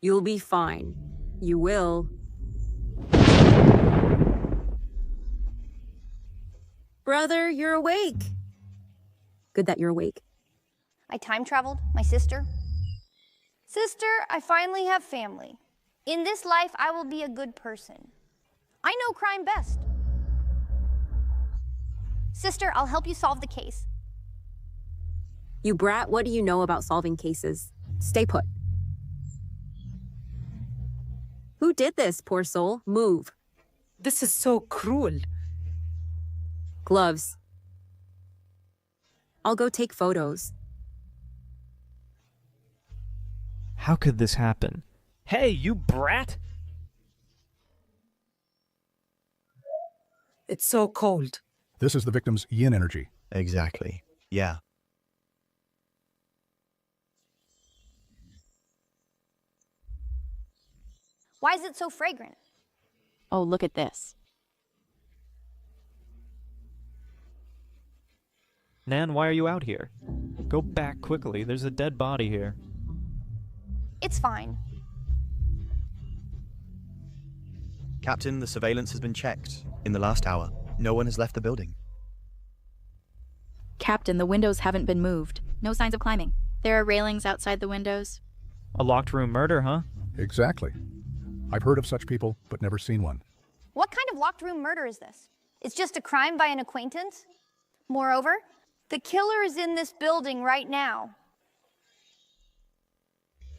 You'll be fine. You will. Brother, you're awake. Good that you're awake. I time traveled, my sister. Sister, I finally have family. In this life, I will be a good person. I know crime best. Sister, I'll help you solve the case. You brat, what do you know about solving cases? Stay put. Who did this, poor soul? Move. This is so cruel. Gloves. I'll go take photos. How could this happen? Hey, you brat! It's so cold. This is the victim's yin energy. Exactly. Yeah. Why is it so fragrant? Oh, look at this. Nan, why are you out here? Go back quickly. There's a dead body here. It's fine. Captain, the surveillance has been checked. In the last hour, no one has left the building. Captain, the windows haven't been moved. No signs of climbing. There are railings outside the windows. A locked room murder, huh? Exactly. I've heard of such people, but never seen one. What kind of locked room murder is this? It's just a crime by an acquaintance? Moreover, the killer is in this building right now.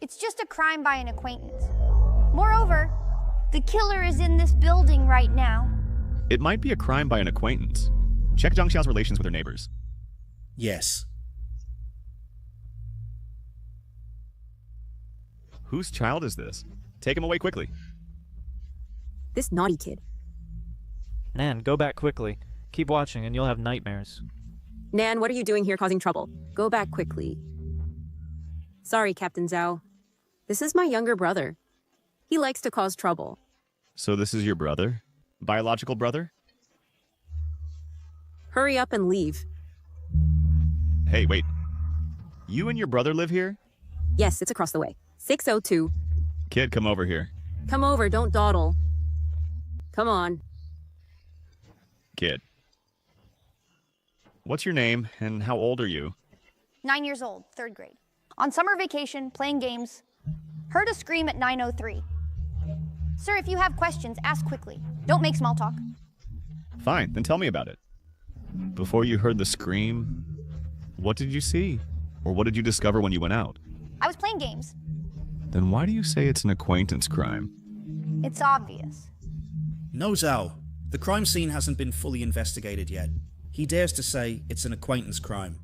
It's just a crime by an acquaintance. Moreover, the killer is in this building right now. It might be a crime by an acquaintance. Check Zhang Xiao's relations with her neighbors. Yes. Whose child is this? Take him away quickly. This naughty kid. Nan, go back quickly. Keep watching and you'll have nightmares. Nan, what are you doing here causing trouble? Go back quickly. Sorry, Captain Zhao. This is my younger brother. He likes to cause trouble. So this is your brother? Biological brother? Hurry up and leave. Hey, wait. You and your brother live here? Yes, it's across the way. 602. Kid, come over here. Come over, don't dawdle. Come on. Kid. What's your name and how old are you? 9 years old, 3rd grade. On summer vacation, playing games. Heard a scream at 9:03. Sir, if you have questions, ask quickly. Don't make small talk. Fine, then tell me about it. Before you heard the scream, what did you see? Or what did you discover when you went out? I was playing games. Then why do you say it's an acquaintance crime? It's obvious. No, Zhao. The crime scene hasn't been fully investigated yet. He dares to say it's an acquaintance crime.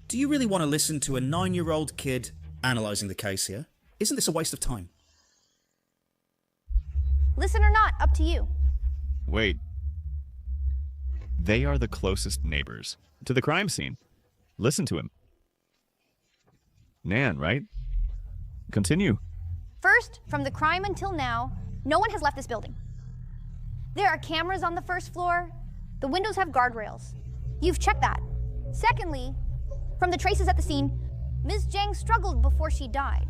Do you really want to listen to a 9-year-old kid analysing the case here? Isn't this a waste of time? Listen or not, up to you. Wait. They are the closest neighbors to the crime scene. Listen to him. Nan, right? Continue. First, from the crime until now, no one has left this building. There are cameras on the first floor. The windows have guardrails. You've checked that. Secondly, from the traces at the scene, Ms. Zhang struggled before she died.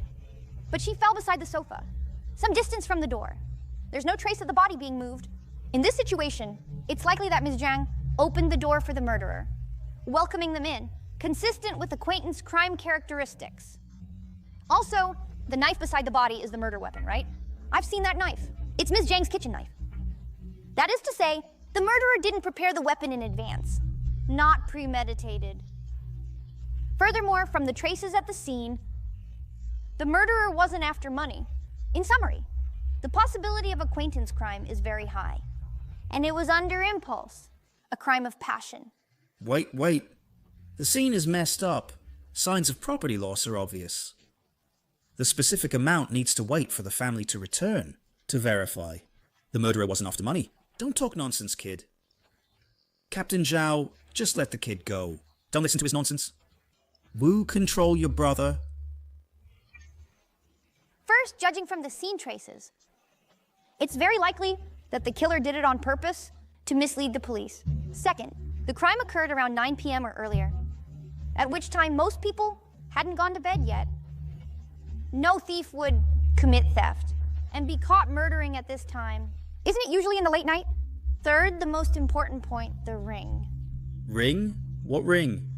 But she fell beside the sofa, some distance from the door. There's no trace of the body being moved. In this situation, it's likely that Ms. Zhang opened the door for the murderer, welcoming them in, consistent with acquaintance crime characteristics. Also, the knife beside the body is the murder weapon, right? I've seen that knife. It's Ms. Zhang's kitchen knife. That is to say, the murderer didn't prepare the weapon in advance. Not premeditated. Furthermore, from the traces at the scene, the murderer wasn't after money. In summary, the possibility of acquaintance crime is very high. And it was under impulse, a crime of passion. Wait. The scene is messed up. Signs of property loss are obvious. The specific amount needs to wait for the family to return to verify. The murderer wasn't after money. Don't talk nonsense, kid. Captain Zhao, just let the kid go. Don't listen to his nonsense. Wu, control your brother. First, judging from the scene traces, it's very likely that the killer did it on purpose to mislead the police. Second, the crime occurred around 9 p.m. or earlier, at which time most people hadn't gone to bed yet. No thief would commit theft, and be caught murdering at this time. Isn't it usually in the late night? Third, the most important point, the ring. Ring? What ring?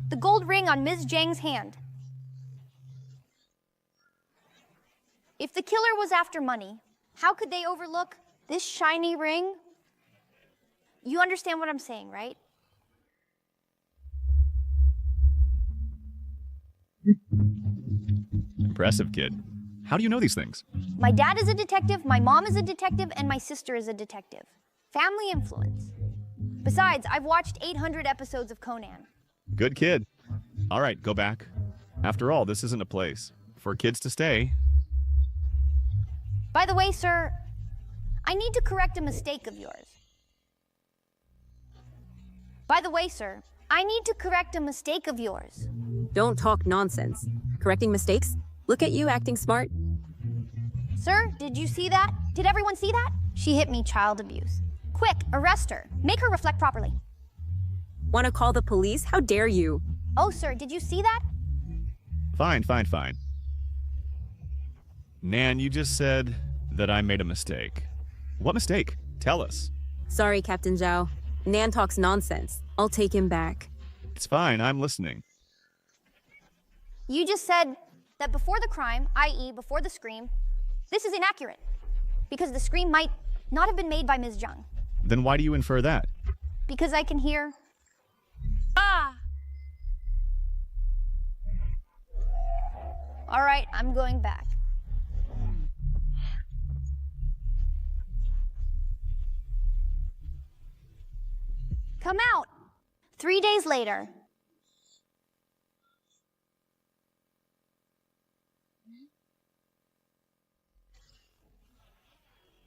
The gold ring on Ms. Zhang's hand. If the killer was after money, how could they overlook this shiny ring? You understand what I'm saying, right? Impressive, kid. How do you know these things? My dad is a detective, my mom is a detective, and my sister is a detective. Family influence. Besides, I've watched 800 episodes of Conan. Good kid. All right, go back. After all, this isn't a place for kids to stay. By the way, sir, I need to correct a mistake of yours. Don't talk nonsense. Correcting mistakes? Look at you acting smart. Sir, did you see that? Did everyone see that? She hit me, child abuse. Quick, arrest her. Make her reflect properly. Want to call the police? How dare you? Oh, sir, did you see that? Fine. Nan, you just said that I made a mistake. What mistake? Tell us. Sorry, Captain Zhao. Nan talks nonsense. I'll take him back. It's fine, I'm listening. You just said that before the crime, i.e. before the scream, this is inaccurate. Because the scream might not have been made by Ms. Zhang. Then why do you infer that? Because I can hear... Ah! All right, I'm going back. Come out. 3 days later.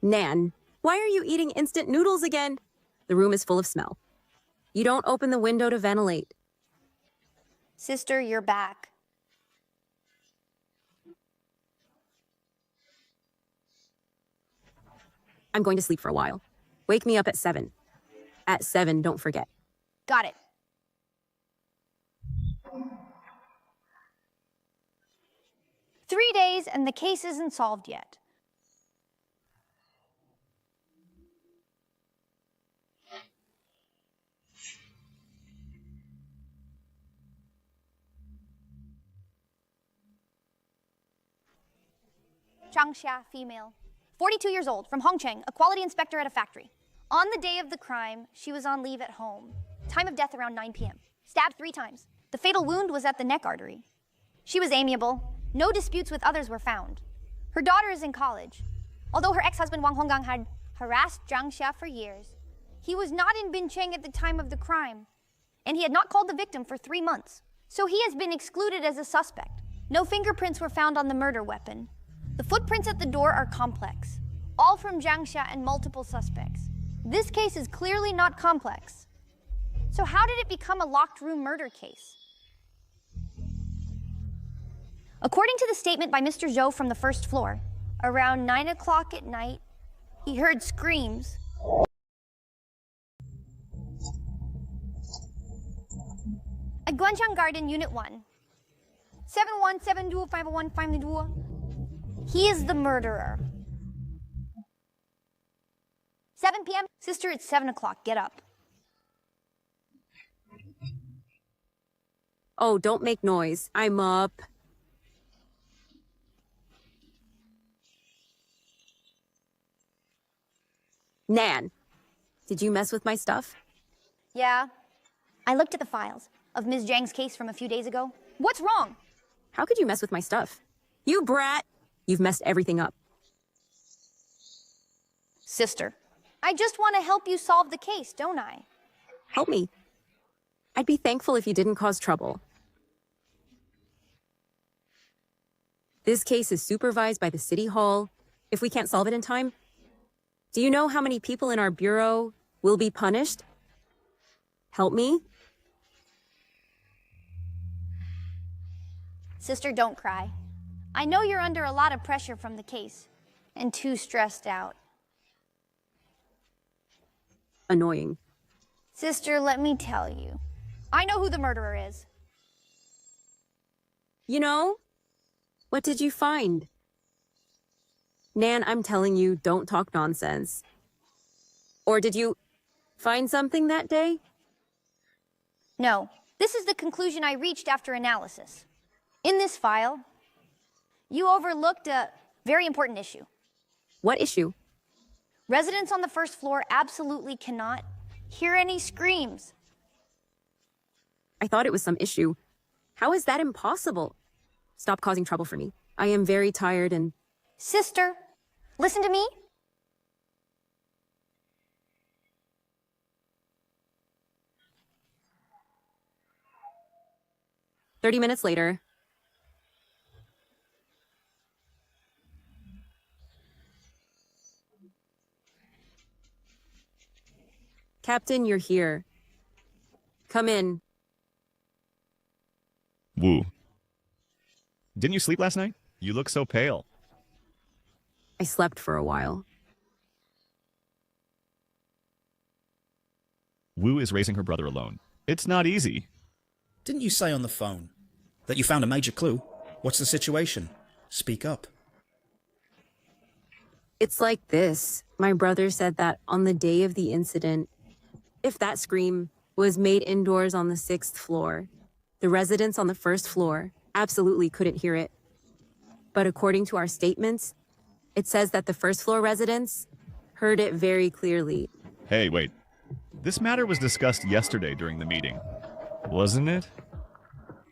Nan, why are you eating instant noodles again? The room is full of smell. You don't open the window to ventilate. Sister, you're back. I'm going to sleep for a while. Wake me up at 7. At 7, don't forget. Got it. Three days and the case isn't solved yet. Zhang Xia, female. 42 years old, from Hongcheng, a quality inspector at a factory. On the day of the crime, she was on leave at home. Time of death around 9 p.m. Stabbed 3 times. The fatal wound was at the neck artery. She was amiable. No disputes with others were found. Her daughter is in college. Although her ex-husband Wang Honggang had harassed Zhang Xia for years, he was not in Bincheng at the time of the crime, and he had not called the victim for 3 months. So he has been excluded as a suspect. No fingerprints were found on the murder weapon. The footprints at the door are complex, all from Zhang Xia and multiple suspects. This case is clearly not complex. So how did it become a locked room murder case? According to the statement by Mr. Zhou from the first floor, around 9 o'clock at night, he heard screams. At Guanchang Garden, Unit 1. 71725152. He is the murderer. 7 p.m. Sister, it's 7 o'clock. Get up. Oh, don't make noise. I'm up. Nan, did you mess with my stuff? Yeah. I looked at the files of Ms. Zhang's case from a few days ago. What's wrong? How could you mess with my stuff? You brat! You've messed everything up. Sister, I just want to help you solve the case, don't I? Help me. I'd be thankful if you didn't cause trouble. This case is supervised by the City Hall. If we can't solve it in time, do you know how many people in our bureau will be punished? Help me? Sister, don't cry. I know you're under a lot of pressure from the case and too stressed out. Annoying. Sister, let me tell you. I know who the murderer is. You know? What did you find? Nan, I'm telling you, don't talk nonsense. Or did you find something that day? No, this is the conclusion I reached after analysis. In this file, you overlooked a very important issue. What issue? Residents on the first floor absolutely cannot hear any screams. I thought it was some issue. How is that impossible? Stop causing trouble for me. I am very tired and... Sister, listen to me. "30 minutes later. Captain, you're here. Come in. Woo. Didn't you sleep last night? You look so pale. I slept for a while. Wu is raising her brother alone. It's not easy. Didn't you say on the phone that you found a major clue? What's the situation? Speak up. It's like this. My brother said that on the day of the incident, if that scream was made indoors on the 6th floor, the residents on the 1st floor absolutely couldn't hear it. But according to our statements, it says that the 1st floor residents heard it very clearly. Hey, wait. This matter was discussed yesterday during the meeting, wasn't it?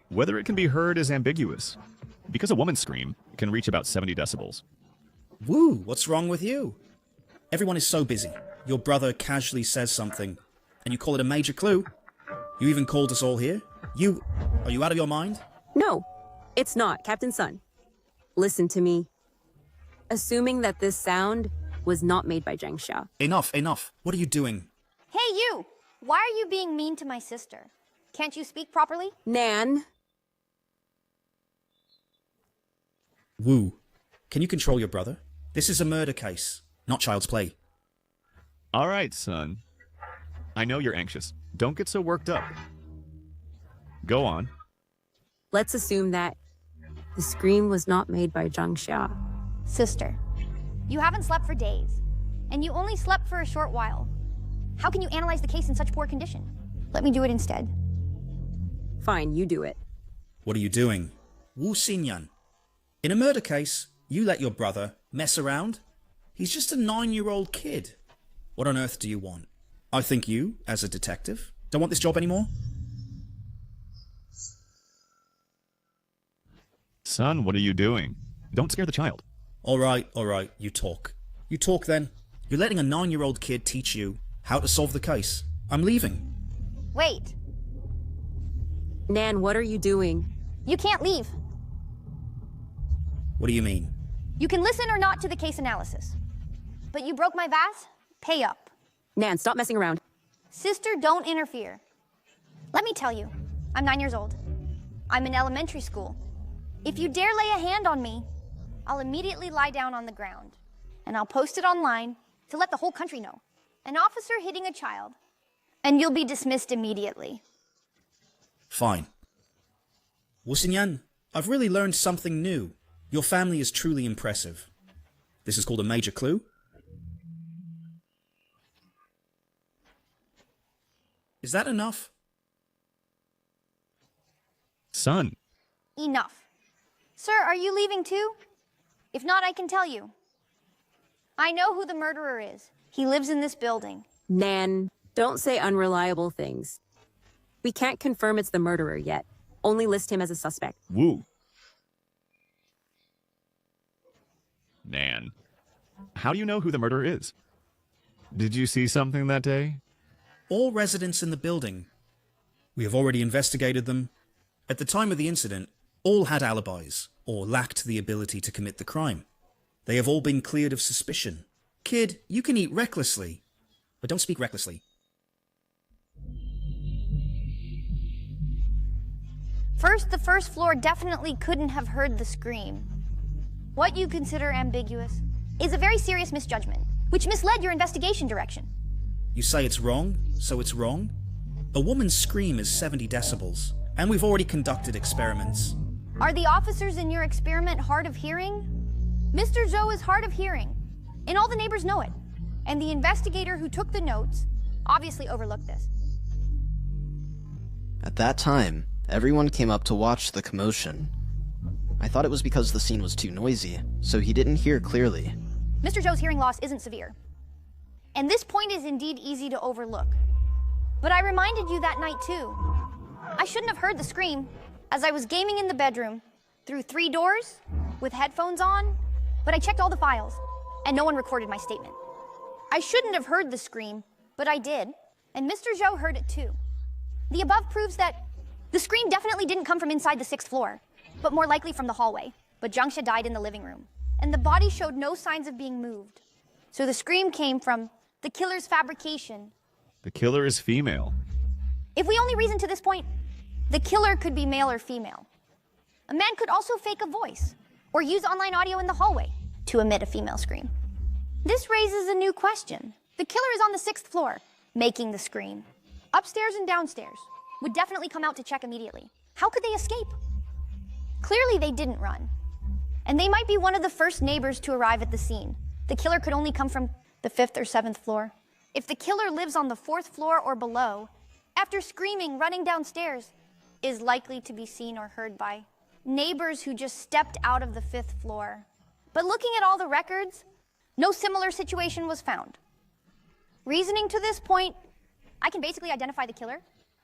Whether it can be heard is ambiguous, because a woman's scream can reach about 70 decibels. Woo, what's wrong with you? Everyone is so busy. Your brother casually says something, and you call it a major clue. You even called us all here. Are you out of your mind? No, it's not, Captain Sun. Listen to me. Assuming that this sound was not made by Zheng Xia. Enough. What are you doing? Hey, you! Why are you being mean to my sister? Can't you speak properly? Nan, Woo, can you control your brother? This is a murder case, not child's play. All right, son. I know you're anxious. Don't get so worked up. Go on. let's assume that the scream was not made by Zheng Xia. Sister, you haven't slept for days, and you only slept for a short while. How can you analyze the case in such poor condition? Let me do it instead. Fine, you do it. What are you doing? Wu Xinyan. In a murder case, you let your brother mess around? He's just a 9-year-old kid. What on earth do you want? I think you, as a detective, don't want this job anymore? Son, what are you doing? Don't scare the child. All right, you talk. You talk then. You're letting a 9-year-old kid teach you how to solve the case. I'm leaving. Wait, Nan, what are you doing? you can't leave. What do you mean? You can listen or not to the case analysis. But you broke my vase? Pay up. Nan, stop messing around. Sister, don't interfere. Let me tell you, I'm 9 years old. I'm in elementary school. If you dare lay a hand on me, I'll immediately lie down on the ground. And I'll post it online to let the whole country know. An officer hitting a child, and you'll be dismissed immediately. Fine. Wu Xinyan, I've really learned something new. Your family is truly impressive. This is called a major clue. Is that enough? Son. Enough. Sir, are you leaving too? If not, I can tell you. I know who the murderer is. He lives in this building. Nan, don't say unreliable things. We can't confirm it's the murderer yet. Only list him as a suspect. Woo. Nan. How do you know who the murderer is? Did you see something that day? All residents in the building. We have already investigated them. At the time of the incident, all had alibis, or lacked the ability to commit the crime. They have all been cleared of suspicion. Kid, you can eat recklessly, but don't speak recklessly. First, the first floor definitely couldn't have heard the scream. What you consider ambiguous is a very serious misjudgment, which misled your investigation direction. You say it's wrong, so it's wrong? A woman's scream is 70 decibels, and we've already conducted experiments. Are the officers in your experiment hard of hearing? Mr. Zhou is hard of hearing, and all the neighbors know it. And the investigator who took the notes obviously overlooked this. At that time, everyone came up to watch the commotion. I thought it was because the scene was too noisy, so he didn't hear clearly. Mr. Zhou's hearing loss isn't severe. And this point is indeed easy to overlook. But I reminded you that night too. I shouldn't have heard the scream as I was gaming in the bedroom through 3 doors with headphones on, but I checked all the files and no one recorded my statement. I shouldn't have heard the scream, but I did, and Mr. Zhou heard it too. The above proves that the scream definitely didn't come from inside the 6th floor, but more likely from the hallway. But Jiangxia died in the living room, and the body showed no signs of being moved. So the scream came from the killer's fabrication. The killer is female. If we only reason to this point, the killer could be male or female. A man could also fake a voice or use online audio in the hallway to emit a female scream. This raises a new question. The killer is on the 6th floor, making the scream. Upstairs and downstairs would definitely come out to check immediately. How could they escape? Clearly they didn't run. And they might be one of the first neighbors to arrive at the scene. The killer could only come from the 5th or 7th floor. If the killer lives on the 4th floor or below, after screaming, running downstairs is likely to be seen or heard by neighbors who just stepped out of the 5th floor. But looking at all the records, no similar situation was found. Reasoning to this point, I can basically identify the killer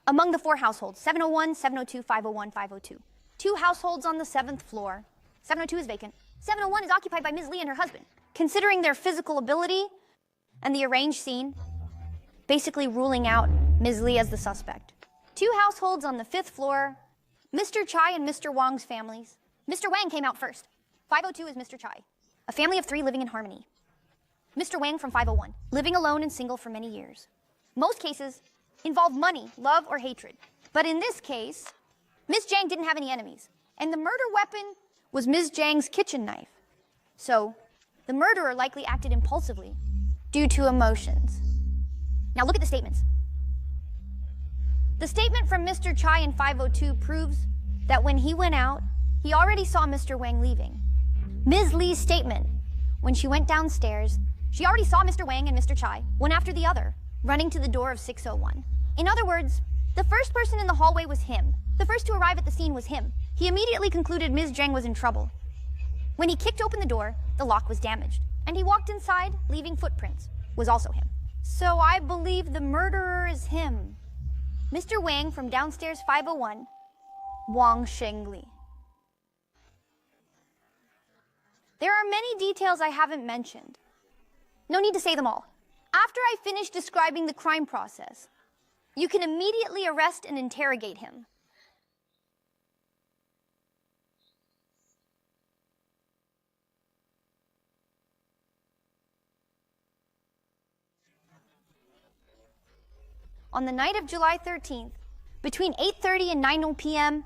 among the 4 households, 701, 702, 501, 502. 2 households on the 7th floor. 702 is vacant. 701 is occupied by Ms. Lee and her husband. Considering their physical ability and the arranged scene, basically ruling out Ms. Lee as the suspect. 2 households on the 5th floor, Mr. Chai and Mr. Wang's families. Mr. Wang came out first. 502 is Mr. Chai, a family of 3 living in harmony. Mr. Wang from 501, living alone and single for many years. Most cases involve money, love, or hatred. But in this case, Ms. Jiang didn't have any enemies, and the murder weapon was Ms. Jiang's kitchen knife. So, the murderer likely acted impulsively due to emotions. Now look at the statements. The statement from Mr. Chai in 502 proves that when he went out, he already saw Mr. Wang leaving. Ms. Lee's statement, when she went downstairs, she already saw Mr. Wang and Mr. Chai, one after the other, running to the door of 601. In other words, the first person in the hallway was him. The first to arrive at the scene was him. He immediately concluded Ms. Jiang was in trouble. When he kicked open the door, the lock was damaged, and he walked inside, leaving footprints. Was also him. So I believe the murderer is him. Mr. Wang from downstairs 501, Wang Shengli. There are many details I haven't mentioned. No need to say them all. After I finish describing the crime process, you can immediately arrest and interrogate him. On the night of July 13th, between 8:30 and 9 p.m.,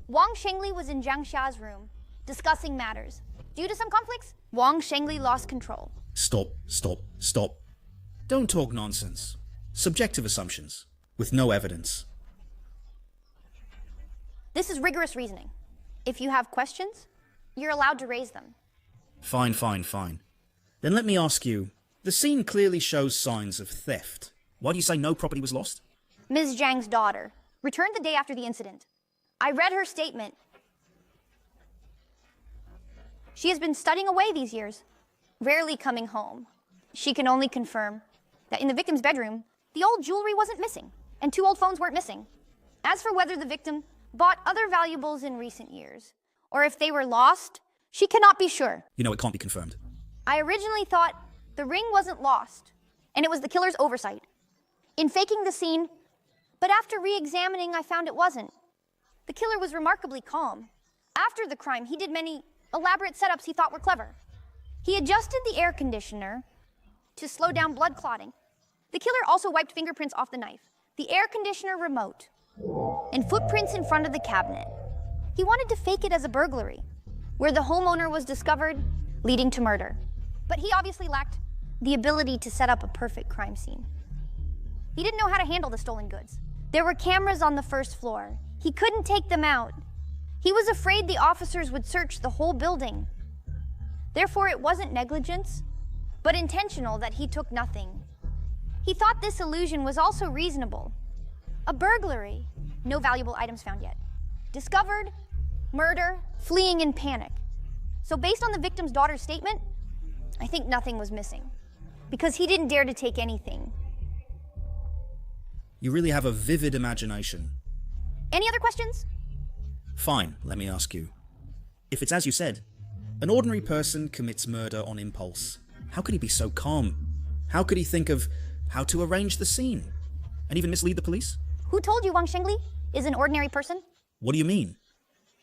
Wang Shengli was in Jiang Xia's room, discussing matters. Due to some conflicts, Wang Shengli lost control. Stop. Don't talk nonsense. Subjective assumptions, with no evidence. This is rigorous reasoning. If you have questions, you're allowed to raise them. Fine. Then let me ask you, the scene clearly shows signs of theft. Why do you say no property was lost? Ms. Jiang's daughter returned the day after the incident. I read her statement. She has been studying away these years, rarely coming home. She can only confirm that in the victim's bedroom, the old jewelry wasn't missing, and 2 old phones weren't missing. As for whether the victim bought other valuables in recent years, or if they were lost, she cannot be sure. You know it can't be confirmed. I originally thought the ring wasn't lost, and it was the killer's oversight in faking the scene, but after re-examining, I found it wasn't. The killer was remarkably calm. After the crime, he did many elaborate setups he thought were clever. He adjusted the air conditioner to slow down blood clotting. The killer also wiped fingerprints off the knife, the air conditioner remote, and footprints in front of the cabinet. He wanted to fake it as a burglary, where the homeowner was discovered, leading to murder. But he obviously lacked the ability to set up a perfect crime scene. He didn't know how to handle the stolen goods. There were cameras on the 1st floor. He couldn't take them out. He was afraid the officers would search the whole building. Therefore, it wasn't negligence, but intentional that he took nothing. He thought this illusion was also reasonable. A burglary, no valuable items found yet. Discovered, murder, fleeing in panic. So based on the victim's daughter's statement, I think nothing was missing, because he didn't dare to take anything. You really have a vivid imagination. Any other questions? Fine, let me ask you. If it's as you said, an ordinary person commits murder on impulse. How could he be so calm? How could he think of how to arrange the scene? And even mislead the police? Who told you Wang Shengli is an ordinary person? What do you mean?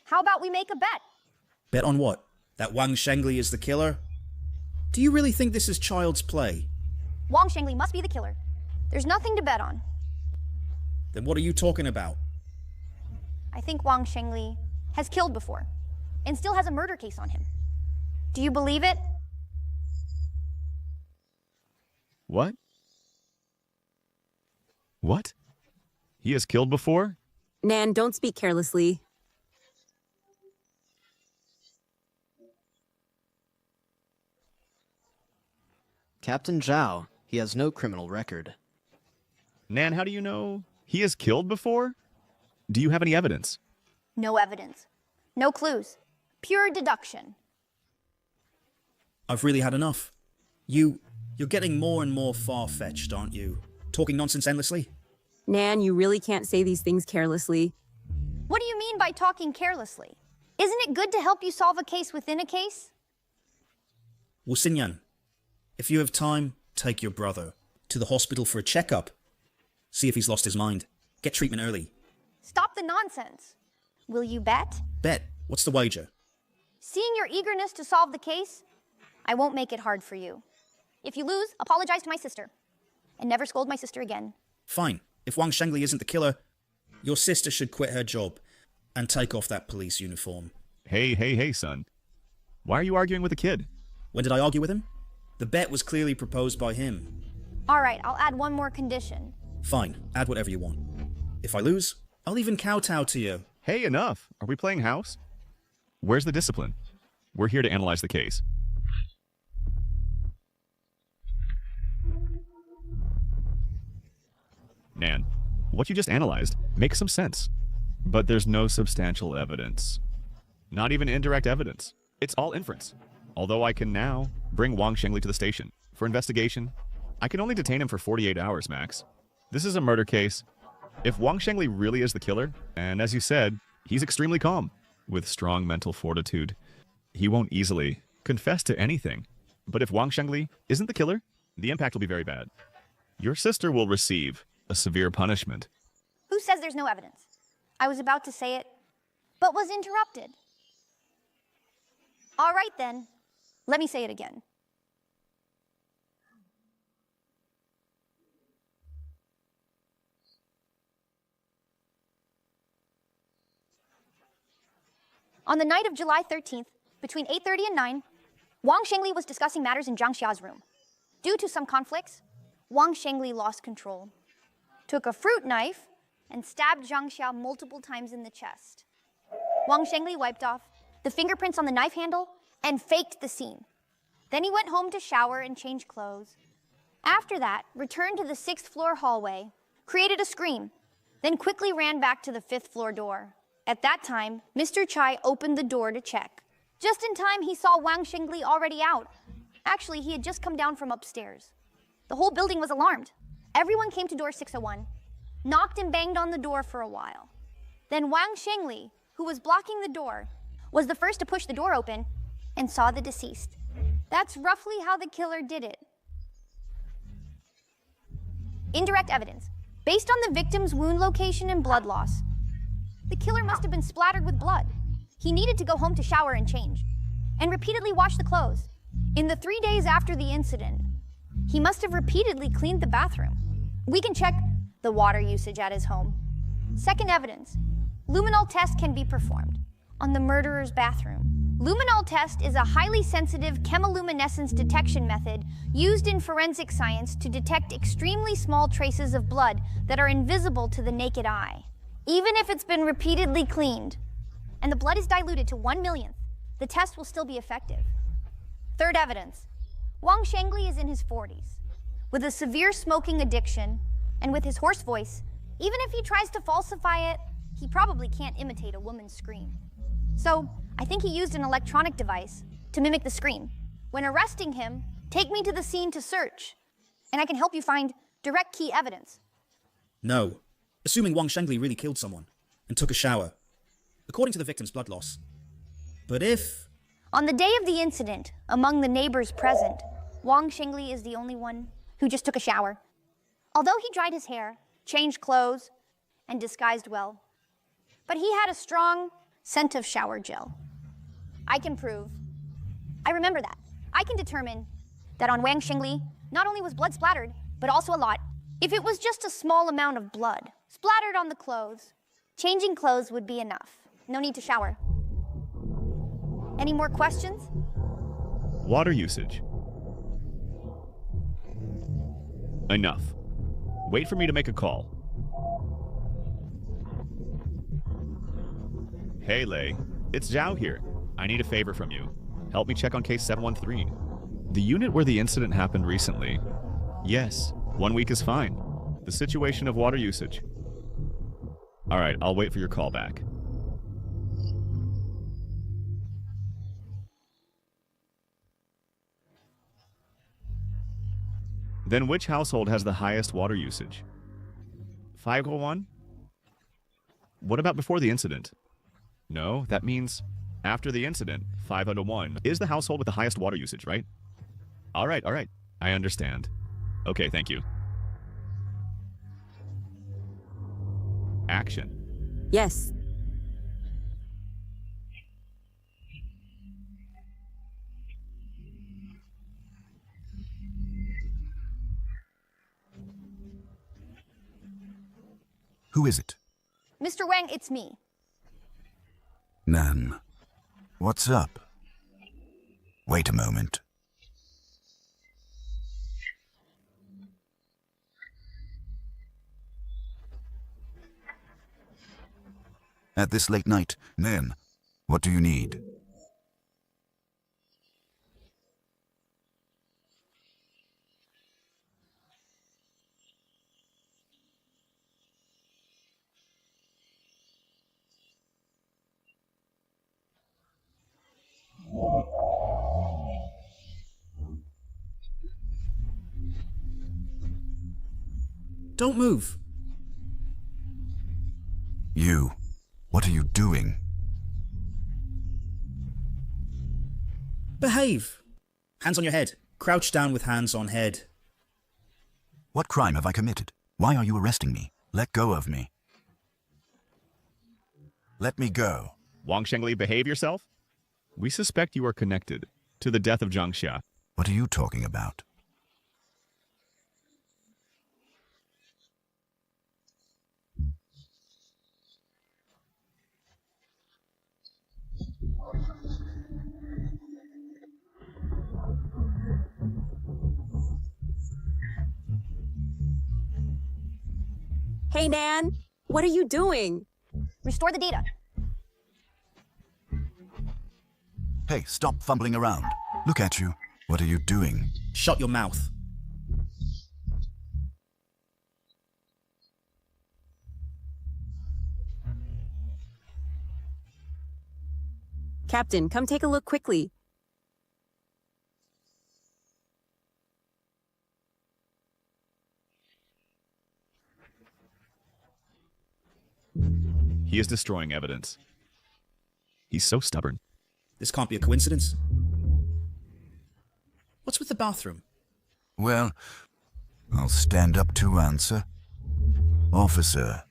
How about we make a bet? Bet on what? That Wang Shengli is the killer? Do you really think this is child's play? Wang Shengli must be the killer. There's nothing to bet on. Then what are you talking about? I think Wang Shengli has killed before, and still has a murder case on him. Do you believe it? What? What? He has killed before? Nan, don't speak carelessly. Captain Zhao, he has no criminal record. Nan, how do you know he has killed before? Do you have any evidence? No evidence. No clues. Pure deduction. I've really had enough. You're getting more and more far-fetched, aren't you? Talking nonsense endlessly? Nan, you really can't say these things carelessly. What do you mean by talking carelessly? Isn't it good to help you solve a case within a case? Wu Xinyan, if you have time, take your brother to the hospital for a checkup. See if he's lost his mind. Get treatment early. Stop the nonsense. Will you bet? Bet. What's the wager? Seeing your eagerness to solve the case, I won't make it hard for you. If you lose, apologize to my sister. And never scold my sister again. Fine. If Wang Shengli isn't the killer, your sister should quit her job and take off that police uniform. Hey, son. Why are you arguing with a kid? When did I argue with him? The bet was clearly proposed by him. All right, I'll add one more condition. Fine. Add whatever you want. If I lose, I'll even kowtow to you. Hey, enough. Are we playing house? Where's the discipline? We're here to analyze the case. Nan, what you just analyzed makes some sense. But there's no substantial evidence. Not even indirect evidence. It's all inference. Although I can now bring Wang Shengli to the station for investigation, I can only detain him for 48 hours max. This is a murder case. If Wang Shengli really is the killer, and as you said, he's extremely calm, with strong mental fortitude, he won't easily confess to anything. But if Wang Shengli isn't the killer, the impact will be very bad. Your sister will receive a severe punishment. Who says there's no evidence? I was about to say it, but was interrupted. All right then, let me say it again. On the night of July 13th, between 8:30 and 9, Wang Shengli was discussing matters in Zhang Xia's room. Due to some conflicts, Wang Shengli lost control, took a fruit knife, and stabbed Zhang Xia multiple times in the chest. Wang Shengli wiped off the fingerprints on the knife handle and faked the scene. Then he went home to shower and change clothes. After that, returned to the 6th floor hallway, created a scream, then quickly ran back to the 5th floor door. At that time, Mr. Chai opened the door to check. Just in time, he saw Wang Shengli already out. Actually, he had just come down from upstairs. The whole building was alarmed. Everyone came to door 601, knocked and banged on the door for a while. Then Wang Shengli, who was blocking the door, was the first to push the door open and saw the deceased. That's roughly how the killer did it. Indirect evidence. Based on the victim's wound location and blood loss, the killer must have been splattered with blood. He needed to go home to shower and change, and repeatedly wash the clothes. In the 3 days after the incident, he must have repeatedly cleaned the bathroom. We can check the water usage at his home. Second evidence. Luminol test can be performed on the murderer's bathroom. Luminol test is a highly sensitive chemiluminescence detection method used in forensic science to detect extremely small traces of blood that are invisible to the naked eye. Even if it's been repeatedly cleaned, and the blood is diluted to 1 millionth, the test will still be effective. Third evidence. Wang Shengli is in his 40s, with a severe smoking addiction, and with his hoarse voice, even if he tries to falsify it, he probably can't imitate a woman's scream. So, I think he used an electronic device to mimic the scream. When arresting him, take me to the scene to search, and I can help you find direct key evidence. No. Assuming Wang Shengli really killed someone and took a shower, according to the victim's blood loss. But if... On the day of the incident, among the neighbors present, Wang Shengli is the only one who just took a shower. Although he dried his hair, changed clothes, and disguised well, but he had a strong scent of shower gel. I can prove. I remember that. I can determine that on Wang Shengli, not only was blood splattered, but also a lot. If it was just a small amount of blood splattered on the clothes, changing clothes would be enough. No need to shower. Any more questions? Water usage. Enough. Wait for me to make a call. Hey, Lei. It's Zhao here. I need a favor from you. Help me check on case 713. The unit where the incident happened recently. Yes, 1 week is fine. The situation of water usage. All right, I'll wait for your call back. Then which household has the highest water usage? 501? What about before the incident? No, that means after the incident, 501 is the household with the highest water usage, right? All right. I understand. Okay, thank you. Action. Yes. Who is it? Mr. Wang, it's me. Nan, what's up? Wait a moment. At this late night, Nan, what do you need? Don't move. You, what are you doing? Behave. Hands on your head. Crouch down with hands on head. What crime have I committed? Why are you arresting me? Let go of me. Let me go. Wang Shengli, behave yourself? We suspect you are connected to the death of Zhang Xia. What are you talking about? Hey, Nan, what are you doing? Restore the data. Hey, stop fumbling around. Look at you. What are you doing? Shut your mouth. Captain, come take a look quickly. He is destroying evidence. He's so stubborn. This can't be a coincidence. What's with the bathroom? Well, I'll stand up to answer. Officer,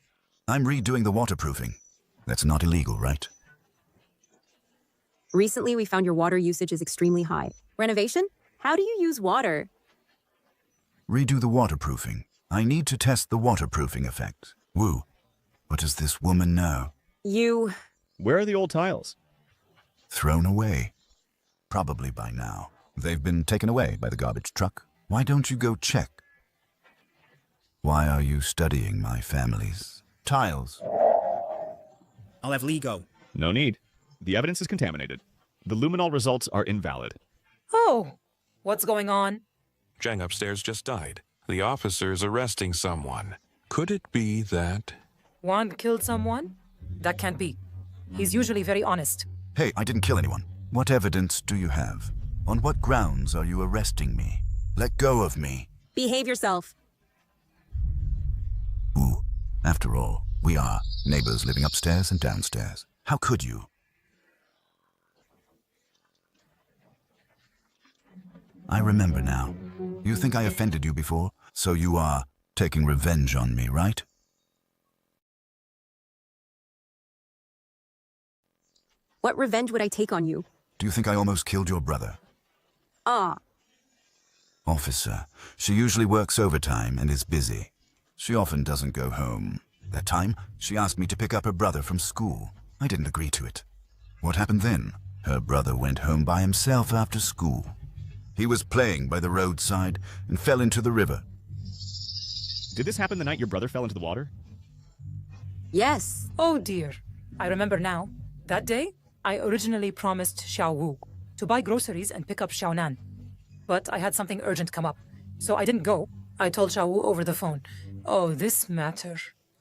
I'm redoing the waterproofing. That's not illegal, right? Recently, we found your water usage is extremely high. Renovation? How do you use water? Redo the waterproofing. I need to test the waterproofing effect. Wu, what does this woman know? You... Where are the old tiles? Thrown away. Probably by now. They've been taken away by the garbage truck. Why don't you go check? Why are you studying my family's tiles? I'll have Lee go. No need. The evidence is contaminated. The luminol results are invalid. Oh, what's going on? Zhang upstairs just died. The officer is arresting someone. Could it be that... Wang killed someone? That can't be. He's usually very honest. Hey, I didn't kill anyone. What evidence do you have? On what grounds are you arresting me? Let go of me. Behave yourself. Ooh, after all, we are neighbors living upstairs and downstairs. How could you? I remember now. You think I offended you before, so you are taking revenge on me, right? What revenge would I take on you? Do you think I almost killed your brother? Ah, Officer, she usually works overtime and is busy. She often doesn't go home. That time, she asked me to pick up her brother from school. I didn't agree to it. What happened then? Her brother went home by himself after school. He was playing by the roadside and fell into the river. Did this happen the night your brother fell into the water? yes. Oh dear. I remember now. That day, I originally promised Xiao Wu to buy groceries and pick up Xiao Nan. But I had something urgent come up, so I didn't go. I told Xiao Wu over the phone. Oh, this matter.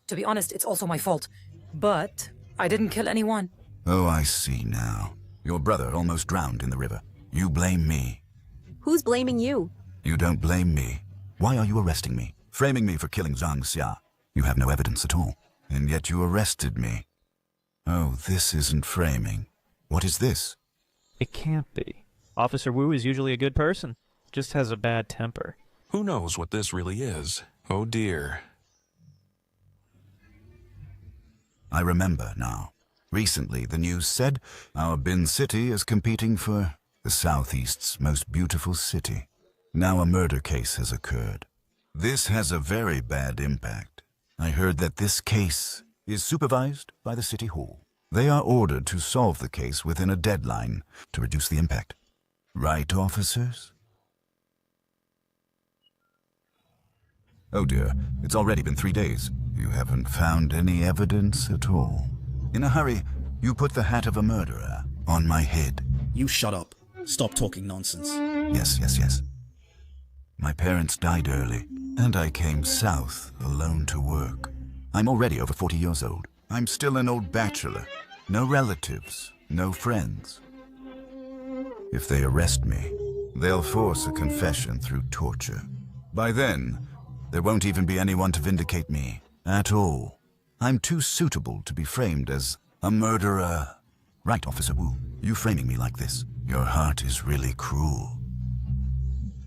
To be honest, it's also my fault. But I didn't kill anyone. Oh, I see now. Your brother almost drowned in the river. You blame me. Who's blaming you? You don't blame me. Why are you arresting me? Framing me for killing Zhang Xia. You have no evidence at all. And yet you arrested me. Oh, this isn't framing. What is this? It can't be. Officer Wu is usually a good person. Just has a bad temper. Who knows what this really is? Oh dear. I remember now. Recently, the news said our Bin City is competing for the Southeast's most beautiful city. Now a murder case has occurred. This has a very bad impact. I heard that this case is supervised by the City Hall. They are ordered to solve the case within a deadline to reduce the impact. Right, officers? Oh dear, it's already been 3 days. You haven't found any evidence at all. In a hurry, you put the hat of a murderer on my head. You shut up. Stop talking nonsense. Yes. My parents died early, and I came south alone to work. I'm already over 40 years old. I'm still an old bachelor. No relatives, no friends. If they arrest me, they'll force a confession through torture. By then, there won't even be anyone to vindicate me at all. I'm too suitable to be framed as a murderer. Right, Officer Wu, you framing me like this. Your heart is really cruel.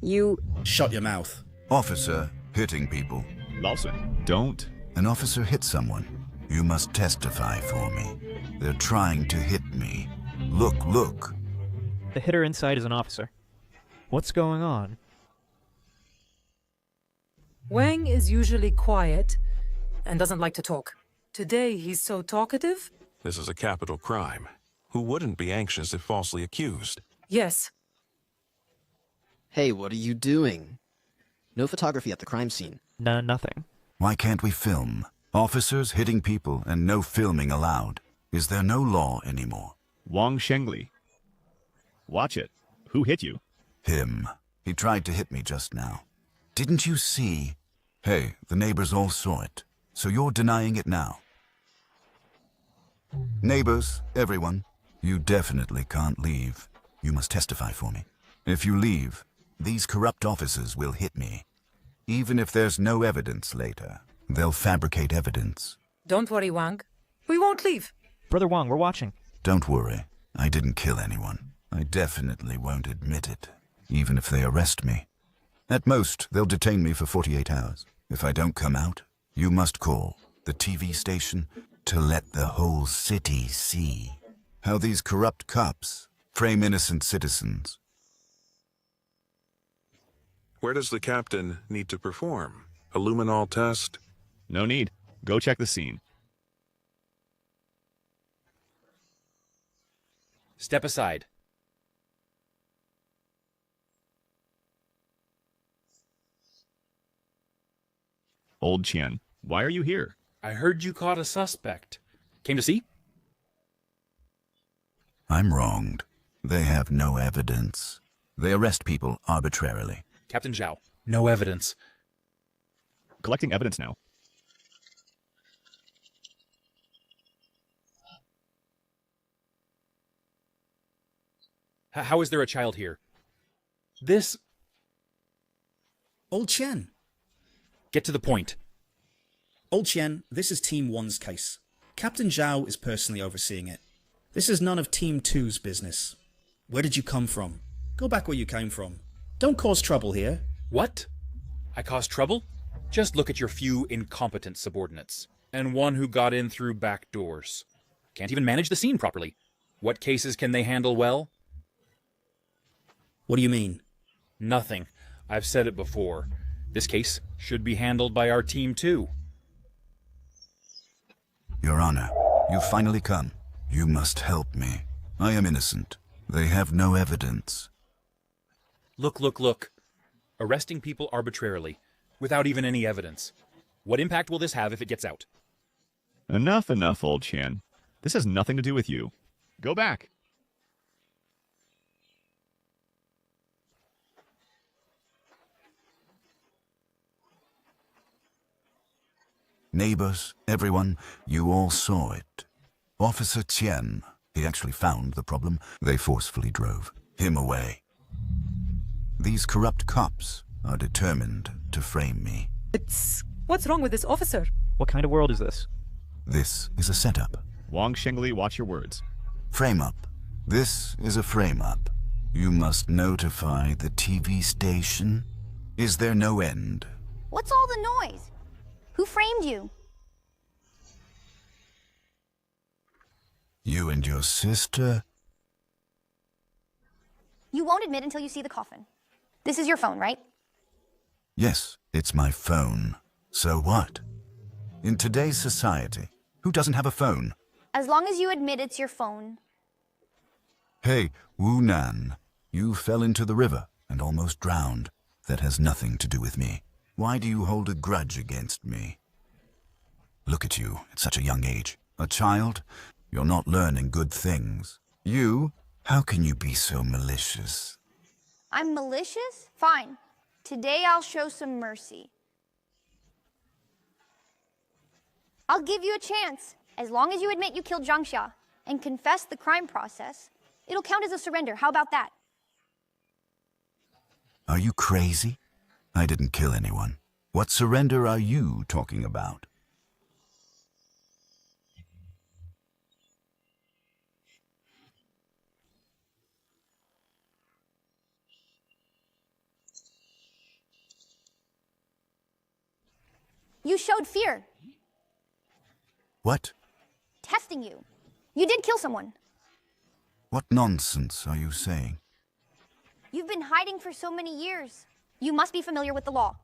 You... Shut your mouth. Officer, hitting people. Lawson, don't. An officer hit someone. You must testify for me. They're trying to hit me. Look. The hitter inside is an officer. What's going on? Wang is usually quiet and doesn't like to talk. Today, he's so talkative. This is a capital crime. Who wouldn't be anxious if falsely accused? Yes. Hey, what are you doing? No photography at the crime scene. Nothing. Why can't we film? Officers hitting people and no filming allowed. Is there no law anymore? Wang Shengli. Watch it. Who hit you? Him. He tried to hit me just now. Didn't you see? Hey, the neighbors all saw it. So you're denying it now. Neighbors, everyone, you definitely can't leave. You must testify for me. If you leave, these corrupt officers will hit me. Even if there's no evidence later, they'll fabricate evidence. Don't worry, Wang. We won't leave. Brother Wang, we're watching. Don't worry. I didn't kill anyone. I definitely won't admit it, even if they arrest me. At most, they'll detain me for 48 hours. If I don't come out, you must call the TV station to let the whole city see how these corrupt cops frame innocent citizens. Where does the captain need to perform? A luminol test? No need. Go check the scene. Step aside. Old Qian, why are you here? I heard you caught a suspect. Came to see? I'm wronged. They have no evidence. They arrest people arbitrarily. Captain Zhao, no evidence. Collecting evidence now. How is there a child here? This... Old Chen. Get to the point. Old Chen, this is Team 1's case. Captain Zhao is personally overseeing it. This is none of Team 2's business. Where did you come from? Go back where you came from. Don't cause trouble here. What? I caused trouble? Just look at your few incompetent subordinates. And one who got in through back doors. Can't even manage the scene properly. What cases can they handle well? What do you mean? Nothing. I've said it before. This case should be handled by our Team 2. Your Honor, you've finally come. You must help me. I am innocent. They have no evidence. Look. Arresting people arbitrarily, without even any evidence. What impact will this have if it gets out? Enough, Old Chan. This has nothing to do with you. Go back. Neighbors, everyone, you all saw it. Officer Qian, he actually found the problem. They forcefully drove him away. These corrupt cops are determined to frame me. What's wrong with this officer? What kind of world is this? This is a setup. Wang Shengli, watch your words. Frame up. This is a frame up. You must notify the TV station. Is there no end? What's all the noise? Who framed you? You and your sister? You won't admit until you see the coffin. This is your phone, right? Yes, it's my phone. So what? In today's society, who doesn't have a phone? As long as you admit it's your phone. Hey, Wu Nan, you fell into the river and almost drowned. That has nothing to do with me. Why do you hold a grudge against me? Look at you at such a young age. A child? You're not learning good things. You? How can you be so malicious? I'm malicious? Fine. Today I'll show some mercy. I'll give you a chance. As long as you admit you killed Zhang Xia and confess the crime process, it'll count as a surrender. How about that? Are you crazy? I didn't kill anyone. What surrender are you talking about? You showed fear. What? Testing you. You did kill someone. What nonsense are you saying? You've been hiding for so many years. You must be familiar with the law.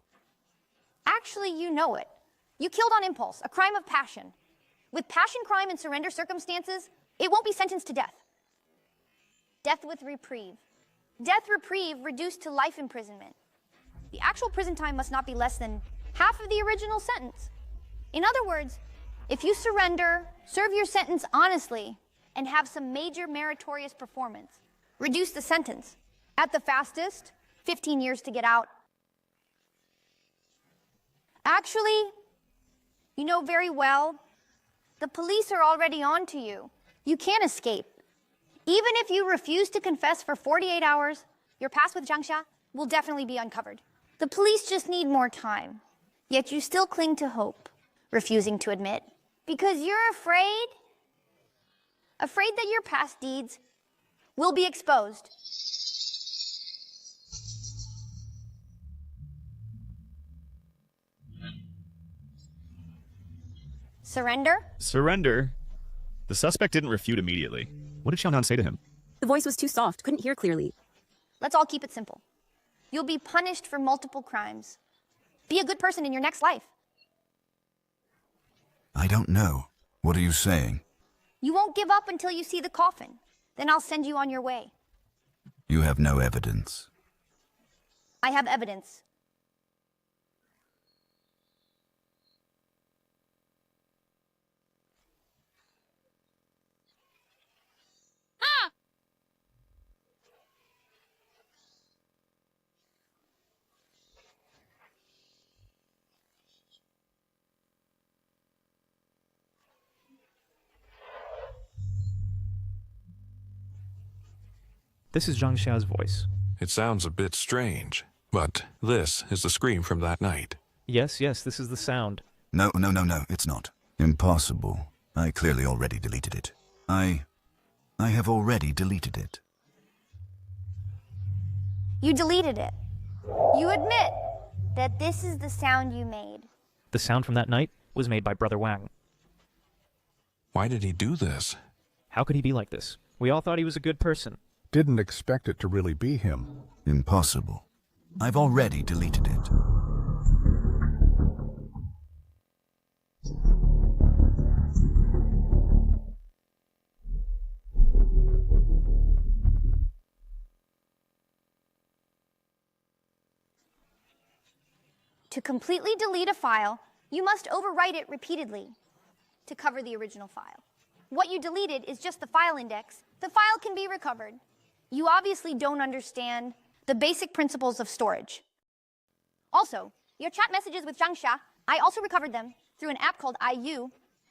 Actually, you know it. You killed on impulse, a crime of passion. With passion crime and surrender circumstances, it won't be sentenced to death. Death with reprieve. Death reprieve reduced to life imprisonment. The actual prison time must not be less than half of the original sentence. In other words, if you surrender, serve your sentence honestly, and have some major meritorious performance, reduce the sentence. At the fastest, 15 years to get out. Actually, you know very well, the police are already on to you. You can't escape. Even if you refuse to confess for 48 hours, your past with Zhang Xia will definitely be uncovered. The police just need more time. Yet you still cling to hope, refusing to admit. Because you're afraid? Afraid that your past deeds will be exposed. Surrender? Surrender? The suspect didn't refute immediately. What did Xiaonan say to him? The voice was too soft, couldn't hear clearly. Let's all keep it simple. You'll be punished for multiple crimes. Be a good person in your next life. I don't know. What are you saying? You won't give up until you see the coffin. Then I'll send you on your way. You have no evidence. I have evidence. This is Zhang Xia's voice. It sounds a bit strange, but this is the scream from that night. Yes, this is the sound. No, it's not. Impossible. I clearly already deleted it. I have already deleted it. You deleted it. You admit that this is the sound you made. The sound from that night was made by Brother Wang. Why did he do this? How could he be like this? We all thought he was a good person. Didn't expect it to really be him. Impossible. I've already deleted it. To completely delete a file, you must overwrite it repeatedly to cover the original file. What you deleted is just the file index. The file can be recovered. You obviously don't understand the basic principles of storage. Also, your chat messages with Zhang Xia, I also recovered them through an app called IU,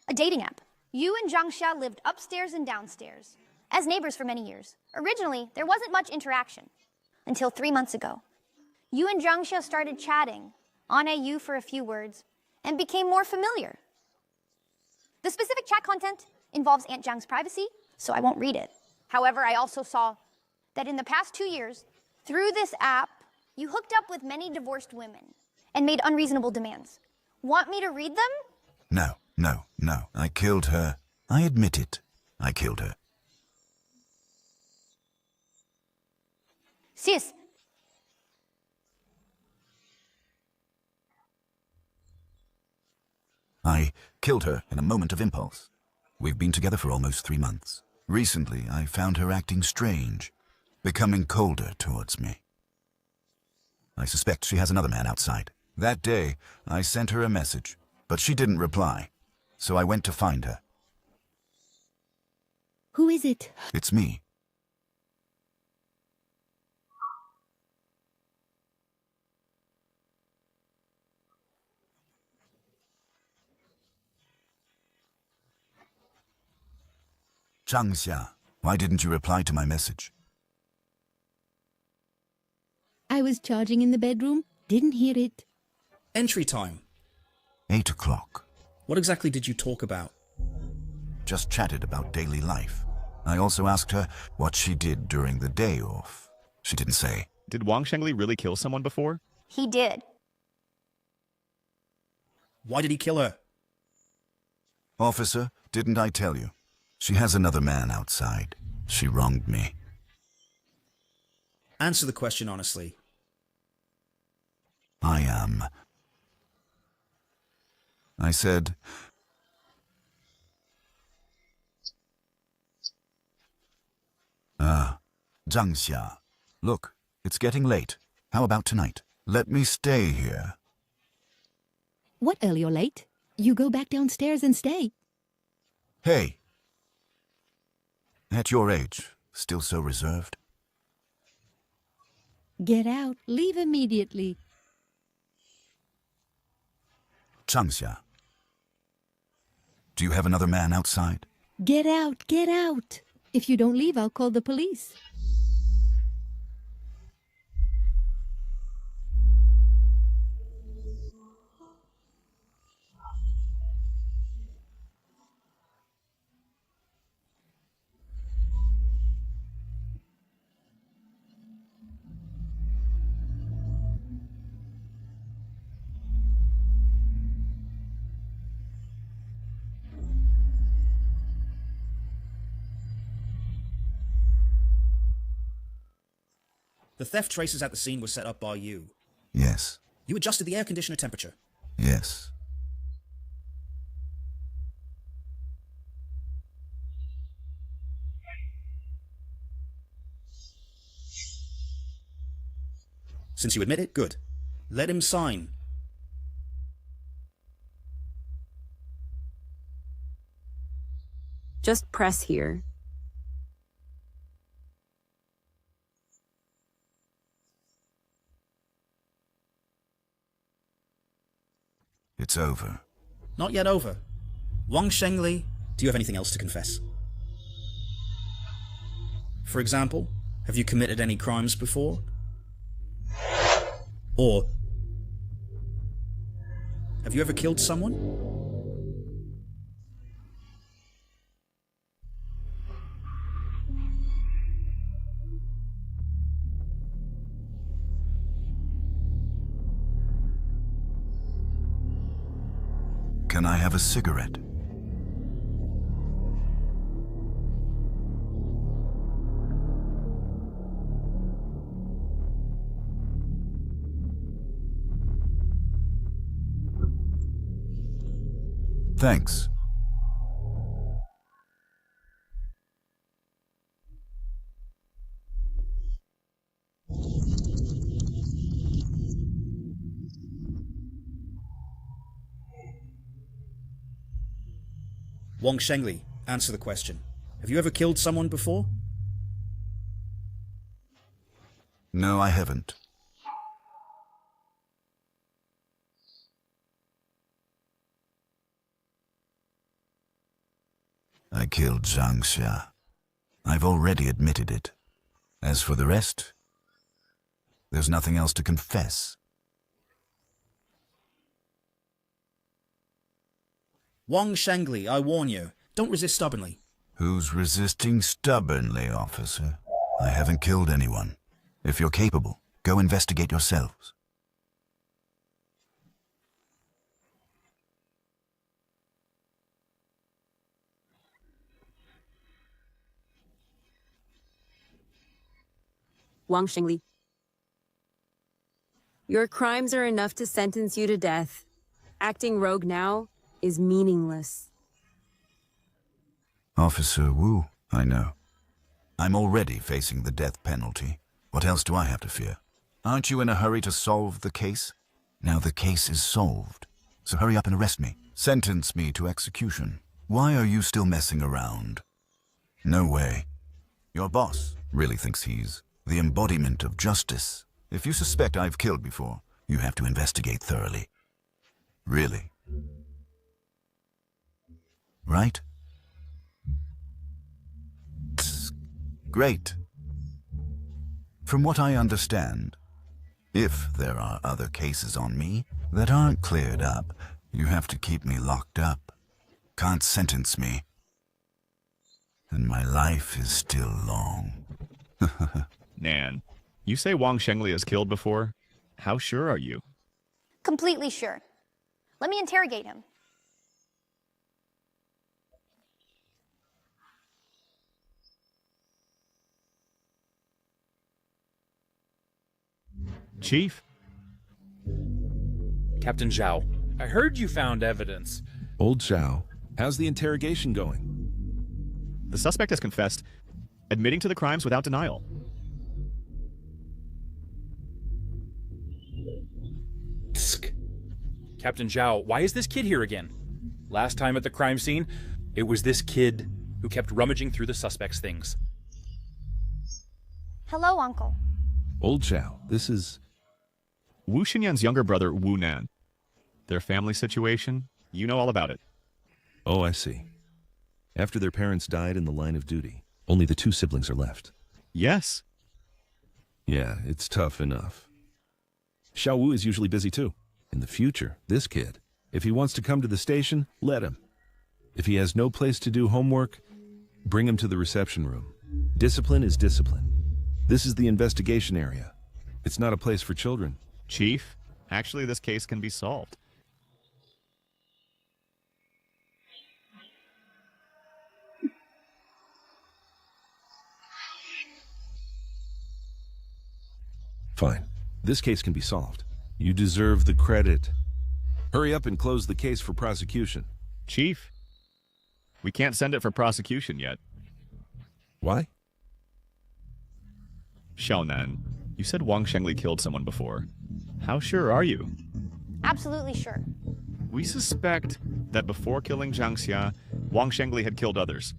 a dating app. You and Zhang Xia lived upstairs and downstairs as neighbors for many years. Originally, there wasn't much interaction until 3 months ago. You and Zhang Xia started chatting on AU for a few words and became more familiar. The specific chat content involves Aunt Zhang's privacy, so I won't read it. However, I also saw that in the past 2 years, through this app, you hooked up with many divorced women and made unreasonable demands. Want me to read them? No. I killed her. I admit it. I killed her. Sis. I killed her in a moment of impulse. We've been together for almost 3 months. Recently, I found her acting strange, becoming colder towards me. I suspect she has another man outside. That day, I sent her a message, but she didn't reply, so I went to find her. Who is it? It's me. Zhang Xia, why didn't you reply to my message? I was charging in the bedroom. Didn't hear it. Entry time. 8 o'clock. What exactly did you talk about? Just chatted about daily life. I also asked her what she did during the day off. She didn't say. Did Wang Shengli really kill someone before? He did. Why did he kill her? Officer, didn't I tell you? She has another man outside. She wronged me. Answer the question honestly. I am. I said... Zhang Xia. Look, it's getting late. How about tonight? Let me stay here. What early or late? You go back downstairs and stay. Hey. At your age, still so reserved? Get out. Leave immediately. Zhang Xia. Do you have another man outside? Get out. Get out. If you don't leave, I'll call the police. The theft traces at the scene were set up by you. Yes. You adjusted the air conditioner temperature. Yes. Since you admit it, good. Let him sign. Just press here. It's over. Not yet over. Wang Shengli, do you have anything else to confess? For example, Have you committed any crimes before? Or have you ever killed someone? Can I have a cigarette? Thanks. Wang Shengli, answer the question. Have you ever killed someone before? No, I haven't. I killed Zhang Xia. I've already admitted it. As for the rest, there's nothing else to confess. Wang Shengli, I warn you, don't resist stubbornly. Who's resisting stubbornly, officer? I haven't killed anyone. If you're capable, go investigate yourselves. Wang Shengli. Your crimes are enough to sentence you to death. Acting rogue now is meaningless. Officer Wu, I know. I'm already facing the death penalty. What else do I have to fear? Aren't you in a hurry to solve the case? Now the case is solved. So hurry up and arrest me. Sentence me to execution. Why are you still messing around? No way. Your boss really thinks he's the embodiment of justice. If you suspect I've killed before, you have to investigate thoroughly. Really. Right? Great. From what I understand, if there are other cases on me that aren't cleared up, you have to keep me locked up. Can't sentence me. And my life is still long. Nan, you say Wang Shengli has killed before? How sure are you? Completely sure. Let me interrogate him. Chief? Captain Zhao, I heard you found evidence. Old Zhao, how's the interrogation going? The suspect has confessed, admitting to the crimes without denial. Captain Zhao, why is this kid here again? Last time at the crime scene, it was this kid who kept rummaging through the suspect's things. Hello, Uncle. Old Zhao, this is... Wu Xinyan's younger brother, Wu Nan. Their family situation, you know all about it. Oh, I see. After their parents died in the line of duty, only the two siblings are left. Yes. Yeah, it's tough enough. Xiao Wu is usually busy too. In the future, this kid, if he wants to come to the station, let him. If he has no place to do homework, bring him to the reception room. Discipline is discipline. This is the investigation area. It's not a place for children. Chief, actually this case can be solved. Fine. This case can be solved. You deserve the credit. Hurry up and close the case for prosecution. Chief, we can't send it for prosecution yet. Why? Xiaonan, you said Wang Shengli killed someone before. How sure are you? Absolutely sure. We suspect that before killing Zhang Xia, Wang Shengli had killed others.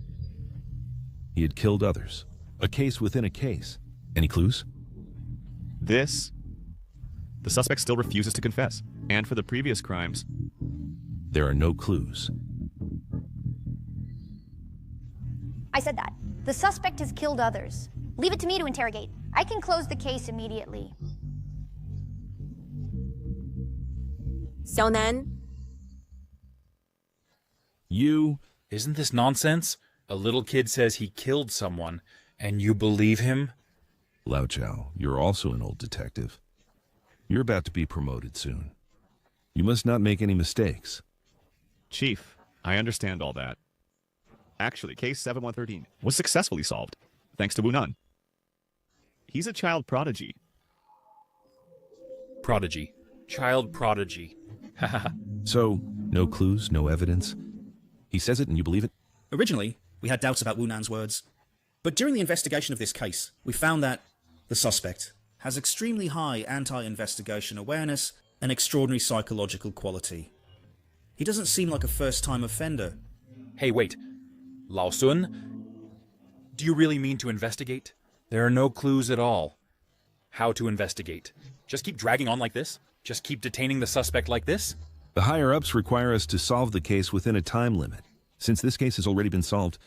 He had killed others. A case within a case. Any clues? This? The suspect still refuses to confess. And for the previous crimes... There are no clues. I said that. The suspect has killed others. Leave it to me to interrogate. I can close the case immediately. Xiaonan, You... Isn't this nonsense? A little kid says he killed someone, and you believe him? Lao Chao, you're also an old detective. You're about to be promoted soon. You must not make any mistakes. Chief, I understand all that. Actually, case 7113 was successfully solved, thanks to Wu Nan. He's a child prodigy. Prodigy. Child prodigy. So, no clues, no evidence. He says it and you believe it? Originally, we had doubts about Wu Nan's words, but during the investigation of this case, we found that the suspect has extremely high anti-investigation awareness and extraordinary psychological quality. He doesn't seem like a first-time offender. Hey, wait. Lao Sun? Do you really mean to investigate? There are no clues at all. How to investigate? Just keep dragging on like this? Just keep detaining the suspect like this? The higher-ups require us to solve the case within a time limit. Since this case has already been solved...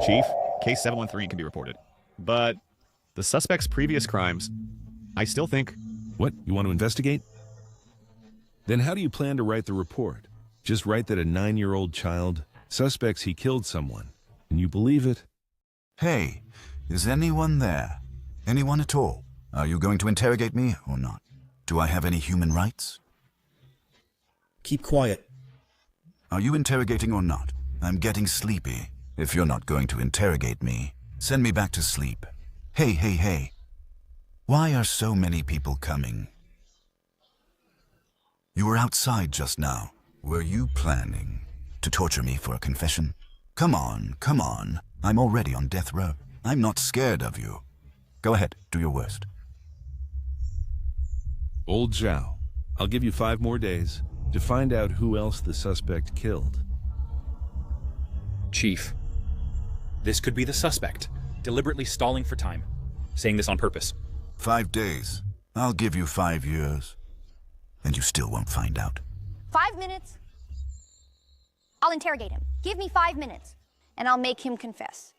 Chief, case 713 can be reported. But the suspect's previous crimes, I still think... What? You want to investigate? Then how do you plan to write the report? Just write that a 9-year-old child suspects he killed someone, and you believe it? Hey, is anyone there? Anyone at all? Are you going to interrogate me or not? Do I have any human rights? Keep quiet. Are you interrogating or not? I'm getting sleepy. If you're not going to interrogate me, send me back to sleep. Hey, hey, hey. Why are so many people coming? You were outside just now. Were you planning to torture me for a confession? Come on, come on. I'm already on death row. I'm not scared of you. Go ahead, do your worst. Old Zhao, I'll give you 5 more days to find out who else the suspect killed. Chief, this could be the suspect, deliberately stalling for time, saying this on purpose. 5 days. I'll give you 5 years. And you still won't find out. 5 minutes? I'll interrogate him. Give me 5 minutes, and I'll make him confess.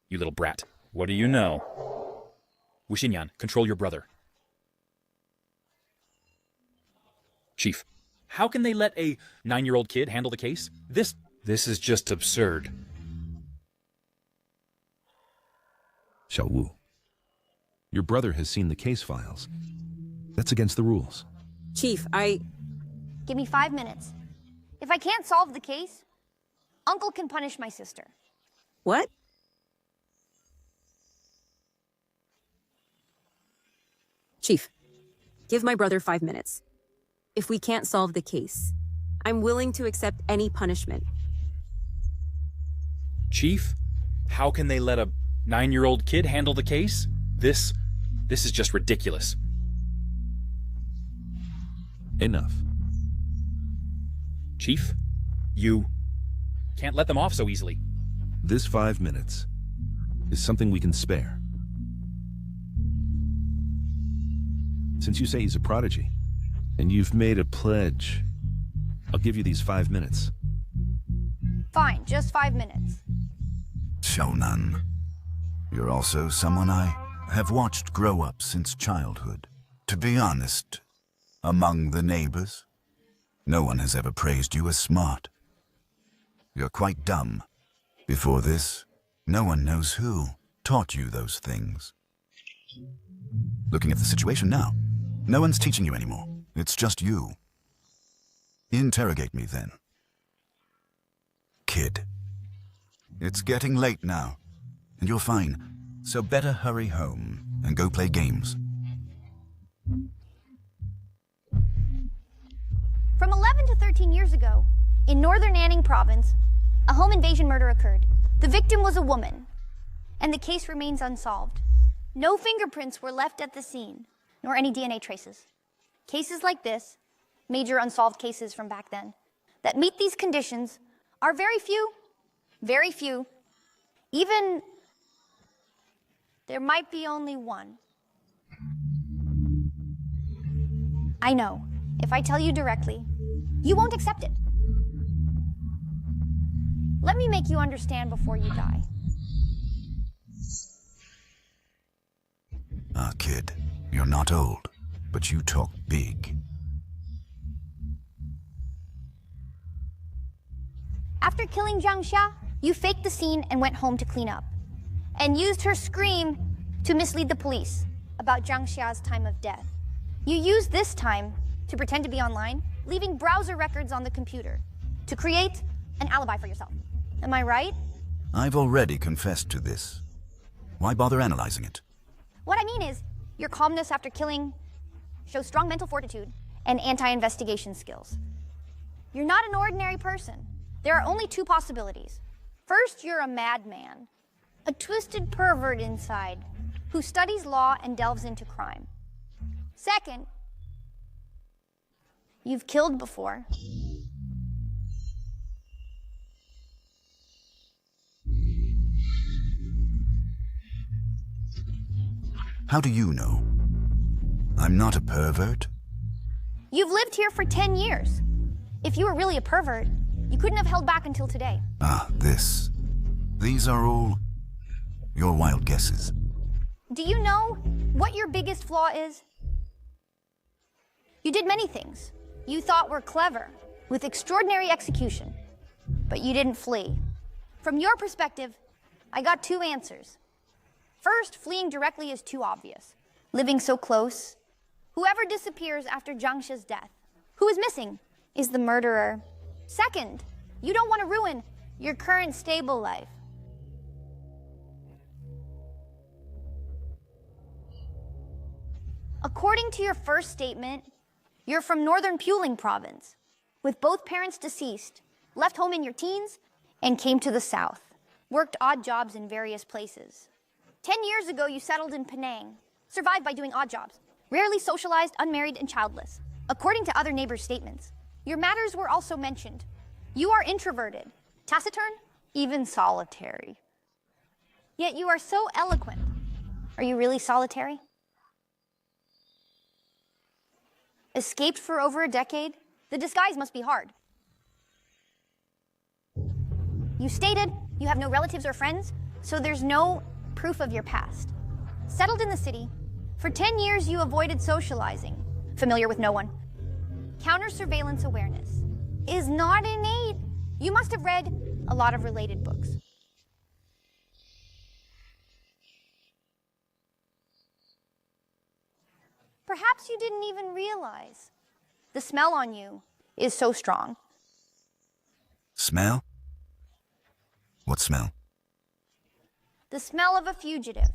You little brat. What do you know? Wu Xinyan, control your brother. Chief, how can they let a 9-year-old kid handle the case? This is just absurd. Xiao Wu, your brother has seen the case files. That's against the rules. Chief, Give me 5 minutes. If I can't solve the case, Uncle can punish my sister. What? Chief, give my brother 5 minutes. If we can't solve the case, I'm willing to accept any punishment. Chief, how can they let a 9-year-old kid handle the case? This is just ridiculous. Enough. Chief, you can't let them off so easily. This 5 minutes is something we can spare. Since you say he's a prodigy, and you've made a pledge, I'll give you these 5 minutes. Fine, just 5 minutes. Xiaonan, you're also someone I have watched grow up since childhood. To be honest, among the neighbors, no one has ever praised you as smart. You're quite dumb. Before this, no one knows who taught you those things. Looking at the situation now, no one's teaching you anymore. It's just you. Interrogate me then. Kid. It's getting late now, and you're fine, so better hurry home and go play games. From 11 to 13 years ago, in northern Anning province, a home invasion murder occurred. The victim was a woman, and the case remains unsolved. No fingerprints were left at the scene, nor any DNA traces. Cases like this, major unsolved cases from back then, that meet these conditions are very few. Very few. Even, there might be only one. I know, if I tell you directly, you won't accept it. Let me make you understand before you die. Ah, kid, you're not old, but you talk big. After killing Zhang Xia, you faked the scene and went home to clean up, and used her scream to mislead the police about Zhang Xia's time of death. You used this time to pretend to be online, leaving browser records on the computer to create an alibi for yourself. Am I right? I've already confessed to this. Why bother analyzing it? What I mean is, your calmness after killing shows strong mental fortitude and anti-investigation skills. You're not an ordinary person. There are only two possibilities. First, you're a madman, a twisted pervert inside who studies law and delves into crime. Second, you've killed before. How do you know? I'm not a pervert. You've lived here for 10 years. If you were really a pervert, you couldn't have held back until today. Ah, this. These are all your wild guesses. Do you know what your biggest flaw is? You did many things you thought were clever, with extraordinary execution, but you didn't flee. From your perspective, I got two answers. First, fleeing directly is too obvious. Living so close. Whoever disappears after Zhang Xia's death, who is missing, is the murderer. Second, you don't want to ruin your current stable life. According to your first statement, you're from northern Puling province, with both parents deceased, left home in your teens, and came to the south. Worked odd jobs in various places. 10 years ago, you settled in Penang, survived by doing odd jobs, rarely socialized, unmarried, and childless. According to other neighbors' statements, your matters were also mentioned. You are introverted, taciturn, even solitary. Yet you are so eloquent. Are you really solitary? Escaped for over a decade? The disguise must be hard. You stated you have no relatives or friends, so there's no proof of your past. Settled in the city, for 10 years you avoided socializing, familiar with no one. Counter-surveillance awareness is not innate. You must have read a lot of related books. Perhaps you didn't even realize the smell on you is so strong. Smell? What smell? The smell of a fugitive.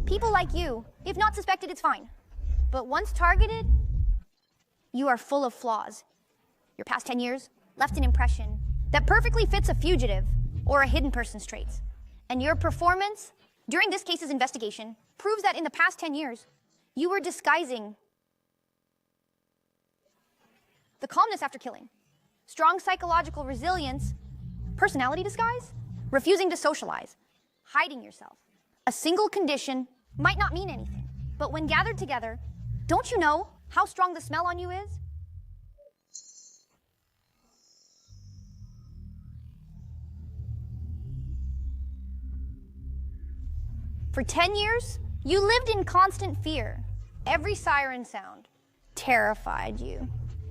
People like you, if not suspected, it's fine. But once targeted, you are full of flaws. Your past 10 years left an impression that perfectly fits a fugitive or a hidden person's traits. And your performance during this case's investigation proves that in the past 10 years, you were disguising the calmness after killing, strong psychological resilience, personality disguise, refusing to socialize, hiding yourself. A single condition might not mean anything, but when gathered together, don't you know how strong the smell on you is? For 10 years, you lived in constant fear. Every siren sound terrified you.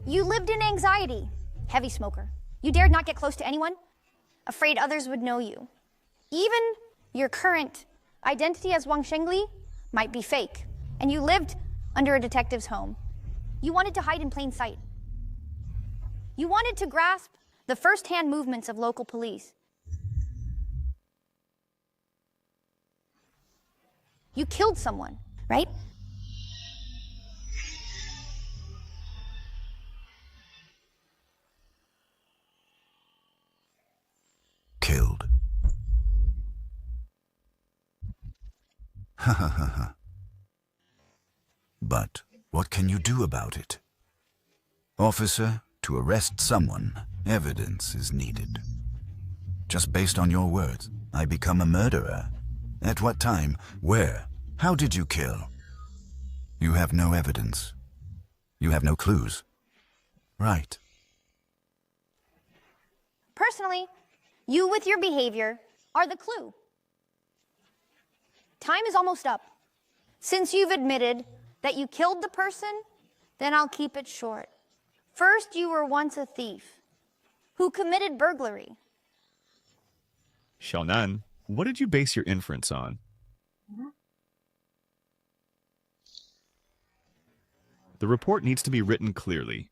You lived in anxiety. Heavy smoker. You dared not get close to anyone, afraid others would know you. Even your current identity as Wang Shengli might be fake, and you lived under a detective's home. You wanted to hide in plain sight. You wanted to grasp the first-hand movements of local police. You killed someone, right? Killed. Ha ha ha ha. But what can you do about it? Officer, to arrest someone, evidence is needed. Just based on your words, I become a murderer. At what time? Where? How did you kill? You have no evidence. You have no clues. Right. Personally, you with your behavior are the clue. Time is almost up. Since you've admitted that you killed the person, then I'll keep it short. First, you were once a thief who committed burglary. Xiaonan, what did you base your inference on? The report needs to be written clearly.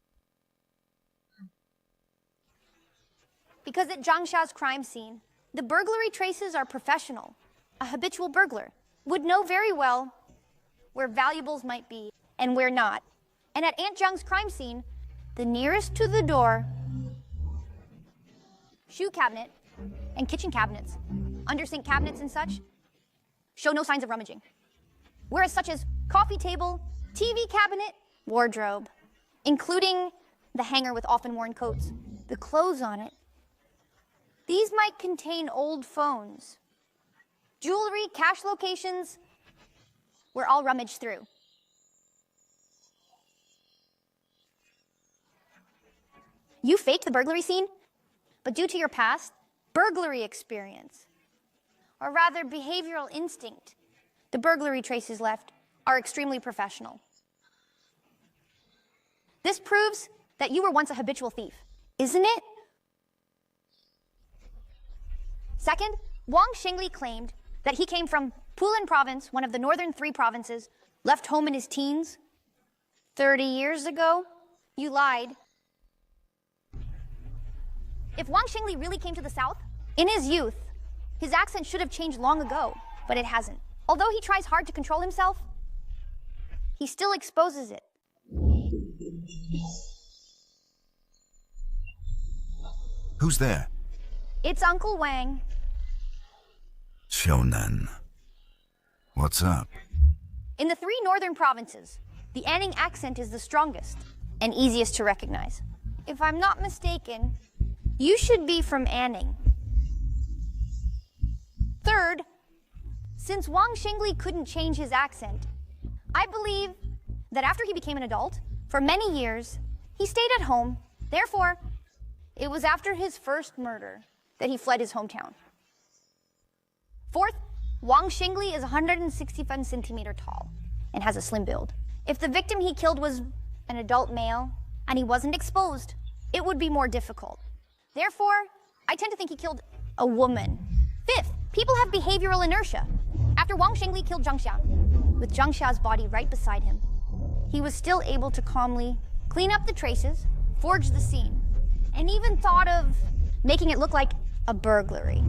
Because at Zhangxia's crime scene, the burglary traces are professional. A habitual burglar would know very well where valuables might be and where not. And at Aunt Zhang's crime scene, the nearest to the door, shoe cabinet, and kitchen cabinets, under sink cabinets and such, show no signs of rummaging. Whereas such as coffee table, TV cabinet, wardrobe, including the hanger with often worn coats, the clothes on it, these might contain old phones. Jewelry, cash locations were all rummaged through. You faked the burglary scene, but due to your past burglary experience, or rather behavioral instinct, the burglary traces left are extremely professional. This proves that you were once a habitual thief, isn't it? Second, Wang Xingli claimed that he came from Pulin province, one of the northern 3 provinces, left home in his teens 30 years ago. You lied. If Wang Xingli really came to the south, in his youth, his accent should have changed long ago, but it hasn't. Although he tries hard to control himself, he still exposes it. Who's there? It's Uncle Wang. Xiaonan. What's up? In the 3 northern provinces, the Anning accent is the strongest and easiest to recognize. If I'm not mistaken, you should be from Anning. Third, since Wang Xingli couldn't change his accent, I believe that after he became an adult, for many years, he stayed at home. Therefore, it was after his first murder that he fled his hometown. Fourth, Wang Xingli is 165 centimeter tall and has a slim build. If the victim he killed was an adult male and he wasn't exposed, it would be more difficult. Therefore, I tend to think he killed a woman. Fifth, people have behavioral inertia. After Wang Xingli killed Zhangxia, with Zhangxia's body right beside him, he was still able to calmly clean up the traces, forge the scene, and even thought of making it look like a burglary.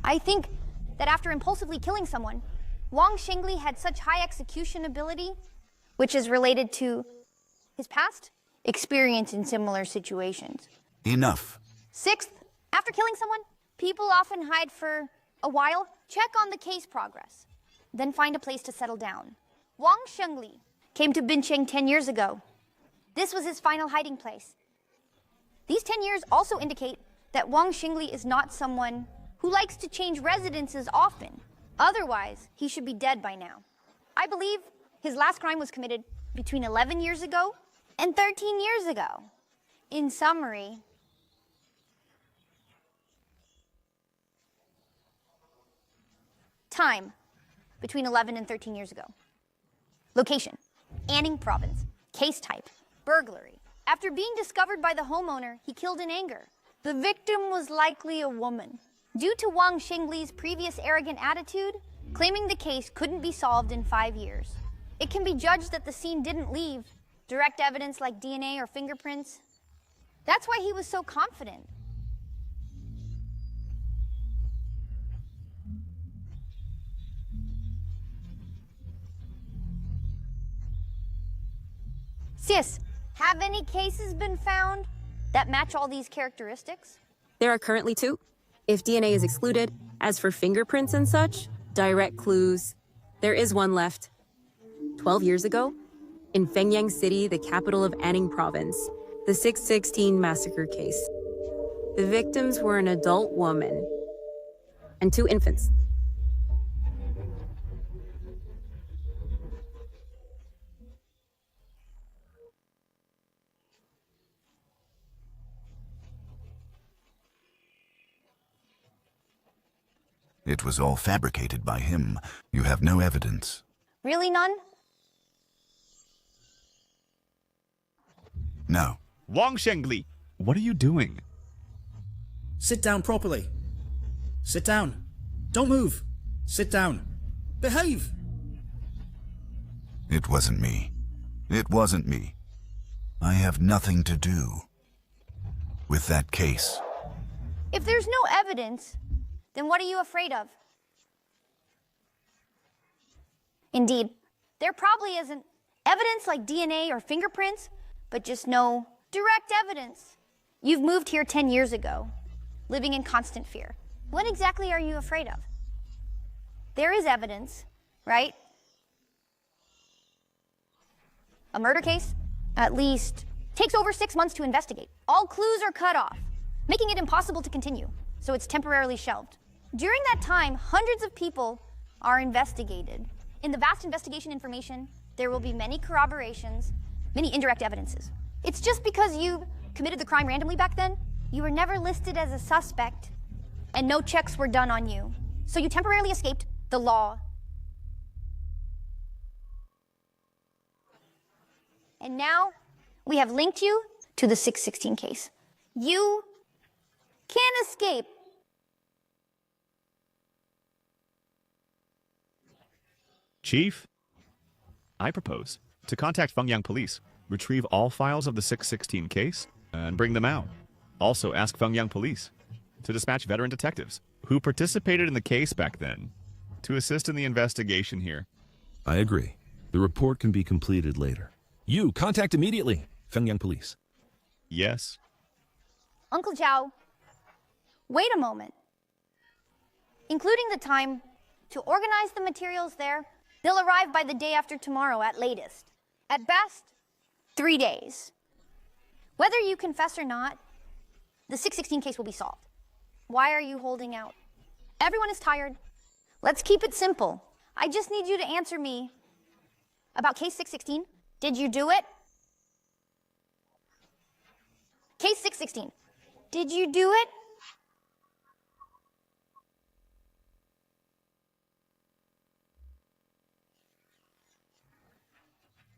I think that after impulsively killing someone, Wang Xingli had such high execution ability, which is related to his past experience in similar situations. Enough. Sixth, after killing someone, people often hide for a while, check on the case progress, then find a place to settle down. Wang Xingli came to Bincheng 10 years ago. This was his final hiding place. These 10 years also indicate that Wang Xingli is not someone who likes to change residences often. Otherwise, he should be dead by now. I believe his last crime was committed between 11 years ago and 13 years ago. In summary, time, between 11 and 13 years ago. Location, Anning Province. Case type, burglary. After being discovered by the homeowner, he killed in anger. The victim was likely a woman. Due to Wang Xingli's previous arrogant attitude, claiming the case couldn't be solved in 5 years. It can be judged that the scene didn't leave direct evidence like DNA or fingerprints. That's why he was so confident. Sis, have any cases been found that match all these characteristics? There are currently 2. If DNA is excluded, as for fingerprints and such, direct clues, there is one left. 12 years ago, in Fengyang City, the capital of Anning Province, the 616 massacre case. The victims were an adult woman and 2 infants. It was all fabricated by him. You have no evidence. Really none? No. Wang Shengli, what are you doing? Sit down properly. Sit down. Don't move. Sit down. Behave! It wasn't me. It wasn't me. I have nothing to do with that case. If there's no evidence, then what are you afraid of? Indeed, there probably isn't evidence like DNA or fingerprints, but just no direct evidence. You've moved here 10 years ago, living in constant fear. What exactly are you afraid of? There is evidence, right? A murder case, at least, takes over 6 months to investigate. All clues are cut off, making it impossible to continue, so it's temporarily shelved. During that time, hundreds of people are investigated. In the vast investigation information, there will be many corroborations, many indirect evidences. It's just because you committed the crime randomly back then, you were never listed as a suspect, and no checks were done on you. So you temporarily escaped the law. And now, we have linked you to the 616 case. You can't escape. Chief, I propose to contact Fengyang Police, retrieve all files of the 616 case, and bring them out. Also ask Fengyang Police to dispatch veteran detectives who participated in the case back then to assist in the investigation here. I agree. The report can be completed later. You, contact immediately. Fengyang Police. Yes. Uncle Zhao, wait a moment. Including the time to organize the materials there, they'll arrive by the day after tomorrow at latest. At best, 3 days. Whether you confess or not, the 616 case will be solved. Why are you holding out? Everyone is tired. Let's keep it simple. I just need you to answer me about case 616. Did you do it? Case 616. Did you do it?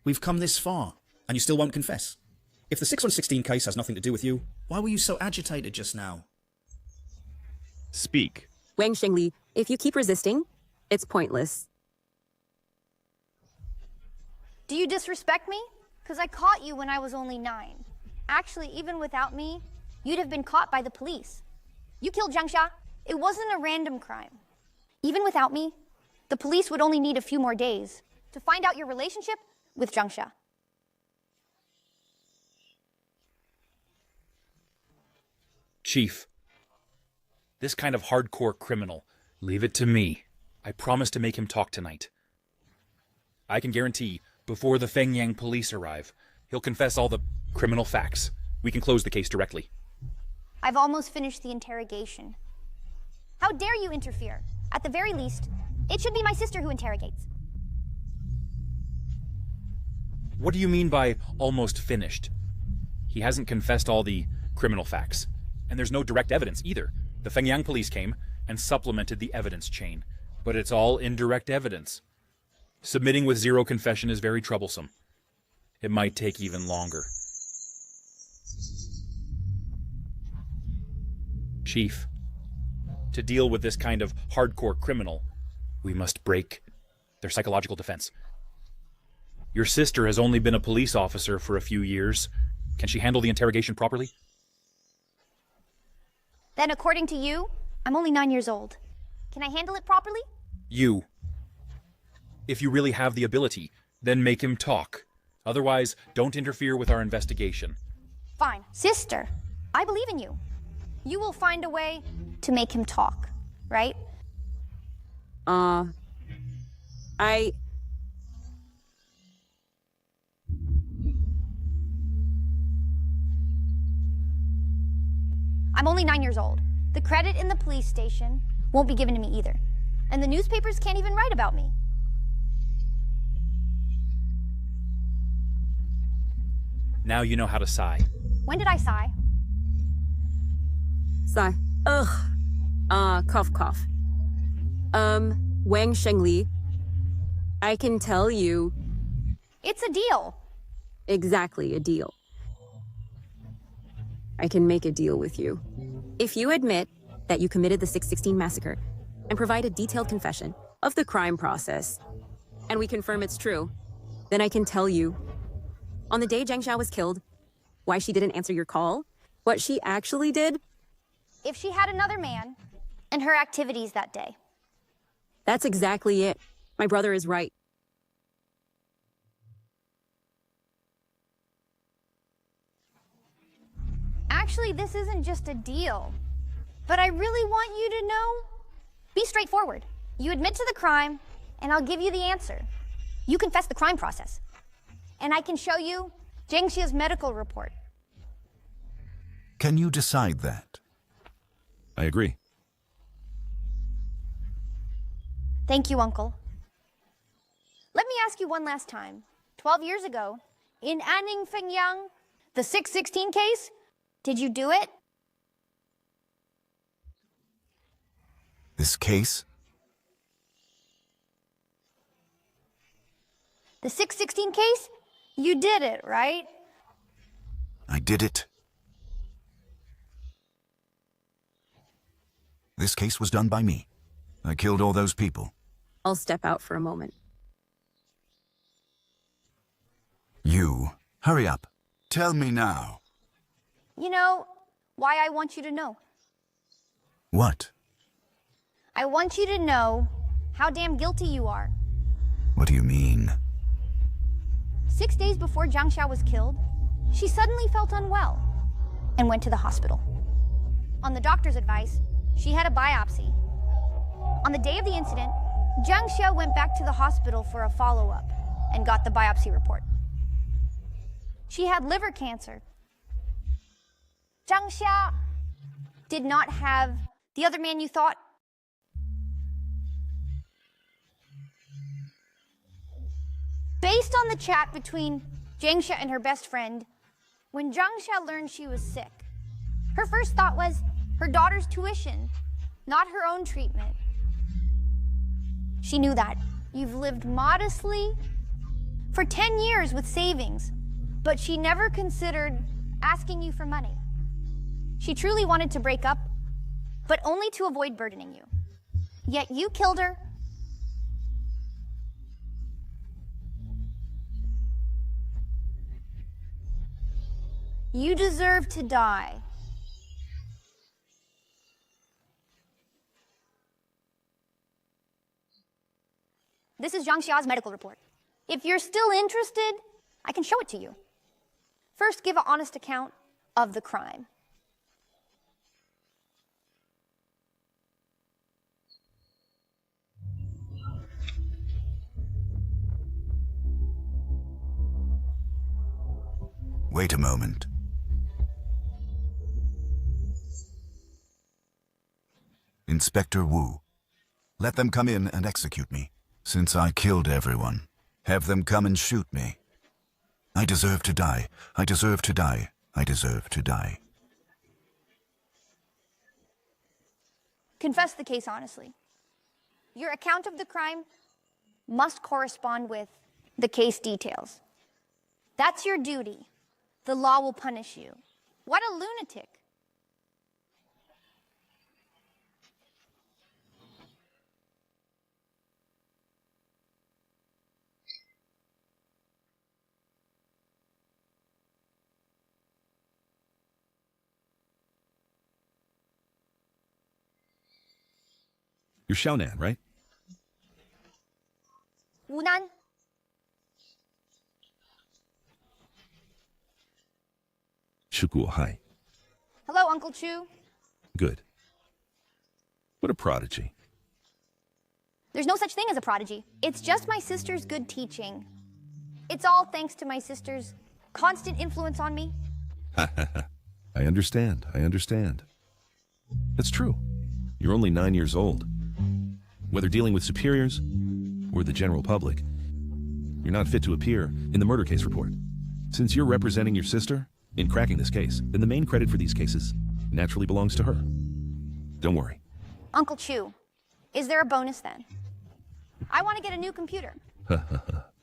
We've come this far, and you still won't confess. If the 616 case has nothing to do with you, why were you so agitated just now? Speak. Wang Shengli, if you keep resisting, it's pointless. Do you disrespect me? Because I caught you when I was only 9. Actually, even without me, you'd have been caught by the police. You killed Zhang Xia. It wasn't a random crime. Even without me, the police would only need a few more days to find out your relationship with Zhang Xia. Chief, this kind of hardcore criminal, leave it to me. I promise to make him talk tonight. I can guarantee, before the Fengyang police arrive, he'll confess all the criminal facts. We can close the case directly. I've almost finished the interrogation. How dare you interfere? At the very least, it should be my sister who interrogates. What do you mean by almost finished? He hasn't confessed all the criminal facts. And there's no direct evidence either. The Fengyang police came and supplemented the evidence chain. But it's all indirect evidence. Submitting with zero confession is very troublesome. It might take even longer. Chief, to deal with this kind of hardcore criminal, we must break their psychological defense. Your sister has only been a police officer for a few years. Can she handle the interrogation properly? Then according to you, I'm only 9 years old. Can I handle it properly? You. If you really have the ability, then make him talk. Otherwise, don't interfere with our investigation. Fine. Sister, I believe in you. You will find a way to make him talk, right? I'm only 9 years old. The credit in the police station won't be given to me either. And the newspapers can't even write about me. Now you know how to sigh. When did I sigh? Sigh. Ugh. Cough, cough. Wang Shengli, I can tell you... It's a deal. Exactly, a deal. I can make a deal with you. If you admit that you committed the 616 massacre and provide a detailed confession of the crime process, and we confirm it's true, then I can tell you, on the day Zhang Xiao was killed, why she didn't answer your call, what she actually did. If she had another man, and her activities that day. That's exactly it. My brother is right. Actually, this isn't just a deal. But I really want you to know, be straightforward. You admit to the crime, and I'll give you the answer. You confess the crime process. And I can show you Zhang Xia's medical report. Can you decide that? I agree. Thank you, Uncle. Let me ask you one last time. 12 years ago, in Anning Fengyang, the 616 case, did you do it? This case? The 616 case? You did it, right? I did it. This case was done by me. I killed all those people. I'll step out for a moment. You, hurry up. Tell me now. You know why I want you to know. What? I want you to know how damn guilty you are. What do you mean? 6 days before Zhang Xiao was killed, she suddenly felt unwell and went to the hospital. On the doctor's advice, she had a biopsy. On the day of the incident, Zhang Xiao went back to the hospital for a follow-up and got the biopsy report. She had liver cancer. Zhang Xiao did not have the other man you thought. Based on the chat between Zhang Xiao and her best friend, when Zhang Xiao learned she was sick, her first thought was her daughter's tuition, not her own treatment. She knew that. You've lived modestly for 10 years with savings, but she never considered asking you for money. She truly wanted to break up, but only to avoid burdening you. Yet you killed her. You deserve to die. This is Zhang Xia's medical report. If you're still interested, I can show it to you. First, give an honest account of the crime. Wait a moment. Inspector Wu, let them come in and execute me. Since I killed everyone, have them come and shoot me. I deserve to die. I deserve to die. I deserve to die. Confess the case honestly. Your account of the crime must correspond with the case details. That's your duty. The law will punish you. What a lunatic. You're Xiaonan, right? Wunan? Hai. Hello, Uncle Chu. Good. What a prodigy. There's no such thing as a prodigy. It's just my sister's good teaching. It's all thanks to my sister's constant influence on me. I understand. I understand. That's true. You're only 9 years old. Whether dealing with superiors or the general public, you're not fit to appear in the murder case report. Since you're representing your sister in cracking this case, then the main credit for these cases naturally belongs to her. Don't worry. Uncle Chu, Is there a bonus then? I want to get a new computer.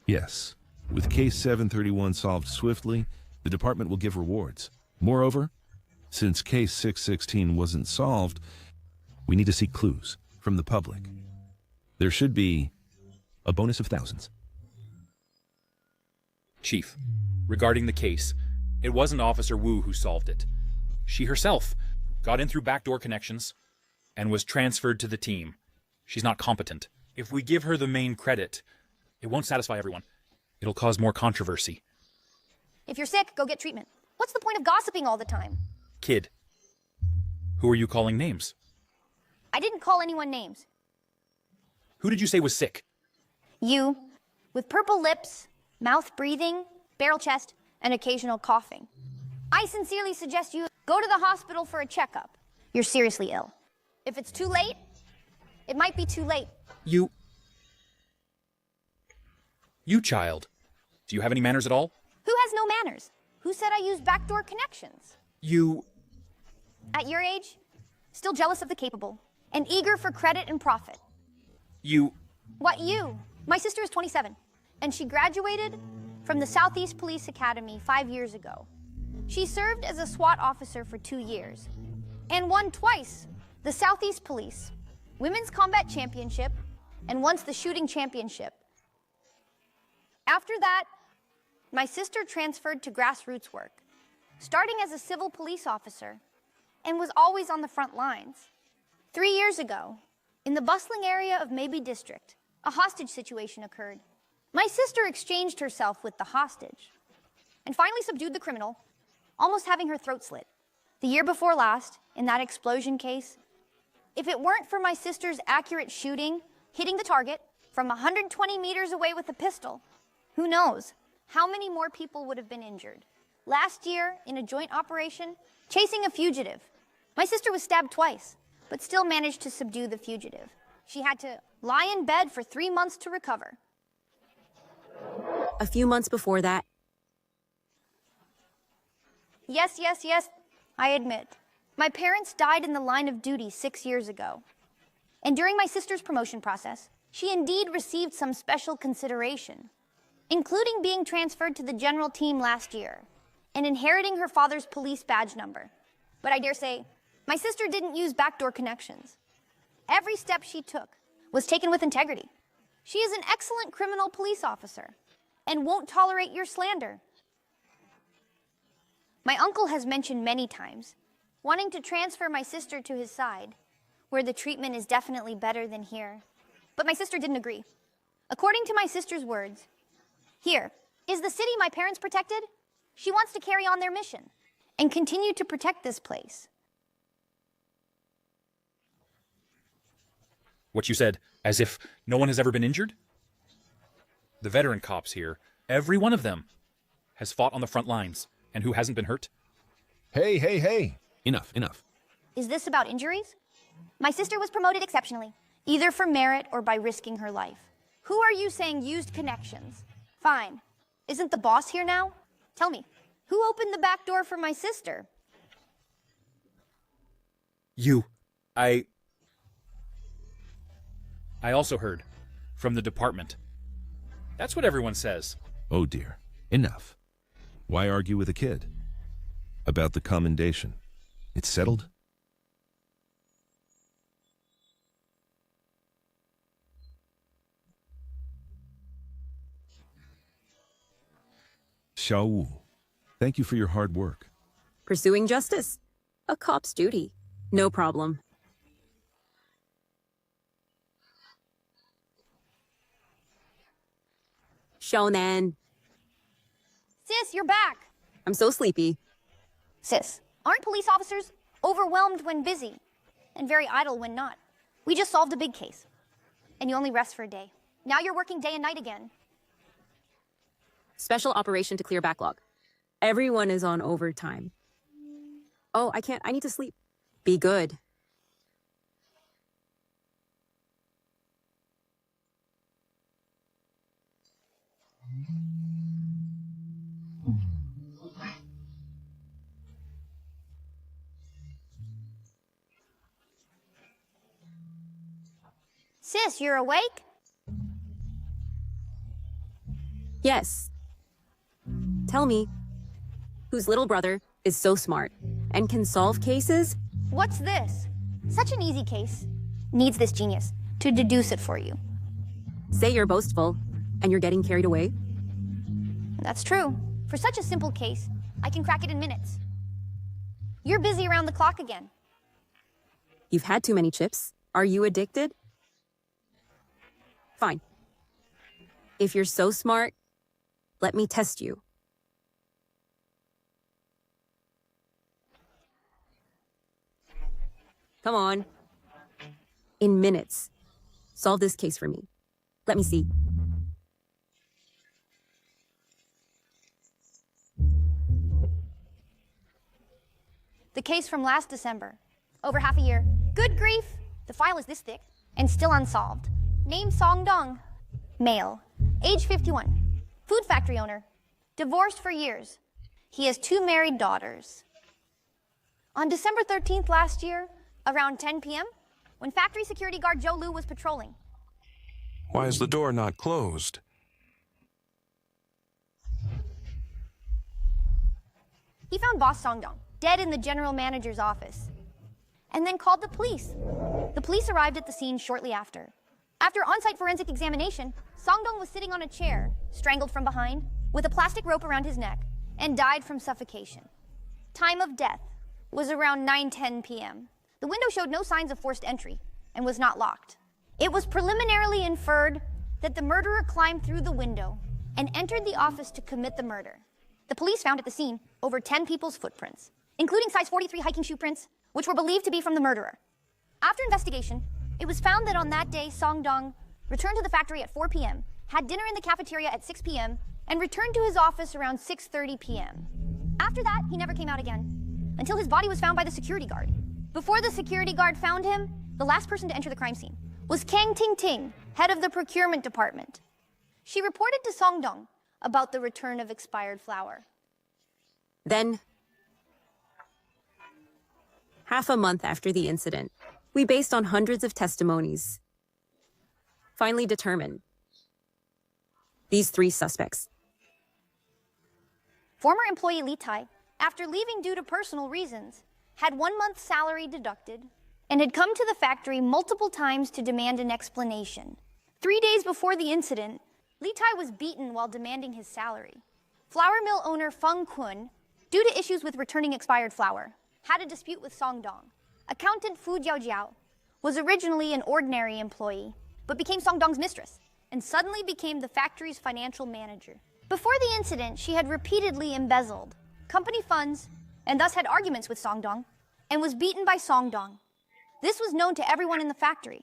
Yes. With case 731 solved swiftly, the department will give rewards. Moreover, since case 616 wasn't solved, we need to seek clues from the public. There should be a bonus of thousands. Chief, regarding the case, it wasn't Officer Wu who solved it. She herself got in through backdoor connections and was transferred to the team. She's not competent. If we give her the main credit, it won't satisfy everyone. It'll cause more controversy. If you're sick, go get treatment. What's the point of gossiping all the time? Kid, who are you calling names? I didn't call anyone names. Who did you say was sick? You, with purple lips, mouth breathing, barrel chest, and occasional coughing. I sincerely suggest you go to the hospital for a checkup. You're seriously ill. If it's too late, it might be too late. You child. Do you have any manners at all? Who has no manners? Who said I use backdoor connections? At your age, still jealous of the capable, and eager for credit and profit. What you? My sister is 27, and she graduated from the Southeast Police Academy 5 years ago. She served as a SWAT officer for 2 years, and won twice the Southeast Police Women's Combat Championship, and once the Shooting Championship. After that, my sister transferred to grassroots work, starting as a civil police officer, and was always on the front lines. 3 years ago, in the bustling area of Maybe District, a hostage situation occurred. My sister exchanged herself with the hostage, and finally subdued the criminal, almost having her throat slit. The year before last, in that explosion case, if it weren't for my sister's accurate shooting, hitting the target from 120 meters away with a pistol, who knows how many more people would have been injured. Last year, in a joint operation, chasing a fugitive, my sister was stabbed twice, but still managed to subdue the fugitive. She had to lie in bed for 3 months to recover. A few months before that, Yes, I admit. My parents died in the line of duty 6 years ago. And during my sister's promotion process, she indeed received some special consideration, including being transferred to the general team last year and inheriting her father's police badge number. But I dare say, my sister didn't use backdoor connections. Every step she took was taken with integrity. She is an excellent criminal police officer and won't tolerate your slander. My uncle has mentioned many times wanting to transfer my sister to his side, where the treatment is definitely better than here. But my sister didn't agree. According to my sister's words, here is the city my parents protected. She wants to carry on their mission and continue to protect this place. What you said, as if no one has ever been injured? The veteran cops here, every one of them, has fought on the front lines. And who hasn't been hurt? Hey. Enough. Is this about injuries? My sister was promoted exceptionally, either for merit or by risking her life. Who are you saying used connections? Fine. Isn't the boss here now? Tell me, who opened the back door for my sister? I also heard from the department. That's what everyone says. Oh dear. Enough. Why argue with a kid? About the commendation. It's settled? Xiao Wu, thank you for your hard work. pursuing justice. A cop's duty. No problem. Shonen. Sis, you're back. I'm so sleepy. Sis, aren't police officers overwhelmed when busy and very idle when not? We just solved a big case, and you only rest for a day. Now you're working day and night again. Special operation to clear backlog. Everyone is on overtime. Oh, I can't. I need to sleep. Be good. Sis, you're awake? Yes. Tell me, whose little brother is so smart and can solve cases? What's this? Such an easy case. Needs this genius to deduce it for you. Say you're boastful and you're getting carried away? That's true. For such a simple case, I can crack it in minutes. You're busy around the clock again. You've had too many chips. Are you addicted? Fine. If you're so smart, let me test you. Come on. In minutes. Solve this case for me. Let me see. The case from last December. Over half a year. Good grief! The file is this thick and still unsolved. Name Song Dong. Male. Age 51. Food factory owner. Divorced for years. He has 2 married daughters. On December 13th last year, around 10 p.m., when factory security guard Joe Liu was patrolling. Why is the door not closed? He found boss Song Dong dead in the general manager's office, and then called the police. The police arrived at the scene shortly after. After on-site forensic examination, Song Dong was sitting on a chair, strangled from behind, with a plastic rope around his neck, and died from suffocation. Time of death was around 9:10 p.m. The window showed no signs of forced entry and was not locked. It was preliminarily inferred that the murderer climbed through the window and entered the office to commit the murder. The police found at the scene over 10 people's footprints, including size 43 hiking shoe prints, which were believed to be from the murderer. After investigation, it was found that on that day, Song Dong returned to the factory at 4 p.m., had dinner in the cafeteria at 6 p.m., and returned to his office around 6:30 p.m. After that, he never came out again, until his body was found by the security guard. Before the security guard found him, the last person to enter the crime scene was Kang Ting Ting, head of the procurement department. She reported to Song Dong about the return of expired flour. Then, half a month after the incident, we based on hundreds of testimonies, finally determined these 3 suspects. Former employee Li Tai, after leaving due to personal reasons, had 1 month's salary deducted and had come to the factory multiple times to demand an explanation. 3 days before the incident, Li Tai was beaten while demanding his salary. Flour mill owner Feng Kun, due to issues with returning expired flour, had a dispute with Song Dong. Accountant Fu Jiaojiao was originally an ordinary employee, but became Song Dong's mistress, and suddenly became the factory's financial manager. Before the incident, she had repeatedly embezzled company funds, and thus had arguments with Song Dong, and was beaten by Song Dong. This was known to everyone in the factory.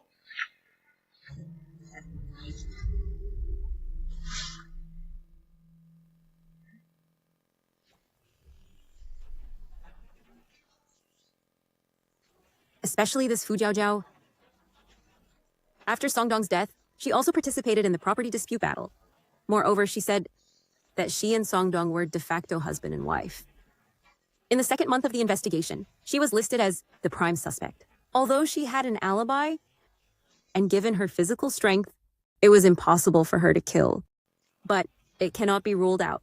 Especially this Fu Jiaojiao. After Song Dong's death, she also participated in the property dispute battle. Moreover, she said that she and Song Dong were de facto husband and wife. In the second month of the investigation, she was listed as the prime suspect. Although she had an alibi, and given her physical strength, it was impossible for her to kill. But it cannot be ruled out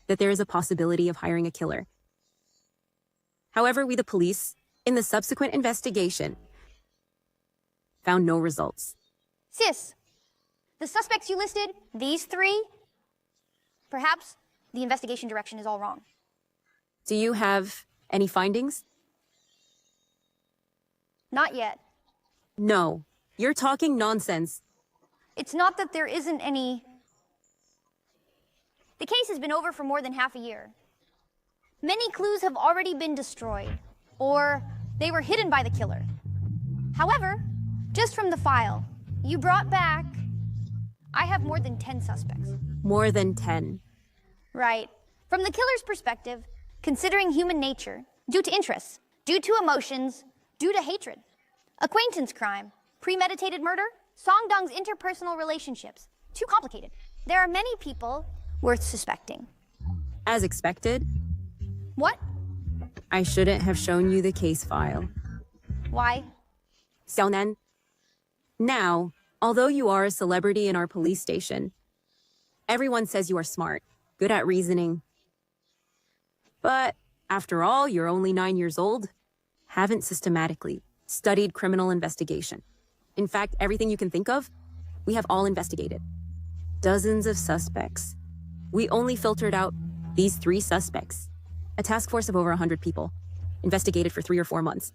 that there is a possibility of hiring a killer. However, we, the police, in the subsequent investigation, found no results. Sis, the suspects you listed, these 3, perhaps the investigation direction is all wrong. Do you have any findings? Not yet. No, you're talking nonsense. It's not that there isn't any. The case has been over for more than half a year. Many clues have already been destroyed, or they were hidden by the killer. However, just from the file you brought back, I have more than 10 suspects. More than 10. Right. From the killer's perspective, considering human nature, due to interests, due to emotions, due to hatred, acquaintance crime, premeditated murder, Song Dong's interpersonal relationships, too complicated. There are many people worth suspecting. As expected. What? I shouldn't have shown you the case file. Why? Xiaonan, now, Although you are a celebrity in our police station, everyone says you are smart, good at reasoning. But after all, you're only 9 years old, haven't systematically studied criminal investigation. In fact, everything you can think of, we have all investigated. Dozens of suspects. We only filtered out these 3 suspects. A task force of over 100 people, investigated for 3 or 4 months.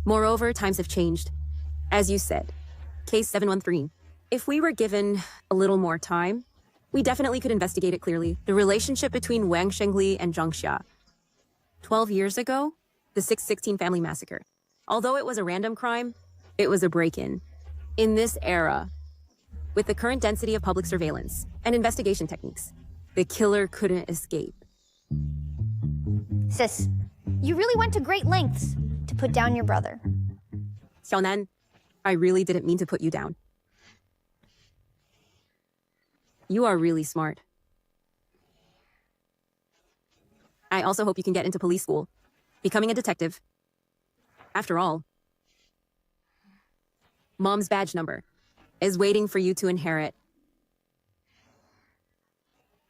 Moreover, times have changed. As you said, case 713. If we were given a little more time, we definitely could investigate it clearly. The relationship between Wang Shengli and Zhang Xia. 12 years ago, the 616 family massacre. Although it was a random crime, it was a break-in. In this era, with the current density of public surveillance and investigation techniques, the killer couldn't escape. Sis, you really went to great lengths to put down your brother. Xiaonan, I really didn't mean to put you down. You are really smart. I also hope you can get into police school, becoming a detective. After all, Mom's badge number is waiting for you to inherit.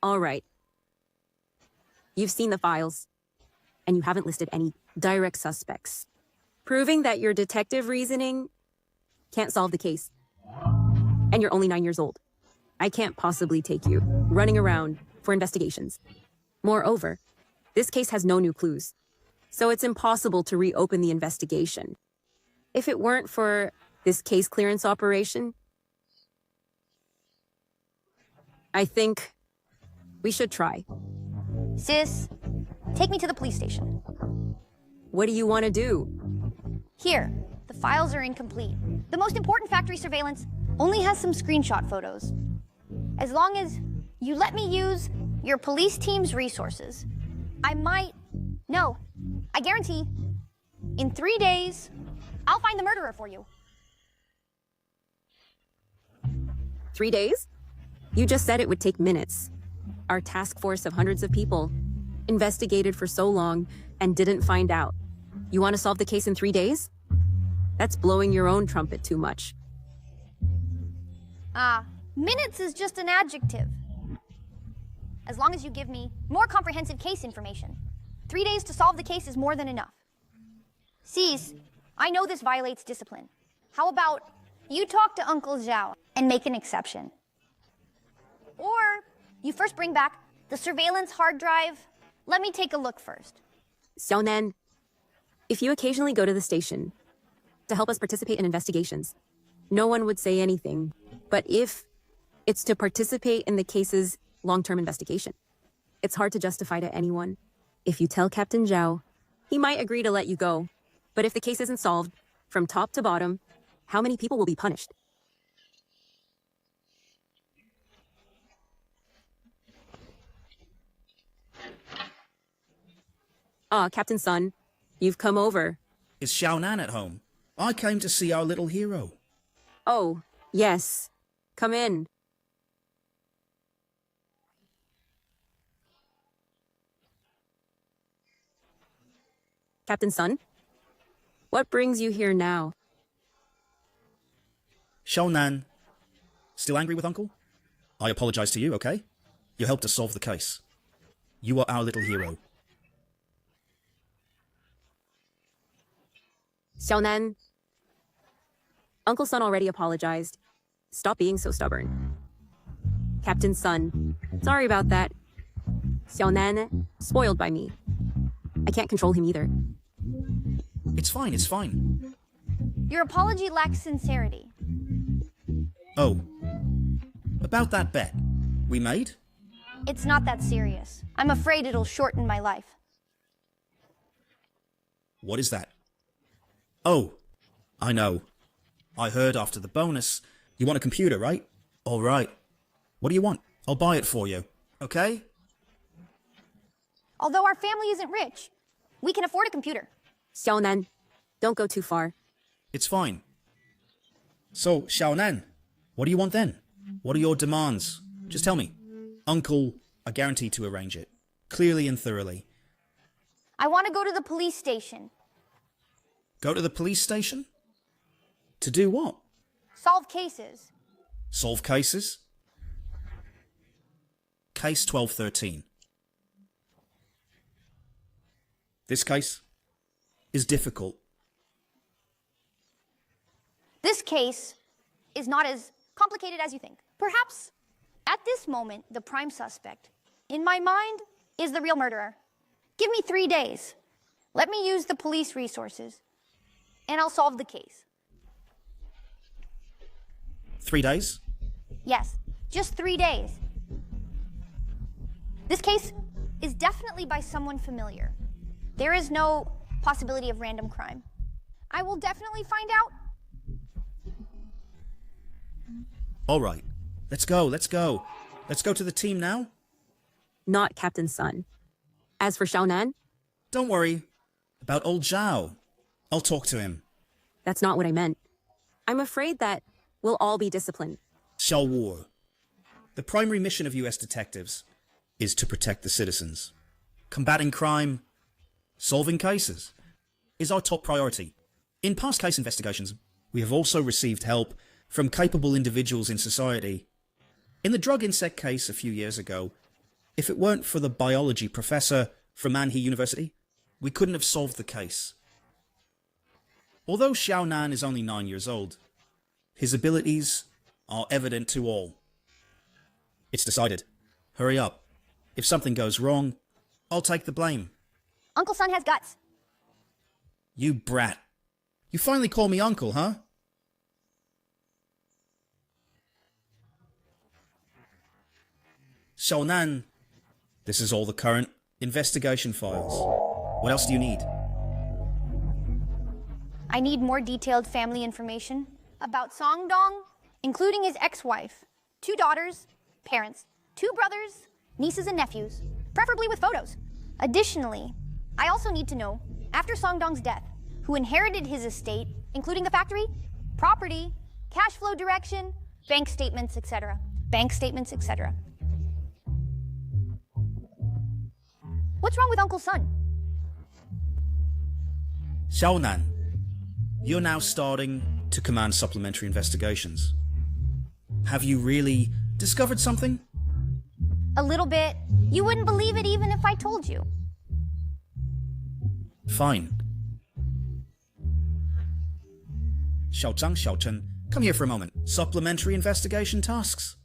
All right. You've seen the files, and you haven't listed any direct suspects, proving that your detective reasoning can't solve the case. And you're only 9 years old. I can't possibly take you running around for investigations. Moreover, this case has no new clues, so it's impossible to reopen the investigation. If it weren't for this case clearance operation, I think we should try. Sis, take me to the police station. What do you want to do? Here, the files are incomplete. The most important factory surveillance only has some screenshot photos. As long as you let me use your police team's resources, I guarantee, in 3 days, I'll find the murderer for you. 3 days? You just said it would take minutes. Our task force of hundreds of people investigated for so long and didn't find out. You want to solve the case in 3 days? That's blowing your own trumpet too much. Minutes is just an adjective. As long as you give me more comprehensive case information. 3 days to solve the case is more than enough. Sis, I know this violates discipline. How about you talk to Uncle Zhao and make an exception? Or you first bring back the surveillance hard drive. Let me take a look first. Xiaonan, if you occasionally go to the station to help us participate in investigations, no one would say anything. But if it's to participate in the case's long-term investigation, it's hard to justify to anyone. If you tell Captain Zhao, he might agree to let you go. But if the case isn't solved, from top to bottom, how many people will be punished? Captain Sun, you've come over. Is Xiaonan at home? I came to see our little hero. Oh, yes. Come in. Captain Sun, what brings you here now? Xiaonan, still angry with Uncle? I apologize to you, okay? You helped us solve the case. You are our little hero. Xiaonan, Uncle Sun already apologized. Stop being so stubborn. Captain Sun, sorry about that. Xiaonan, spoiled by me. I can't control him either. It's fine, it's fine. Your apology lacks sincerity. Oh, about that bet we made? It's not that serious. I'm afraid it'll shorten my life. What is that? Oh, I know. I heard after the bonus, you want a computer, right? All right. What do you want? I'll buy it for you, okay? Although our family isn't rich, we can afford a computer. Xiaonan, don't go too far. It's fine. So, Xiaonan, what do you want then? What are your demands? Just tell me. Uncle, I guarantee to arrange it. Clearly and thoroughly. I want to go to the police station. Go to the police station? To do what? Solve cases. Solve cases? Case 1213. This case is difficult. This case is not as complicated as you think. Perhaps, at this moment, the prime suspect, in my mind, is the real murderer. Give me 3 days. Let me use the police resources, and I'll solve the case. 3 days? Yes, just 3 days. This case is definitely by someone familiar. There is no possibility of random crime. I will definitely find out. All right. Let's go. Let's go to the team now. Not Captain Sun. As for Xiaonan, Don't worry about old Zhao. I'll talk to him. that's not what I meant. I'm afraid that we'll all be disciplined. Xiao Wu. The primary mission of US detectives is to protect the citizens. Combating crime, solving cases, is our top priority. In past case investigations, we have also received help from capable individuals in society. In the drug insect case a few years ago, if it weren't for the biology professor from Manhe University, we couldn't have solved the case. Although Xiaonan is only 9 years old, his abilities are evident to all. It's decided. Hurry up. If something goes wrong, I'll take the blame. Uncle Sun has guts. You brat. You finally call me uncle, huh? Xiaonan, this is all the current investigation files. What else do you need? I need more detailed family information about Song Dong, including his ex-wife, 2 daughters, parents, 2 brothers, nieces and nephews, preferably with photos. Additionally, I also need to know, after Song Dong's death, who inherited his estate, including the factory, property, cash flow direction, bank statements, etc. Bank statements, etc. What's wrong with Uncle Sun? Xiaonan, you're now starting to command supplementary investigations. Have you really discovered something? A little bit. You wouldn't believe it even if I told you. Fine. Xiaozhang, Xiaochen, come here for a moment. Supplementary investigation tasks.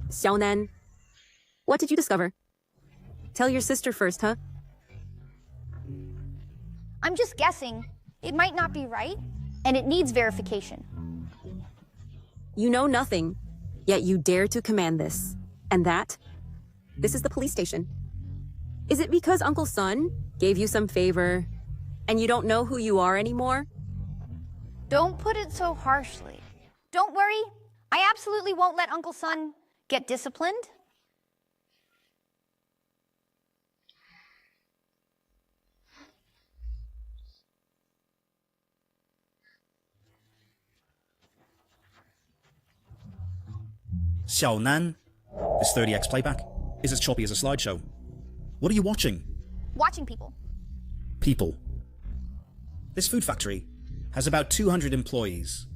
Xiaonan, what did you discover? Tell your sister first, huh? I'm just guessing. It might not be right, and it needs verification. You know nothing, yet you dare to command this. And that? This is the police station. Is it because Uncle Sun gave you some favor, and you don't know who you are anymore? Don't put it so harshly. Don't worry. I absolutely won't let Uncle Sun get disciplined. Xiaonan, this 30x playback is as choppy as a slideshow. What are you watching? Watching people. People. This food factory has about 200 employees,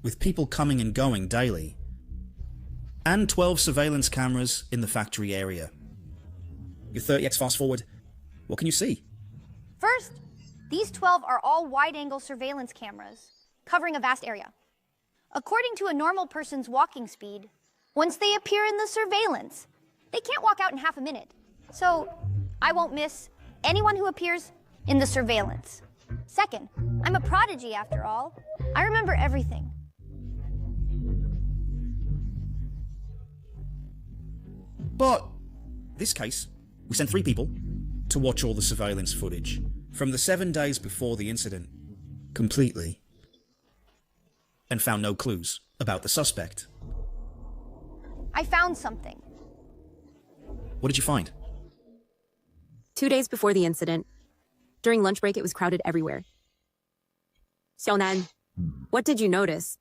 with people coming and going daily, and 12 surveillance cameras in the factory area. Your 30x fast forward, what can you see? First, these 12 are all wide-angle surveillance cameras, covering a vast area. According to a normal person's walking speed, once they appear in the surveillance, they can't walk out in half a minute. So, I won't miss anyone who appears in the surveillance. Second, I'm a prodigy after all. I remember everything. But, this case, we sent 3 people to watch all the surveillance footage from the 7 days before the incident, completely, and found no clues about the suspect. I found something. What did you find? 2 days before the incident, during lunch break, it was crowded everywhere. Xiaonan, what did you notice?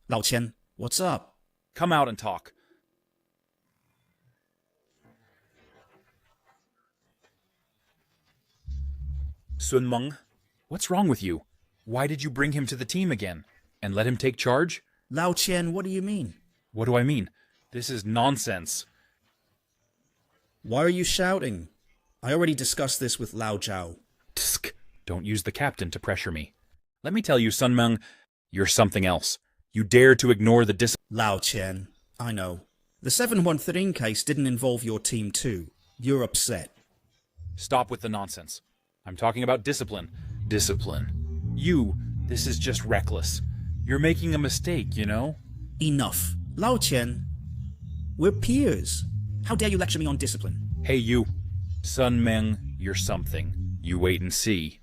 Lao Qian, what's up? Come out and talk. Sun Meng, what's wrong with you? Why did you bring him to the team again? And let him take charge? Lao Qian, what do you mean? What do I mean? This is nonsense. Why are you shouting? I already discussed this with Lao Zhao. Tsk. Don't use the captain to pressure me. Let me tell you, Sun Meng, you're something else. You dare to ignore the Lao Qian, I know. The 713 case didn't involve your team too. You're upset. Stop with the nonsense. I'm talking about discipline. Discipline. This is just reckless. You're making a mistake, you know? Enough. Lao Qian, we're peers. How dare you lecture me on discipline? Hey, you. Sun Meng, you're something. You wait and see.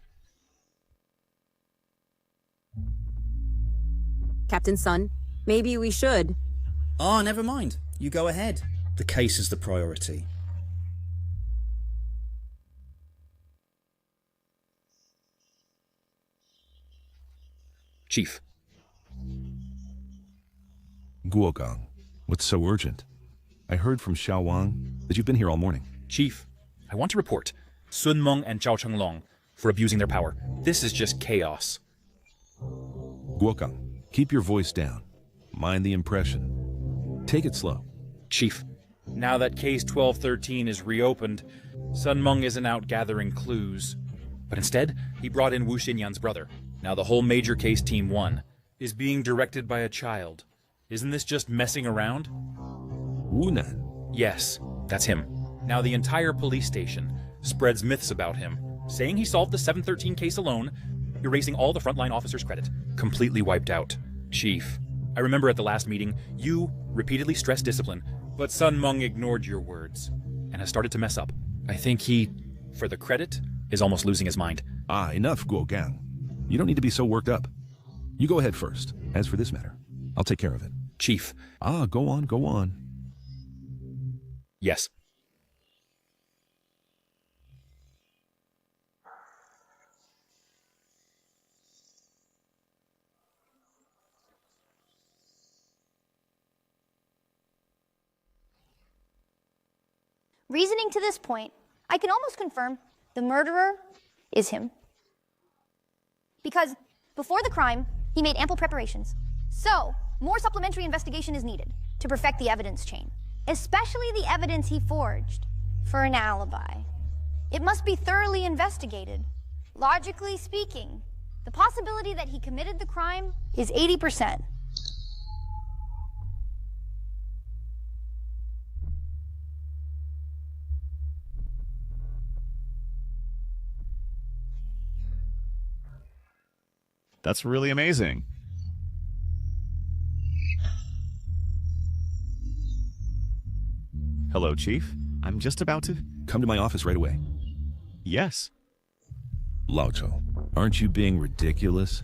Captain Sun, maybe we should. Ah, never mind. You go ahead. The case is the priority. Chief. Guogang, what's so urgent? I heard from Xiao Wang that you've been here all morning. Chief, I want to report Sun Meng and Zhao Chenglong for abusing their power. This is just chaos. Guogang, keep your voice down. Mind the impression. Take it slow. Chief, now that case 1213 is reopened, Sun Meng isn't out gathering clues. But instead, he brought in Wu Xinyan's brother. Now the whole major case Team 1 is being directed by a child. Isn't this just messing around? Wu Nan? Yes, that's him. Now the entire police station spreads myths about him, saying he solved the 713 case alone, erasing all the frontline officers' credit. Completely wiped out. Chief, I remember at the last meeting, you repeatedly stressed discipline, but Sun Meng ignored your words and has started to mess up. I think he, for the credit, is almost losing his mind. Ah, enough, Guogang. You don't need to be so worked up. You go ahead first. As for this matter, I'll take care of it. Chief. Ah, go on, go on. Yes. Reasoning to this point, I can almost confirm the murderer is him. Because before the crime, he made ample preparations. So, more supplementary investigation is needed to perfect the evidence chain, especially the evidence he forged for an alibi. It must be thoroughly investigated. Logically speaking, the possibility that he committed the crime is 80%. That's really amazing. Hello, Chief. I'm just about to... Come to my office right away. Yes. Lao Zhao, aren't you being ridiculous?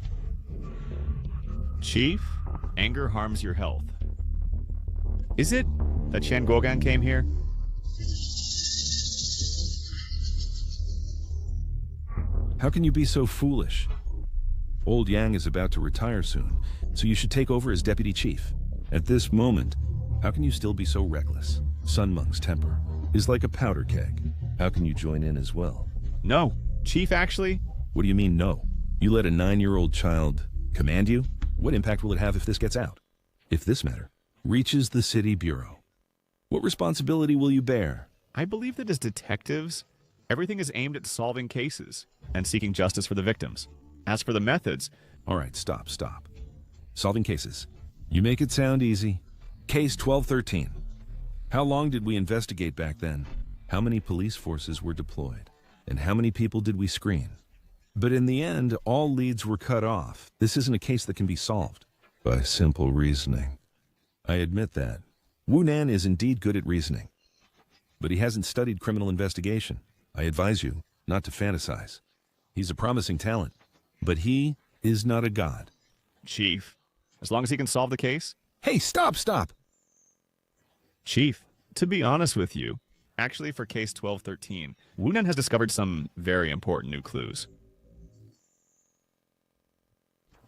Chief, anger harms your health. Is it that Qian Guogang came here? How can you be so foolish? Old Yang is about to retire soon, so you should take over as deputy chief. At this moment, how can you still be so reckless? Sun Meng's temper is like a powder keg. How can you join in as well? No. Chief, actually... What do you mean, no? You let a 9-year-old child command you? What impact will it have if this gets out? If this matter reaches the city bureau, what responsibility will you bear? I believe that as detectives, everything is aimed at solving cases and seeking justice for the victims. As for the methods... All right, stop. Solving cases. You make it sound easy. Case 1213. How long did we investigate back then? How many police forces were deployed? And how many people did we screen? But in the end, all leads were cut off. This isn't a case that can be solved by simple reasoning. I admit that. Wu Nan is indeed good at reasoning. But he hasn't studied criminal investigation. I advise you not to fantasize. He's a promising talent, but he is not a god. Chief, as long as he can solve the case? Hey, stop! Chief, to be honest with you, actually for case 1213, Wu Nan has discovered some very important new clues.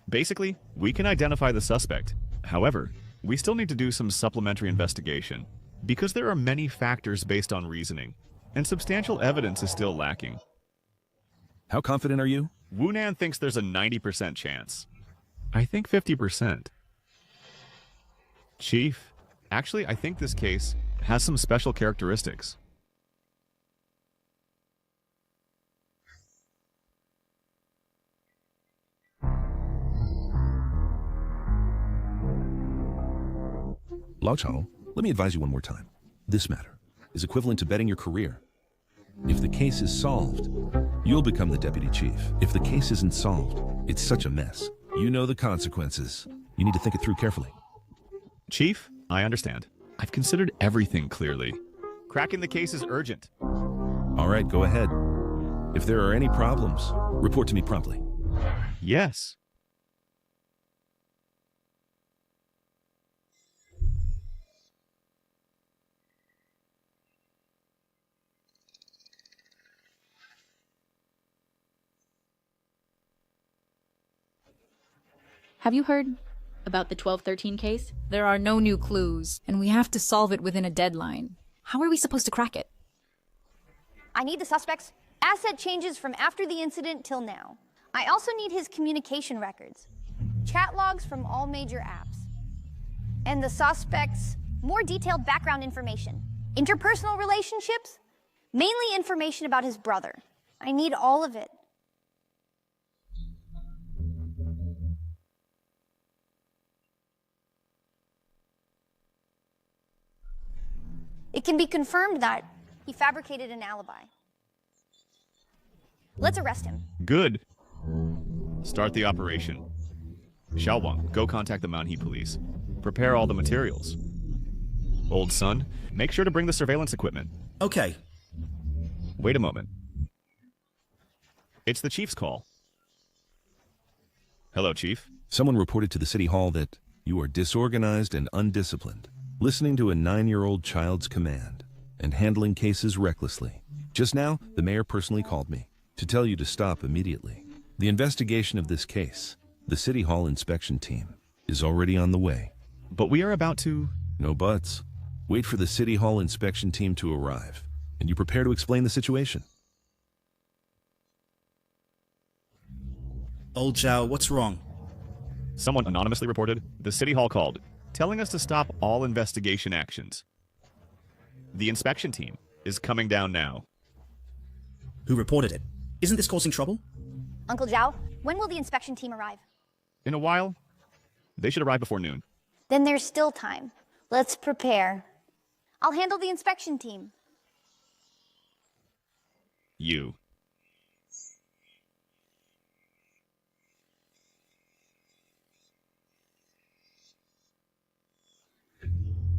Basically, we can identify the suspect. However, We still need to do some supplementary investigation, because there are many factors based on reasoning, and substantial evidence is still lacking. How confident are you? Wunan thinks there's a 90% chance. I think 50%. Chief, actually, I think this case has some special characteristics. Lao Chao, let me advise you one more time. This matter is equivalent to betting your career. If the case is solved, you'll become the deputy chief. If the case isn't solved, it's such a mess. You know the consequences. You need to think it through carefully. Chief, I understand. I've considered everything clearly. Cracking the case is urgent. All right, go ahead. If there are any problems, report to me promptly. Yes. Have you heard about the 1213 case? There are no new clues, and we have to solve it within a deadline. How are we supposed to crack it? I need the suspect's asset changes from after the incident till now. I also need his communication records, chat logs from all major apps, and the suspect's more detailed background information, interpersonal relationships, mainly information about his brother. I need all of it. It can be confirmed that he fabricated an alibi. Let's arrest him. Good. Start the operation. Xiaowang, go contact the Mounhe police. Prepare all the materials. Old son, make sure to bring the surveillance equipment. Okay. Wait a moment. It's the chief's call. Hello, chief. Someone reported to the city hall that you are disorganized and undisciplined, listening to a 9-year-old child's command, and handling cases recklessly. Just now, the mayor personally called me to tell you to stop immediately. The investigation of this case, the city hall inspection team, is already on the way. But we are about to... No buts. Wait for the city hall inspection team to arrive, and you prepare to explain the situation. Old Zhao, what's wrong? Someone anonymously reported the city hall called, telling us to stop all investigation actions. The inspection team is coming down now. Who reported it? Isn't this causing trouble? Uncle Zhao, when will the inspection team arrive? In a while. They should arrive before noon. Then there's still time. Let's prepare. I'll handle the inspection team. You.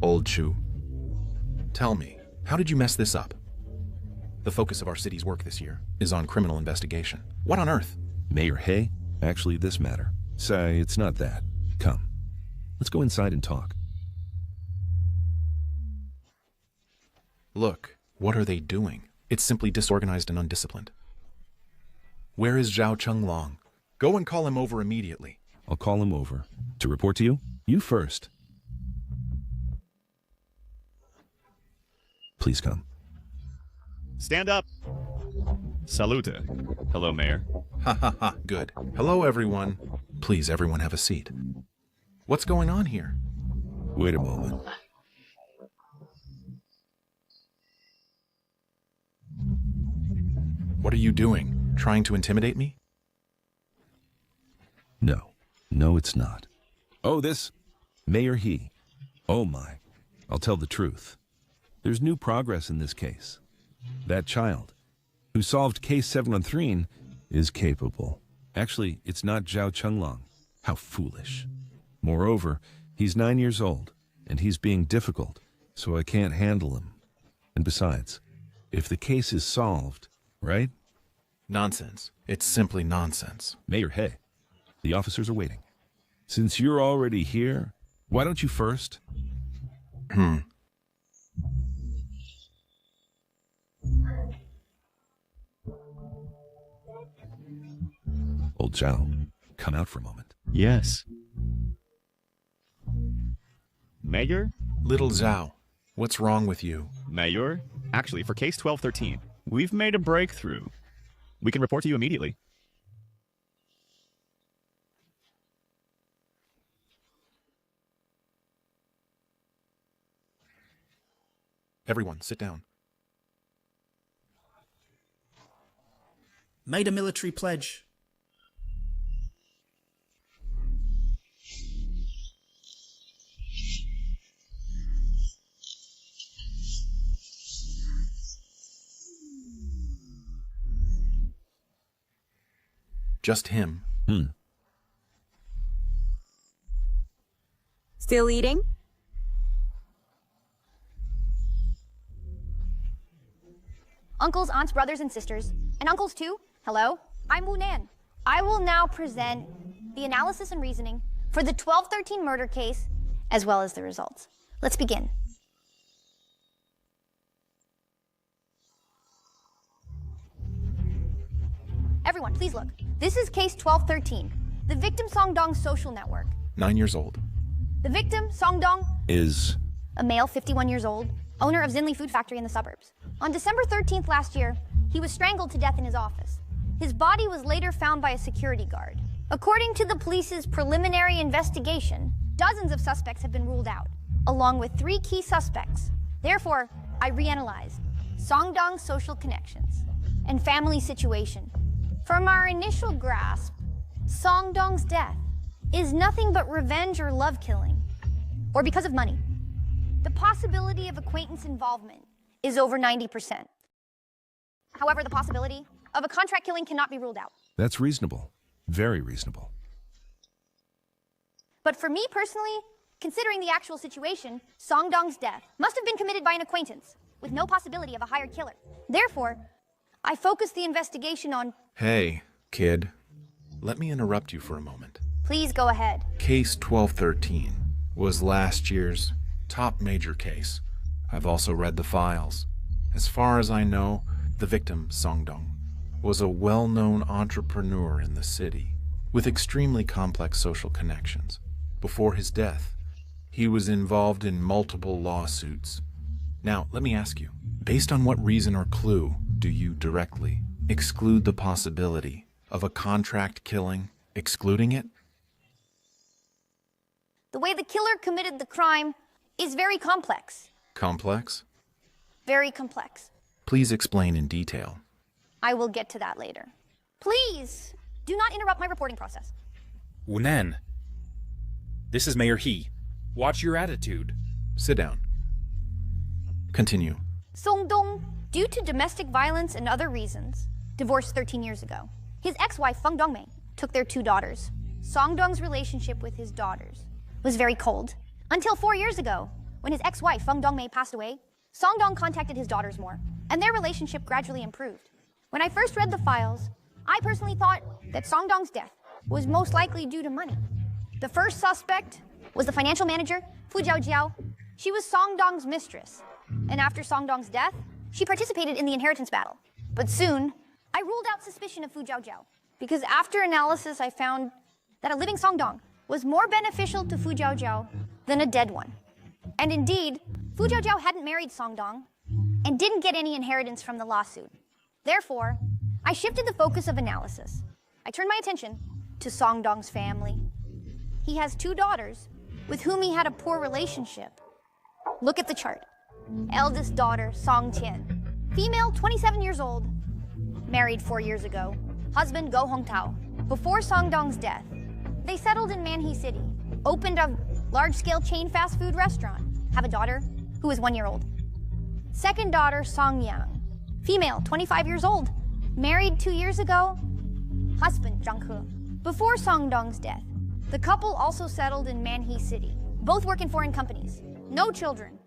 Old Chu, tell me, how did you mess this up? The focus of our city's work this year is on criminal investigation. What on earth? Mayor Hay? Actually, this matter. Say, it's not that. Come. Let's go inside and talk. Look, what are they doing? It's simply disorganized and undisciplined. Where is Zhao Chenglong? Go and call him over immediately. I'll call him over. To report to you? You first. Please come. Stand up. Salute. Hello, Mayor. Ha ha ha, good. Hello, everyone. Please, everyone have a seat. What's going on here? Wait a moment. What are you doing? Trying to intimidate me? No. No, it's not. Oh, this? Mayor He. Oh my. I'll tell the truth. There's new progress in this case. That child, who solved case 713, is capable. Actually, it's not Zhao Chenglong. How foolish. Moreover, he's 9 years old, and he's being difficult, so I can't handle him. And besides, if the case is solved, right? Nonsense. It's simply nonsense. Mayor Hay, the officers are waiting. Since you're already here, why don't you first? Old Zhao, come out for a moment. Yes. Mayor? Little Zhao, what's wrong with you? Mayor? Actually, for case 1213, we've made a breakthrough. We can report to you immediately. Everyone, sit down. Made a military pledge. Just him. Still eating? Uncles, aunts, brothers, and sisters, and uncles too, hello, I'm Wu Nan. I will now present the analysis and reasoning for the 1213 murder case, as well as the results. Let's begin. Everyone, please look. This is case 1213, the victim Songdong's social network. 9 years old. The victim, Songdong, Is... a male 51 years old, owner of Zinli Food Factory in the suburbs. On December 13th last year, he was strangled to death in his office. His body was later found by a security guard. According to the police's preliminary investigation, dozens of suspects have been ruled out, along with 3 key suspects. Therefore, I reanalyzed Songdong's social connections and family situation. From our initial grasp, Songdong's death is nothing but revenge or love killing, or because of money. The possibility of acquaintance involvement is over 90%. However, the possibility of a contract killing cannot be ruled out. That's reasonable. Very reasonable. But for me personally, considering the actual situation, Songdong's death must have been committed by an acquaintance, with no possibility of a hired killer. Therefore, I focused the investigation on... Hey, kid. Let me interrupt you for a moment. Please go ahead. Case 1213 was last year's top major case. I've also read the files. As far as I know, the victim, Songdong, was a well-known entrepreneur in the city with extremely complex social connections. Before his death, he was involved in multiple lawsuits. Now, let me ask you, based on what reason or clue do you directly exclude the possibility of a contract killing, excluding it? The way the killer committed the crime is very complex. Complex? Very complex. Please explain in detail. I will get to that later. Please, do not interrupt my reporting process. Wu Nan, this is Mayor He. Watch your attitude. Sit down. Continue. Songdong, due to domestic violence and other reasons, divorced 13 years ago. His ex-wife, Feng Dongmei, took their 2 daughters. Songdong's relationship with his daughters was very cold. Until 4 years ago, when his ex-wife, Feng Dongmei, passed away, Songdong contacted his daughters more, and their relationship gradually improved. When I first read the files, I personally thought that Songdong's death was most likely due to money. The first suspect was the financial manager, Fu Jiao. She was Songdong's mistress, and after Songdong's death, she participated in the inheritance battle. But soon, I ruled out suspicion of Fu Jiao, because after analysis I found that a living Songdong was more beneficial to Fu Jiao than a dead one. And indeed, Fu Jiao hadn't married Songdong and didn't get any inheritance from the lawsuit. Therefore, I shifted the focus of analysis. I turned my attention to Songdong's family. He has 2 daughters with whom he had a poor relationship. Look at the chart. Eldest daughter, Song Tian. Female, 27 years old. Married 4 years ago. Husband, Go Hongtao. Before Songdong's death, they settled in Manhe City, opened a large-scale chain fast food restaurant, have a daughter who is 1 year old. Second daughter, Song Yang. Female, 25 years old. Married 2 years ago. Husband, Zhang He. Before Songdong's death, the couple also settled in Manhe City. Both work in foreign companies. No children.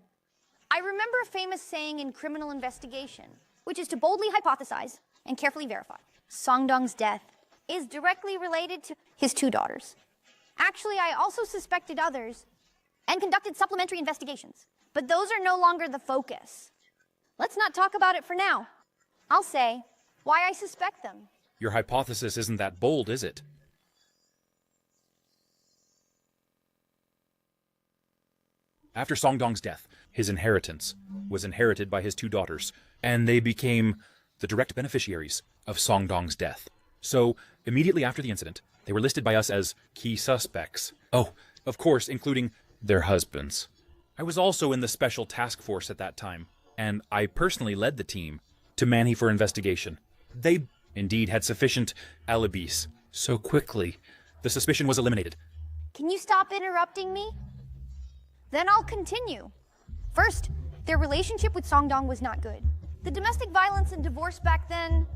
I remember a famous saying in criminal investigation, which is to boldly hypothesize and carefully verify. Songdong's death is directly related to his 2 daughters. Actually, I also suspected others and conducted supplementary investigations, but those are no longer the focus. Let's not talk about it for now. I'll say why I suspect them. Your hypothesis isn't that bold, is it? After Songdong's death, his inheritance was inherited by his 2 daughters, and they became the direct beneficiaries of Songdong's death. So, immediately after the incident, they were listed by us as key suspects. Oh, of course, including their husbands. I was also in the special task force at that time, and I personally led the team to Manhi for investigation. They indeed had sufficient alibis. So quickly, the suspicion was eliminated. Can you stop interrupting me? Then I'll continue. First, their relationship with Songdong was not good. The domestic violence and divorce back then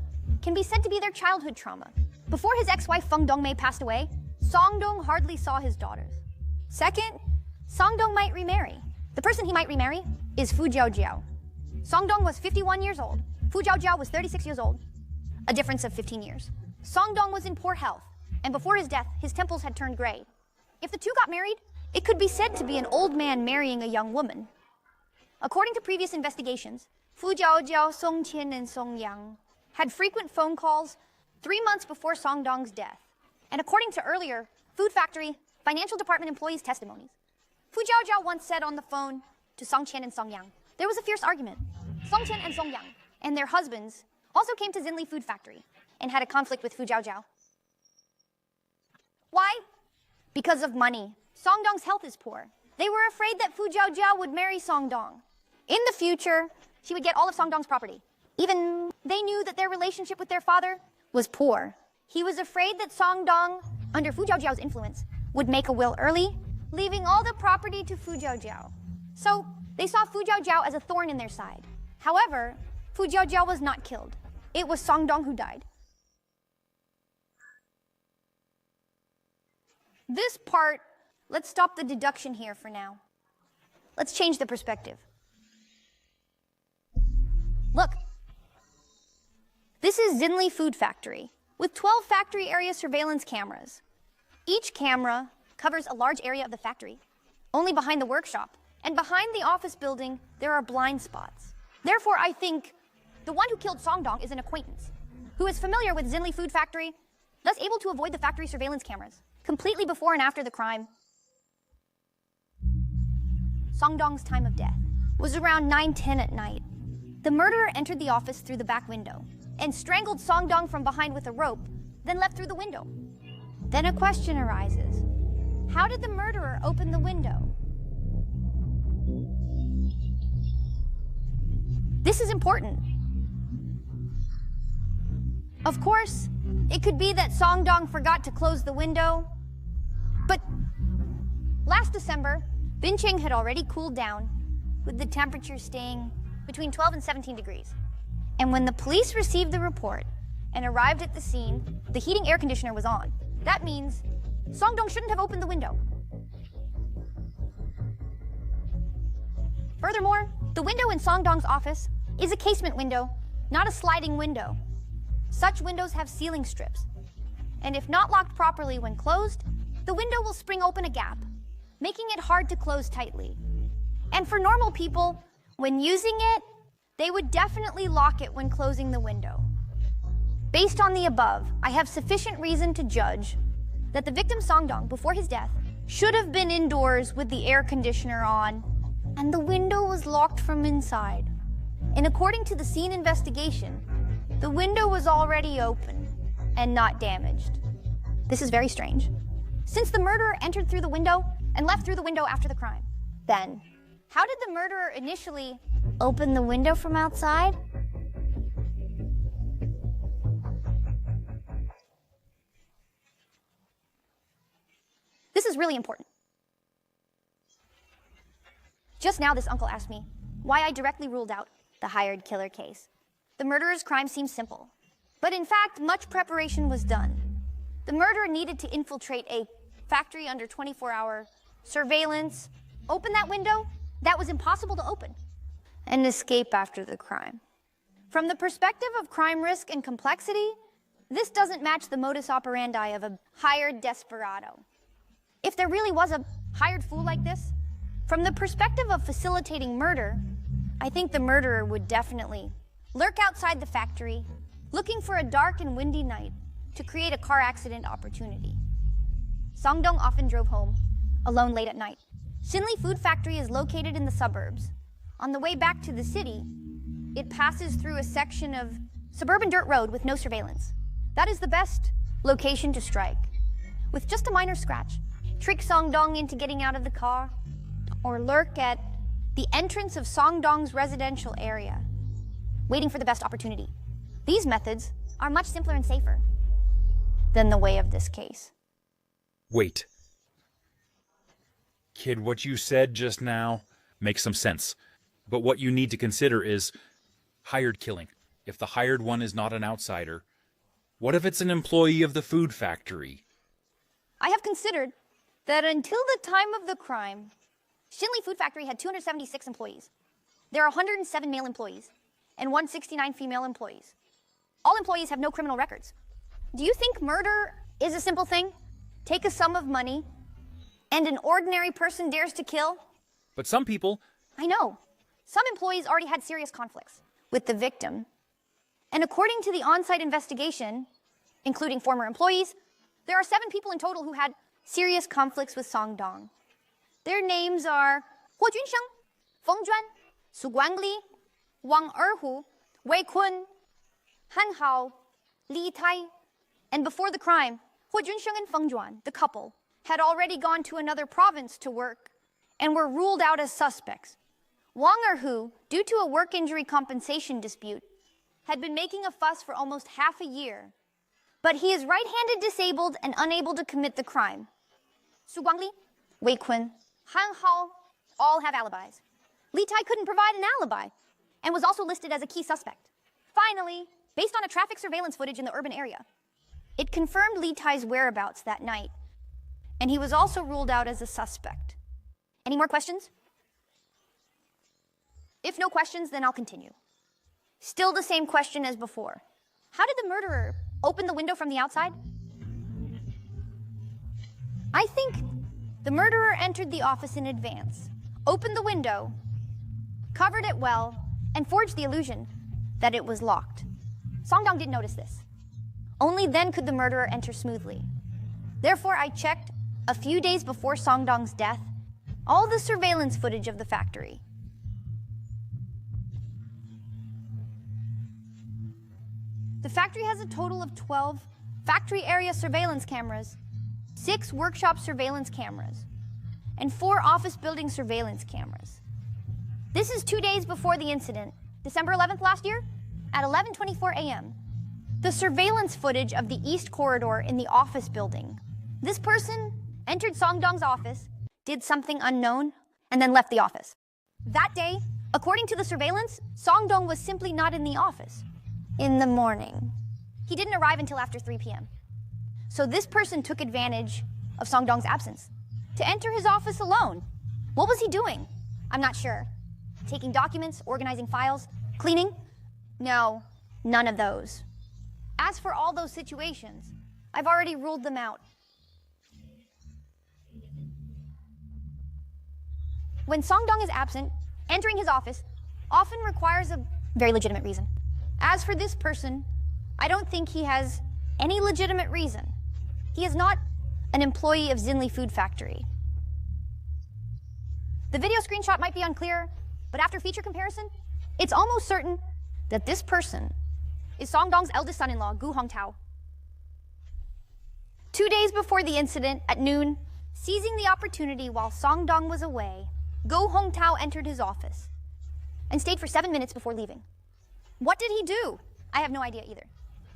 can be said to be their childhood trauma. Before his ex-wife Feng Dongmei passed away, Songdong hardly saw his daughters. Second, Songdong might remarry. The person he might remarry is Fu Jiaojiao. Songdong was 51 years old. Fu Jiaojiao was 36 years old. A difference of 15 years. Songdong was in poor health, and before his death, his temples had turned gray. If the two got married, it could be said to be an old man marrying a young woman. According to previous investigations, Fu Jiaojiao, Song Qian, and Song Yang had frequent phone calls 3 months before Songdong's death. And according to earlier food factory, financial department employees' testimonies, Fu Jiaojiao once said on the phone to Song Qian and Song Yang, there was a fierce argument. Song Qian and Song Yang and their husbands also came to Xinli Food Factory and had a conflict with Fu Jiaojiao. Why? Because of money. Songdong's health is poor. They were afraid that Fu Jiaojiao would marry Songdong. In the future, she would get all of Songdong's property. Even they knew that their relationship with their father was poor. He was afraid that Songdong, under Fu Jiaojiao's influence, would make a will early, leaving all the property to Fu Jiaojiao. So they saw Fu Jiaojiao as a thorn in their side. However, Fu Jiaojiao was not killed. It was Songdong who died. This part, let's stop the deduction here for now. Let's change the perspective. Look, this is Xinli Food Factory with 12 factory area surveillance cameras. Each camera covers a large area of the factory, only behind the workshop, and behind the office building, there are blind spots. Therefore, I think the one who killed Songdong is an acquaintance who is familiar with Xinli Food Factory, thus able to avoid the factory surveillance cameras completely before and after the crime. Songdong's time of death was around 9:10 at night. The murderer entered the office through the back window and strangled Songdong from behind with a rope, then left through the window. Then a question arises. How did the murderer open the window? This is important. Of course, it could be that Songdong forgot to close the window, but last December, Bincheng had already cooled down, with the temperature staying between 12 and 17 degrees. And when the police received the report and arrived at the scene, the heating air conditioner was on. That means Songdong shouldn't have opened the window. Furthermore, the window in Songdong's office is a casement window, not a sliding window. Such windows have ceiling strips, and if not locked properly when closed, the window will spring open a gap, making it hard to close tightly. And for normal people, when using it, they would definitely lock it when closing the window. Based on the above, I have sufficient reason to judge that the victim Songdong, before his death, should have been indoors with the air conditioner on, and the window was locked from inside. And according to the scene investigation, the window was already open and not damaged. This is very strange, since the murderer entered through the window and left through the window after the crime. Then, how did the murderer initially open the window from outside? This is really important. Just now, this uncle asked me why I directly ruled out the hired killer case. The murderer's crime seems simple, but in fact, much preparation was done. The murderer needed to infiltrate a factory under 24-hour surveillance, open that window that was impossible to open, and escape after the crime. From the perspective of crime risk and complexity, this doesn't match the modus operandi of a hired desperado. If there really was a hired fool like this, from the perspective of facilitating murder, I think the murderer would definitely lurk outside the factory, looking for a dark and windy night to create a car accident opportunity. Songdong often drove home alone late at night, Shinli Food Factory is located in the suburbs. On the way back to the city, it passes through a section of suburban dirt road with no surveillance. That is the best location to strike. With just a minor scratch, trick Songdong into getting out of the car, or lurk at the entrance of Songdong's residential area, waiting for the best opportunity. These methods are much simpler and safer than the way of this case. Wait. Kid, what you said just now makes some sense. But what you need to consider is hired killing. If the hired one is not an outsider, what if it's an employee of the food factory? I have considered that until the time of the crime, Shinli Food Factory had 276 employees. There are 107 male employees and 169 female employees. All employees have no criminal records. Do you think murder is a simple thing? Take a sum of money, and an ordinary person dares to kill? But some people... I know. Some employees already had serious conflicts with the victim. And according to the on-site investigation, including former employees, there are 7 people in total who had serious conflicts with Songdong. Their names are Huo Junsheng, Feng Juan, Su Guangli, Wang Erhu, Wei Kun, Han Hao, Li Tai, and before the crime, Huo Junsheng and Feng Juan, the couple, had already gone to another province to work and were ruled out as suspects. Wang Erhu, due to a work injury compensation dispute, had been making a fuss for almost half a year, but he is right-handed disabled and unable to commit the crime. Su Guangli, Wei Kun, Han Hao all have alibis. Li Tai couldn't provide an alibi and was also listed as a key suspect. Finally, based on a traffic surveillance footage in the urban area, it confirmed Li Tai's whereabouts that night, and he was also ruled out as a suspect. Any more questions? If no questions, then I'll continue. Still the same question as before. How did the murderer open the window from the outside? I think the murderer entered the office in advance, opened the window, covered it well, and forged the illusion that it was locked. Songdong didn't notice this. Only then could the murderer enter smoothly. Therefore, I checked, a few days before Songdong's death, all the surveillance footage of the factory. The factory has a total of 12 factory area surveillance cameras, 6 workshop surveillance cameras, and 4 office building surveillance cameras. This is 2 days before the incident, December 11th last year, at 11:24 a.m. The surveillance footage of the east corridor in the office building. This person entered Songdong's office, did something unknown, and then left the office. That day, according to the surveillance, Songdong was simply not in the office. In the morning. He didn't arrive until after 3 p.m. So this person took advantage of Songdong's absence to enter his office alone. What was he doing? I'm not sure. Taking documents, organizing files, cleaning? No, none of those. As for all those situations, I've already ruled them out. When Songdong is absent, entering his office often requires a very legitimate reason. As for this person, I don't think he has any legitimate reason. He is not an employee of Xinli Food Factory. The video screenshot might be unclear, but after feature comparison, it's almost certain that this person is Songdong's eldest son-in-law, Gu Hongtao. 2 days before the incident, at noon, seizing the opportunity while Songdong was away, Gu Hongtao entered his office and stayed for 7 minutes before leaving. What did he do? I have no idea either.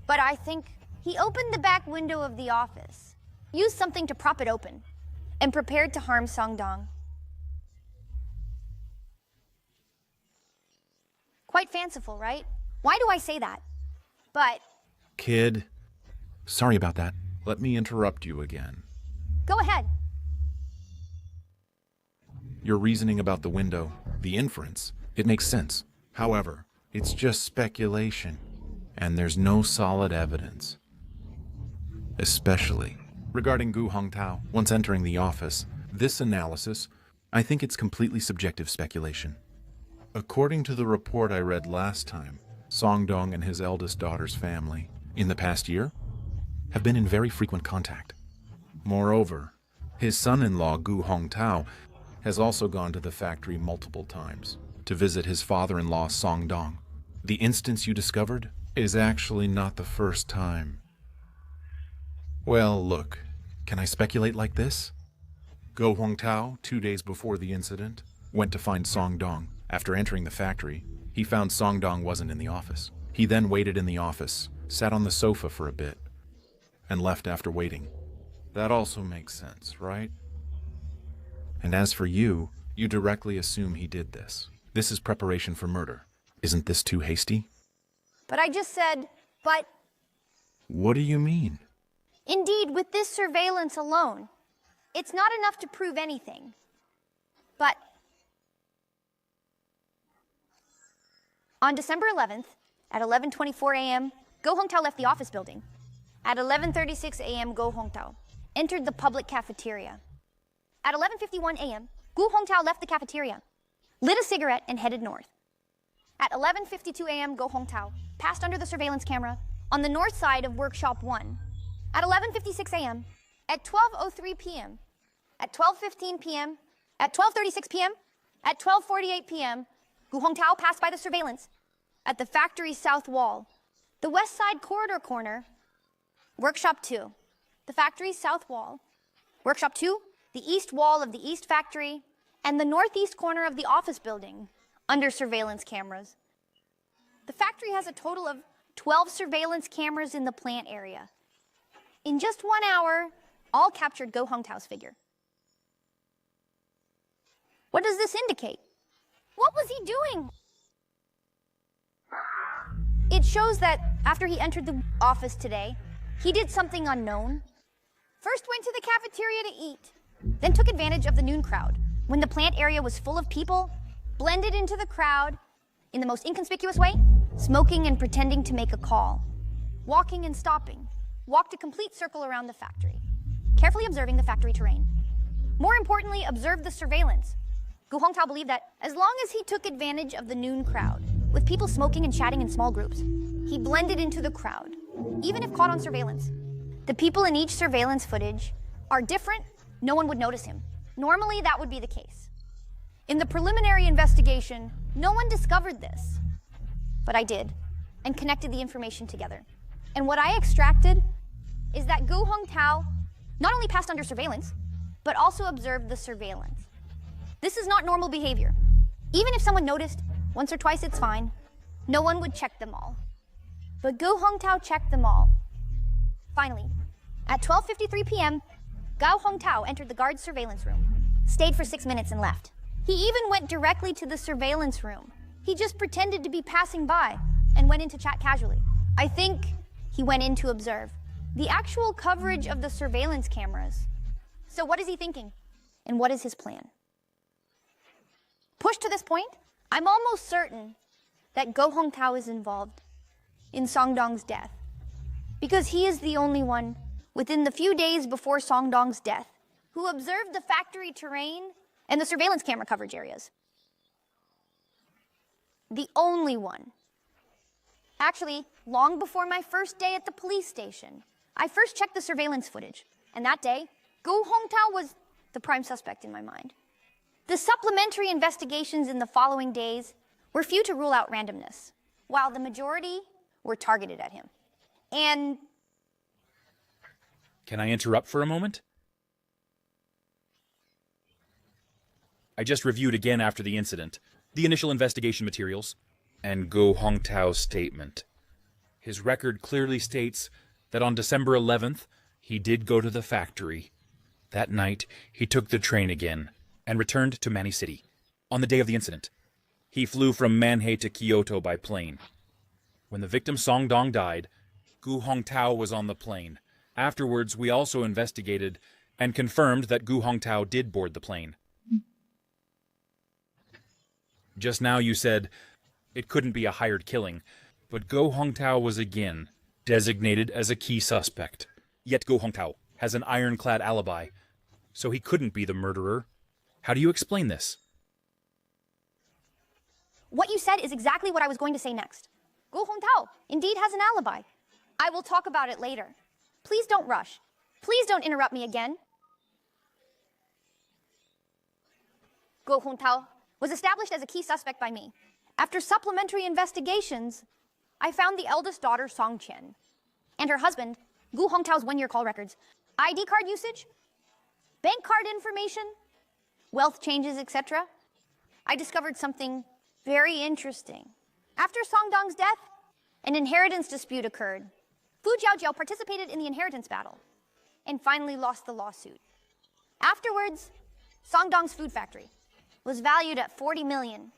But I think he opened the back window of the office, used something to prop it open, and prepared to harm Songdong. Quite fanciful, right? Why do I say that? But... Kid, sorry about that. Let me interrupt you again. Go ahead. Your reasoning about the window, the inference, it makes sense. However, it's just speculation, and there's no solid evidence. Especially regarding Gu Hongtao, once entering the office, this analysis, I think it's completely subjective speculation. According to the report I read last time, Songdong and his eldest daughter's family, in the past year, have been in very frequent contact. Moreover, his son-in-law Gu Hongtao has also gone to the factory multiple times to visit his father-in-law Song Dong. The instance you discovered is actually not the first time. Well, look, can I speculate like this? Go Hongtao, 2 days before the incident, went to find Song Dong. After entering the factory, he found Song Dong wasn't in the office. He then waited in the office, sat on the sofa for a bit, and left after waiting. That also makes sense, right? And as for you, you directly assume he did this. This is preparation for murder. Isn't this too hasty? But I just said, but... What do you mean? Indeed, with this surveillance alone, it's not enough to prove anything. But on December 11th, at 11:24 a.m., Go Hongtao left the office building. At 11:36 a.m., Go Hongtao entered the public cafeteria. At 11:51 a.m., Go Hongtao left the cafeteria, lit a cigarette, and headed north. At 11:52 a.m., Go Hongtao passed under the surveillance camera on the north side of Workshop 1. At 11:56 a.m., at 12:03 p.m., at 12:15 p.m., at 12:36 p.m., at 12:48 p.m., Go Hongtao passed by the surveillance at the factory's south wall, the west side corridor corner, Workshop 2, the factory's south wall, Workshop 2, the east wall of the east factory, and the northeast corner of the office building under surveillance cameras. The factory has a total of 12 surveillance cameras in the plant area. In just 1 hour, all captured Go Hongtao's figure. What does this indicate? What was he doing? It shows that after he entered the office today, he did something unknown. First went to the cafeteria to eat, then took advantage of the noon crowd. When the plant area was full of people, blended into the crowd in the most inconspicuous way, smoking and pretending to make a call, walking and stopping, walked a complete circle around the factory, carefully observing the factory terrain. More importantly, observed the surveillance. Go Hongtao believed that as long as he took advantage of the noon crowd, with people smoking and chatting in small groups, he blended into the crowd, even if caught on surveillance. The people in each surveillance footage are different, no one would notice him. Normally, that would be the case. In the preliminary investigation, no one discovered this. But I did, and connected the information together. And what I extracted is that Go Hongtao not only passed under surveillance, but also observed the surveillance. This is not normal behavior. Even if someone noticed, once or twice it's fine. No one would check them all. But Go Hongtao checked them all. Finally, at 12:53 p.m., Go Hongtao entered the guard's surveillance room, stayed for 6 minutes and left. He even went directly to the surveillance room. He just pretended to be passing by and went in to chat casually. I think he went in to observe the actual coverage of the surveillance cameras. So what is he thinking? And what is his plan? Pushed to this point, I'm almost certain that Go Hongtao is involved in Song Dong's death, because he is the only one within the few days before Song Dong's death who observed the factory terrain and the surveillance camera coverage areas. The only one. Actually, long before my first day at the police station, I first checked the surveillance footage, and that day, Go Hongtao was the prime suspect in my mind. The supplementary investigations in the following days were few to rule out randomness, while the majority were targeted at him. And... Can I interrupt for a moment? I just reviewed again after the incident, the initial investigation materials, and Go Hongtao's statement. His record clearly states that on December 11th, he did go to the factory. That night, he took the train again and returned to Mani City. On the day of the incident, he flew from Manhei to Kyoto by plane. When the victim Song Dong died, Go Hongtao was on the plane. Afterwards, we also investigated and confirmed that Go Hongtao did board the plane. Just now you said it couldn't be a hired killing, but Go Hongtao was again designated as a key suspect. Yet Go Hongtao has an ironclad alibi, so he couldn't be the murderer. How do you explain this? what you said is exactly what I was going to say next. Go Hongtao indeed has an alibi. I will talk about it later. Please don't rush. Please don't interrupt me again. Go Hontao, was established as a key suspect by me. After supplementary investigations, I found the eldest daughter, Song Qian, and her husband, Gu Hongtao's one-year call records, ID card usage, bank card information, wealth changes, etc. I discovered something very interesting. After Song Dong's death, an inheritance dispute occurred. Fu Jiaojiao participated in the inheritance battle and finally lost the lawsuit. Afterwards, Song Dong's food factory was valued at 40 million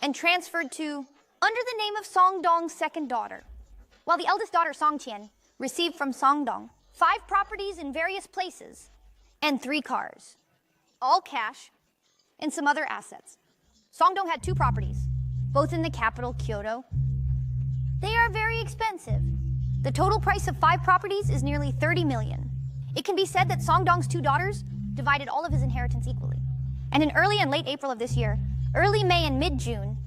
and transferred to under the name of Song Dong's second daughter, while the eldest daughter, Song Qian, received from Song Dong 5 properties in various places and 3 cars, all cash and some other assets. Song Dong had 2 properties, both in the capital, Kyoto. They are very expensive. The total price of 5 properties is nearly 30 million. It can be said that Song Dong's 2 daughters divided all of his inheritance equally. And in early and late April of this year, early May and mid-June,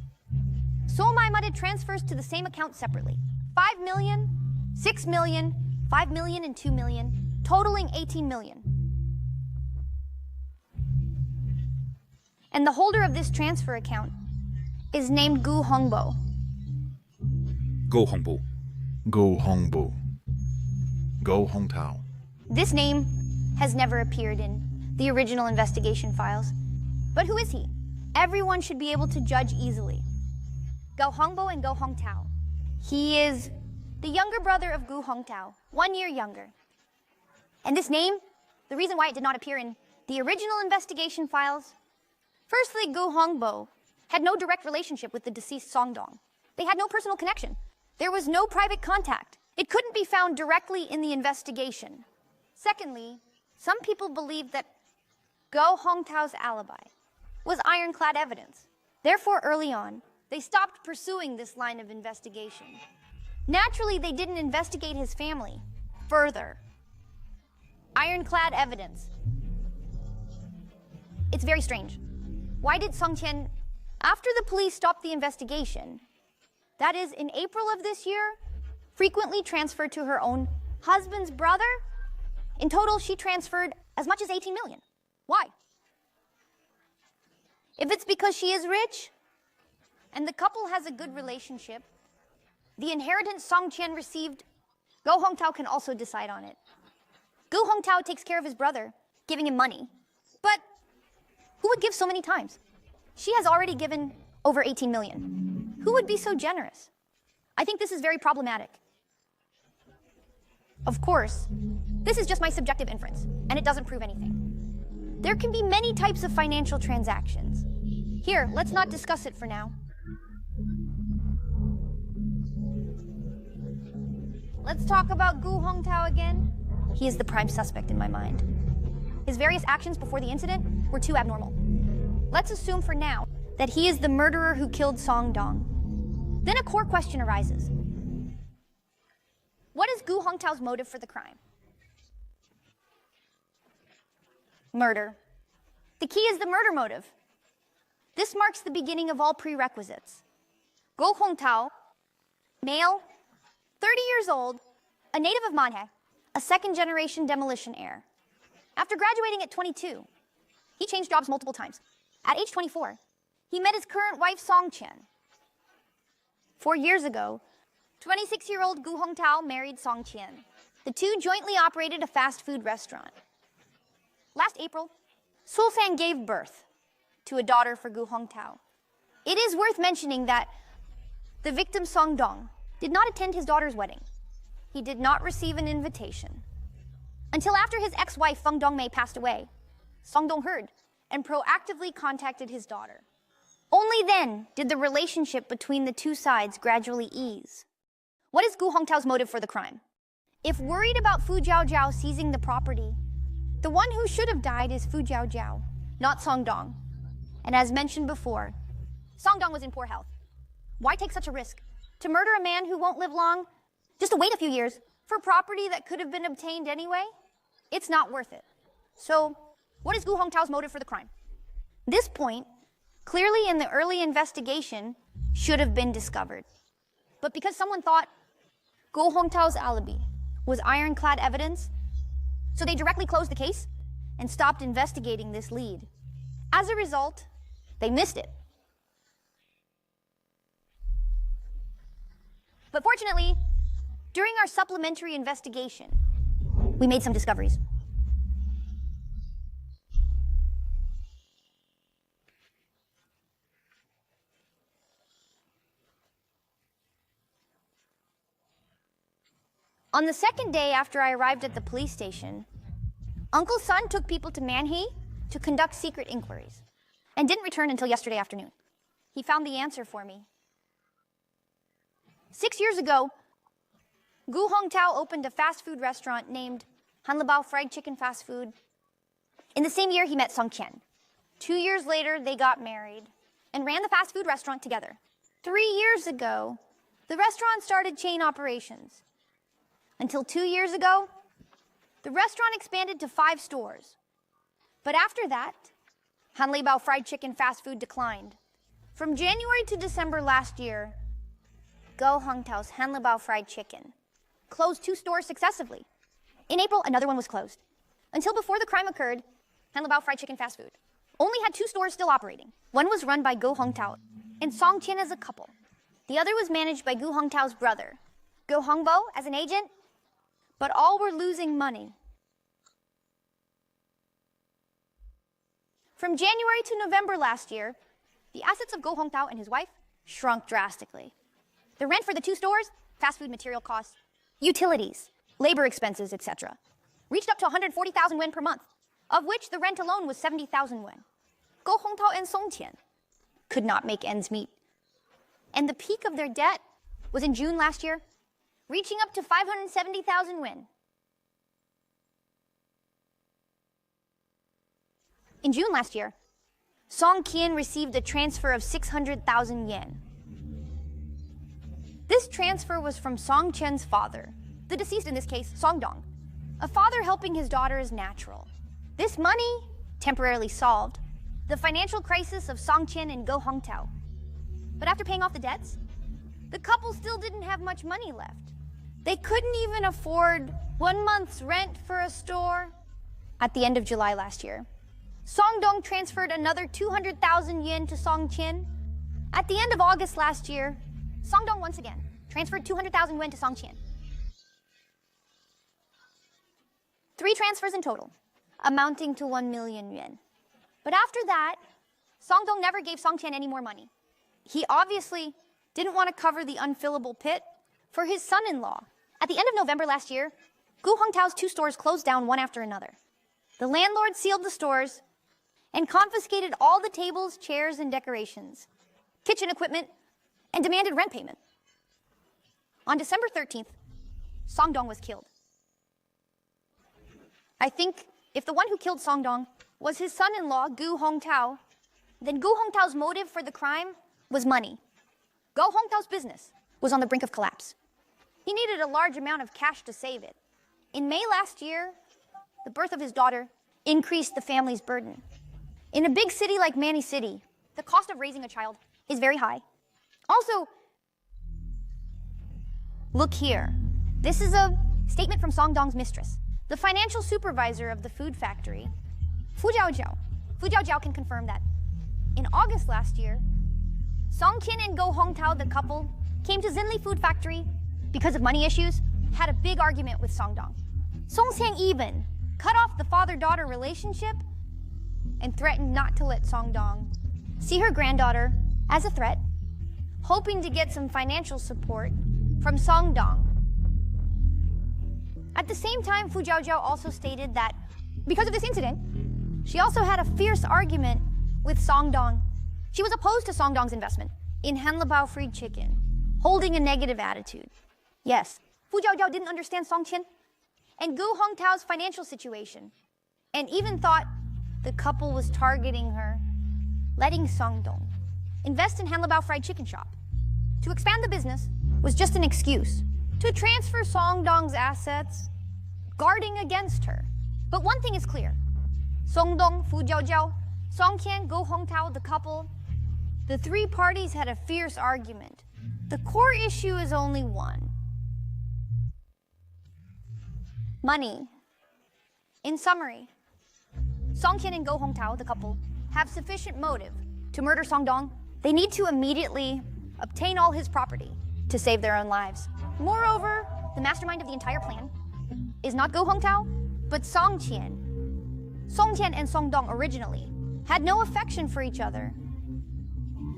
So Mai Mudde transfers to the same account separately. 5 million, 6 million, 5 million, and 2 million, totaling 18 million. And the holder of this transfer account is named Gu Hongbo. Go Hongbo. Go Hongbo. Go Hongtao. This name has never appeared in the original investigation files. But who is he? Everyone should be able to judge easily. Go Hongbo and Go Hongtao. He is the younger brother of Gu Hongtao, 1 year younger. And this name, the reason why it did not appear in the original investigation files, firstly, Gu Hongbo had no direct relationship with the deceased Song Dong. They had no personal connection. There was no private contact. It couldn't be found directly in the investigation. Secondly, some people believed that Go Hongtao's alibi was ironclad evidence. Therefore, early on, they stopped pursuing this line of investigation. Naturally, they didn't investigate his family further. Ironclad evidence. It's very strange. Why did Song Qian, after the police stopped the investigation, that is, in April of this year, frequently transferred to her own husband's brother? In total, she transferred as much as 18 million. Why? If it's because she is rich, and the couple has a good relationship, the inheritance Song Qian received, Go Hongtao can also decide on it. Gu Hongtao takes care of his brother, giving him money. But who would give so many times? She has already given over 18 million. Who would be so generous? I think this is very problematic. Of course, this is just my subjective inference, and it doesn't prove anything. There can be many types of financial transactions. Here, let's not discuss it for now. Let's talk about Gu Hongtao again. He is the prime suspect in my mind. His various actions before the incident were too abnormal. Let's assume for now that he is the murderer who killed Song Dong. Then a core question arises. What is Gu Hongtao's motive for the crime? Murder. The key is the murder motive. This marks the beginning of all prerequisites. Gu Hongtao, male, 30 years old, a native of Manhe, a second-generation demolition heir. After graduating at 22, he changed jobs multiple times. At age 24, he met his current wife, Song Qian. 4 years ago, 26-year-old Gu Hongtao married Song Qian. The two jointly operated a fast food restaurant. Last April, Sulfan gave birth to a daughter for Gu Hongtao. It is worth mentioning that the victim Song Dong did not attend his daughter's wedding. He did not receive an invitation. Until after his ex-wife Feng Dongmei passed away, Song Dong heard and proactively contacted his daughter. Only then did the relationship between the two sides gradually ease. What is Gu Hongtao's motive for the crime? If worried about Fu Jiaojiao seizing the property, the one who should have died is Fu Jiaojiao, not Song Dong. And as mentioned before, Song Dong was in poor health. Why take such a risk? To murder a man who won't live long? Just to wait a few years for property that could have been obtained anyway? It's not worth it. So, what is Gu Hongtao's motive for the crime? This point, clearly in the early investigation, should have been discovered. But because someone thought Gu Hongtao's alibi was ironclad evidence, so they directly closed the case and stopped investigating this lead. As a result, They missed it. But fortunately, during our supplementary investigation, we made some discoveries. On the second day after I arrived at the police station, Uncle Sun took people to Manhee to conduct secret inquiries and didn't return until yesterday afternoon. He found the answer for me. 6 years ago, Gu Hongtao opened a fast food restaurant named Hanlebao Fried Chicken Fast Food. In the same year, he met Song Qian. 2 years later, they got married and ran the fast food restaurant together. 3 years ago, the restaurant started chain operations. Until 2 years ago, the restaurant expanded to 5 stores. But after that, Hanlebao Fried Chicken Fast Food declined. From January to December last year, Go Hongtao's Hanlebao Fried Chicken closed 2 stores successively. In April, another one was closed. Until before the crime occurred, Hanlebao Fried Chicken Fast Food only had 2 stores still operating. One was run by Go Hongtao and Song Qian as a couple. The other was managed by Gu Hongtao's brother, Go Hongbo, as an agent, but all were losing money. From January to November last year, the assets of Go Hongtao and his wife shrunk drastically. The rent for the 2 stores, fast food material costs, utilities, labor expenses, etc., reached up to 140,000 wen per month, of which the rent alone was 70,000 wen. Go Hongtao and Song Qian could not make ends meet. And the peak of their debt was in June last year, reaching up to 570,000 wen. In June last year, Song Qian received a transfer of 600,000 yen. This transfer was from Song Qian's father, the deceased in this case, Song Dong. A father helping his daughter is natural. This money temporarily solved the financial crisis of Song Qian and Go Hongtao. But after paying off the debts, the couple still didn't have much money left. They couldn't even afford 1 month's rent for a store. At the end of July last year, Song Dong transferred another 200,000 yen to Song Qian. At the end of August last year, Song Dong once again transferred 200,000 yen to Song Qian. 3 transfers in total, amounting to 1 million yuan. But after that, Song Dong never gave Song Qian any more money. He obviously didn't want to cover the unfillable pit for his son-in-law. At the end of November last year, Gu Hongtao's 2 stores closed down one after another. The landlord sealed the stores and confiscated all the tables, chairs, and decorations, kitchen equipment, and demanded rent payment. On December 13th, Song Dong was killed. I think if the one who killed Song Dong was his son-in-law, Gu Hongtao, then Gu Hongtao's motive for the crime was money. Go Hongtao's business was on the brink of collapse. He needed a large amount of cash to save it. In May last year, the birth of his daughter increased the family's burden. In a big city like Manny City, the cost of raising a child is very high. Also, look here. This is a statement from Song Dong's mistress, the financial supervisor of the food factory, Fu Jiaojiao. Fu Jiaojiao can confirm that in August last year, Song Qian and Go Hongtao, the couple, came to Zinli Food Factory because of money issues, had a big argument with Song Dong. Song Xiang even cut off the father-daughter relationship and threatened not to let Song Dong see her granddaughter as a threat, hoping to get some financial support from Song Dong. At the same time, Fu Jiaojiao also stated that because of this incident, she also had a fierce argument with Song Dong. She was opposed to Song Dong's investment in Hanlebao Fried Chicken, holding a negative attitude. Yes, Fu Jiaojiao didn't understand Song Qian and Gu Hongtao's financial situation, and even thought the couple was targeting her, letting Song Dong invest in Hanlebao Fried Chicken shop. To expand the business was just an excuse to transfer Song Dong's assets, guarding against her. But one thing is clear. Song Dong, Fu Jiaojiao, Song Qian, Go Hongtao, the couple, the 3 parties had a fierce argument. The core issue is only one. Money. In summary, Song Qian and Go Hongtao, the couple, have sufficient motive to to murder Song-dong, they need to immediately obtain all his property to save their own lives. Moreover, the mastermind of the entire plan is not Go Hongtao, but Song Qian. Song Qian and Song-dong originally had no affection for each other.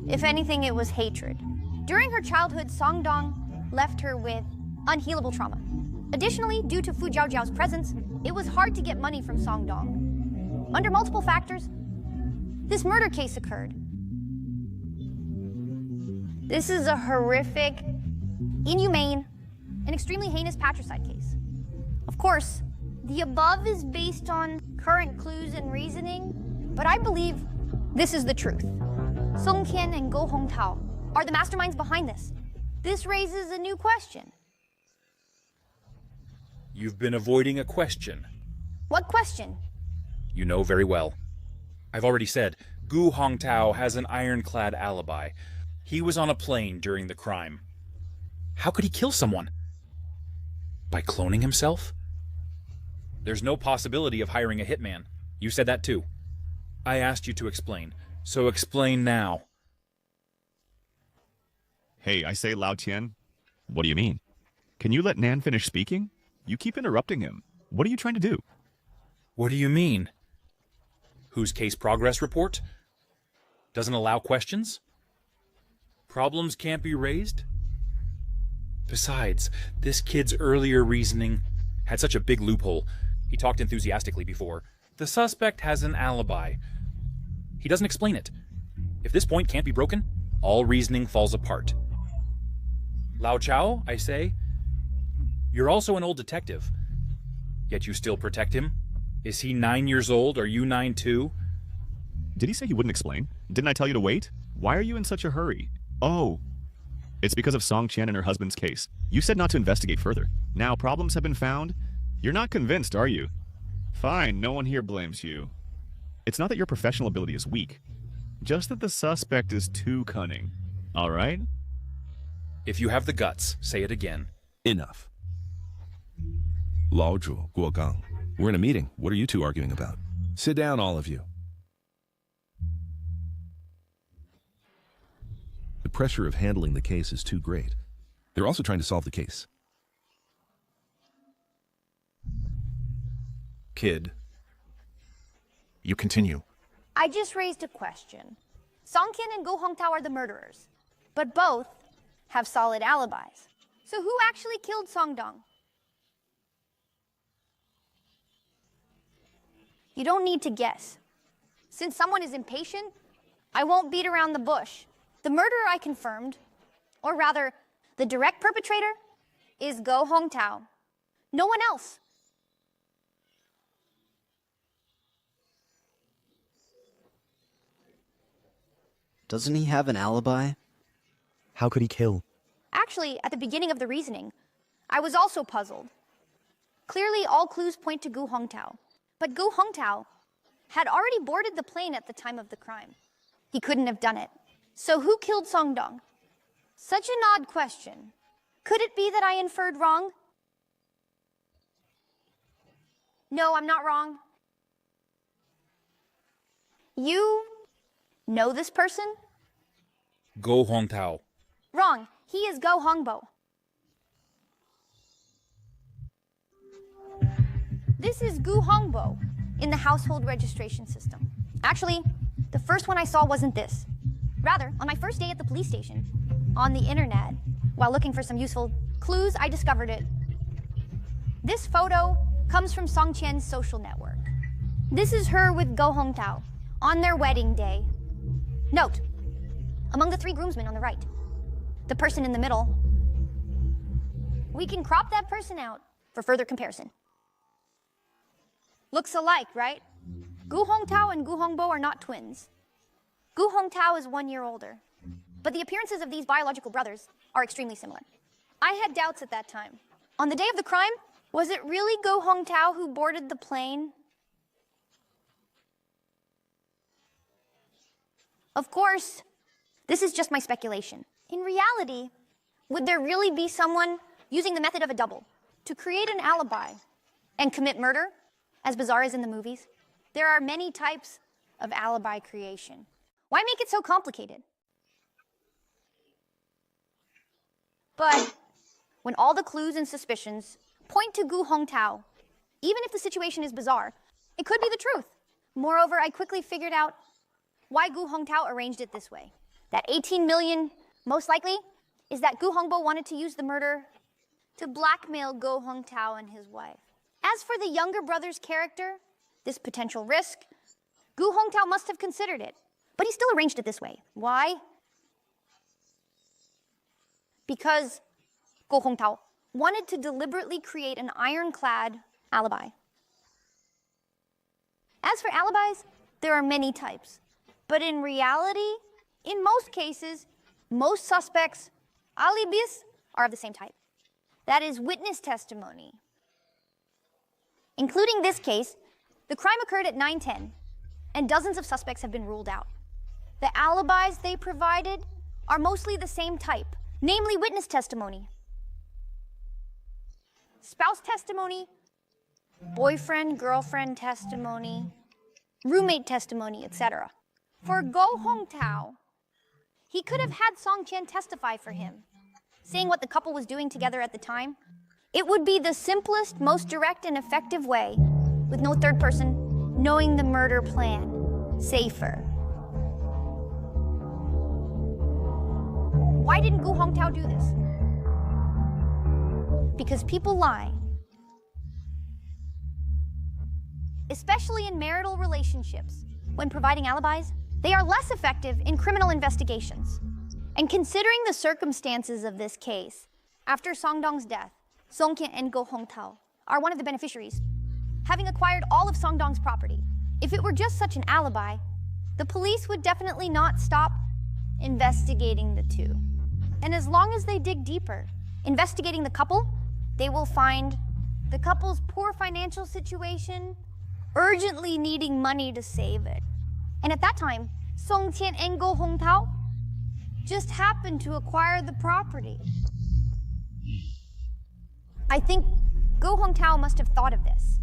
If anything, it was hatred. During her childhood, Song-dong left her with unhealable trauma. Additionally, due to Fu Jiaojiao's presence, it was hard to get money from Song-dong. Under multiple factors, this murder case occurred. This is a horrific, inhumane, and extremely heinous patricide case. Of course, the above is based on current clues and reasoning, but I believe this is the truth. Song Qian and Go Hongtao are the masterminds behind this. This raises a new question. You've been avoiding a question. What question? You know very well. I've already said, Gu Hongtao has an ironclad alibi. He was on a plane during the crime. How could he kill someone? By cloning himself? There's no possibility of hiring a hitman. You said that too. I asked you to explain, so explain now. Hey, I say, Lao Tian. What do you mean? Can you let Nan finish speaking? You keep interrupting him. What are you trying to do? What do you mean? Whose case progress report? Doesn't allow questions? Problems can't be raised? Besides, this kid's earlier reasoning had such a big loophole. He talked enthusiastically before. The suspect has an alibi. He doesn't explain it. If this point can't be broken, all reasoning falls apart. Lao Chao, I say, you're also an old detective. Yet you still protect him? Is he 9 years old? Are you 9 too? Did he say he wouldn't explain? Didn't I tell you to wait? Why are you in such a hurry? Oh, it's because of Song Qian and her husband's case. You said not to investigate further. Now problems have been found? You're not convinced, are you? Fine, no one here blames you. It's not that your professional ability is weak. Just that the suspect is too cunning. All right? If you have the guts, say it again. Enough. Lao Zhu, Guo Gang. We're in a meeting. What are you two arguing about? Sit down, all of you. The pressure of handling the case is too great. They're also trying to solve the case. Kid, you continue. I just raised a question. Song Qian and Go Hongtao are the murderers, but both have solid alibis. So who actually killed Song-dong? You don't need to guess. Since someone is impatient, I won't beat around the bush. The murderer I confirmed, or rather, the direct perpetrator, is Go Hongtao. No one else. Doesn't he have an alibi? How could he kill? Actually, at the beginning of the reasoning, I was also puzzled. Clearly, all clues point to Gu Hongtao. But Gu Hongtao had already boarded the plane at the time of the crime. He couldn't have done it. So who killed Song-dong? Such an odd question. Could it be that I inferred wrong? No, I'm not wrong. You know this person? Go Hongtao. Wrong. He is Go Hongbo. This is Gu Hongbo in the household registration system. Actually, the first one I saw wasn't this. Rather, on my first day at the police station, on the internet, while looking for some useful clues, I discovered it. This photo comes from Song Qian's social network. This is her with Go Hongtao on their wedding day. Note, among the 3 groomsmen on the right, the person in the middle, we can crop that person out for further comparison. Looks alike, right? Gu Hongtao and Gu Hongbo are not twins. Gu Hongtao is 1 year older, but the appearances of these biological brothers are extremely similar. I had doubts at that time. On the day of the crime, was it really Go Hongtao who boarded the plane? Of course, this is just my speculation. In reality, would there really be someone using the method of a double to create an alibi and commit murder, as bizarre as in the movies? There are many types of alibi creation. Why make it so complicated? But when all the clues and suspicions point to Gu Hongtao, even if the situation is bizarre, it could be the truth. Moreover, I quickly figured out why Gu Hongtao arranged it this way. That 18 million, most likely, is that Gu Hongbo wanted to use the murder to blackmail Gu Hongtao and his wife. As for the younger brother's character, this potential risk, Gu Hongtao must have considered it, but he still arranged it this way. Why? Because Gu Hongtao wanted to deliberately create an ironclad alibi. As for alibis, there are many types, but in reality, in most cases, most suspects' alibis are of the same type. That is witness testimony. Including this case, the crime occurred at 9:10, and dozens of suspects have been ruled out. The alibis they provided are mostly the same type, namely witness testimony, spouse testimony, boyfriend, girlfriend testimony, roommate testimony, etc. For Gu Hongtao, he could have had Song Qian testify for him, saying what the couple was doing together at the time. It would be the simplest, most direct and effective way, with no third person knowing the murder plan. Safer. Why didn't Gu Hongtao do this? Because people lie. Especially in marital relationships. When providing alibis, they are less effective in criminal investigations. And considering the circumstances of this case, after Song Dong's death, Song Qian and Gu Hongtao are one of the beneficiaries, having acquired all of Song Dong's property. If it were just such an alibi, the police would definitely not stop investigating the two. And as long as they dig deeper, investigating the couple, they will find the couple's poor financial situation, urgently needing money to save it. And at that time, Song Qian and Gu Hongtao just happened to acquire the property. I think Gu Hongtao must have thought of this.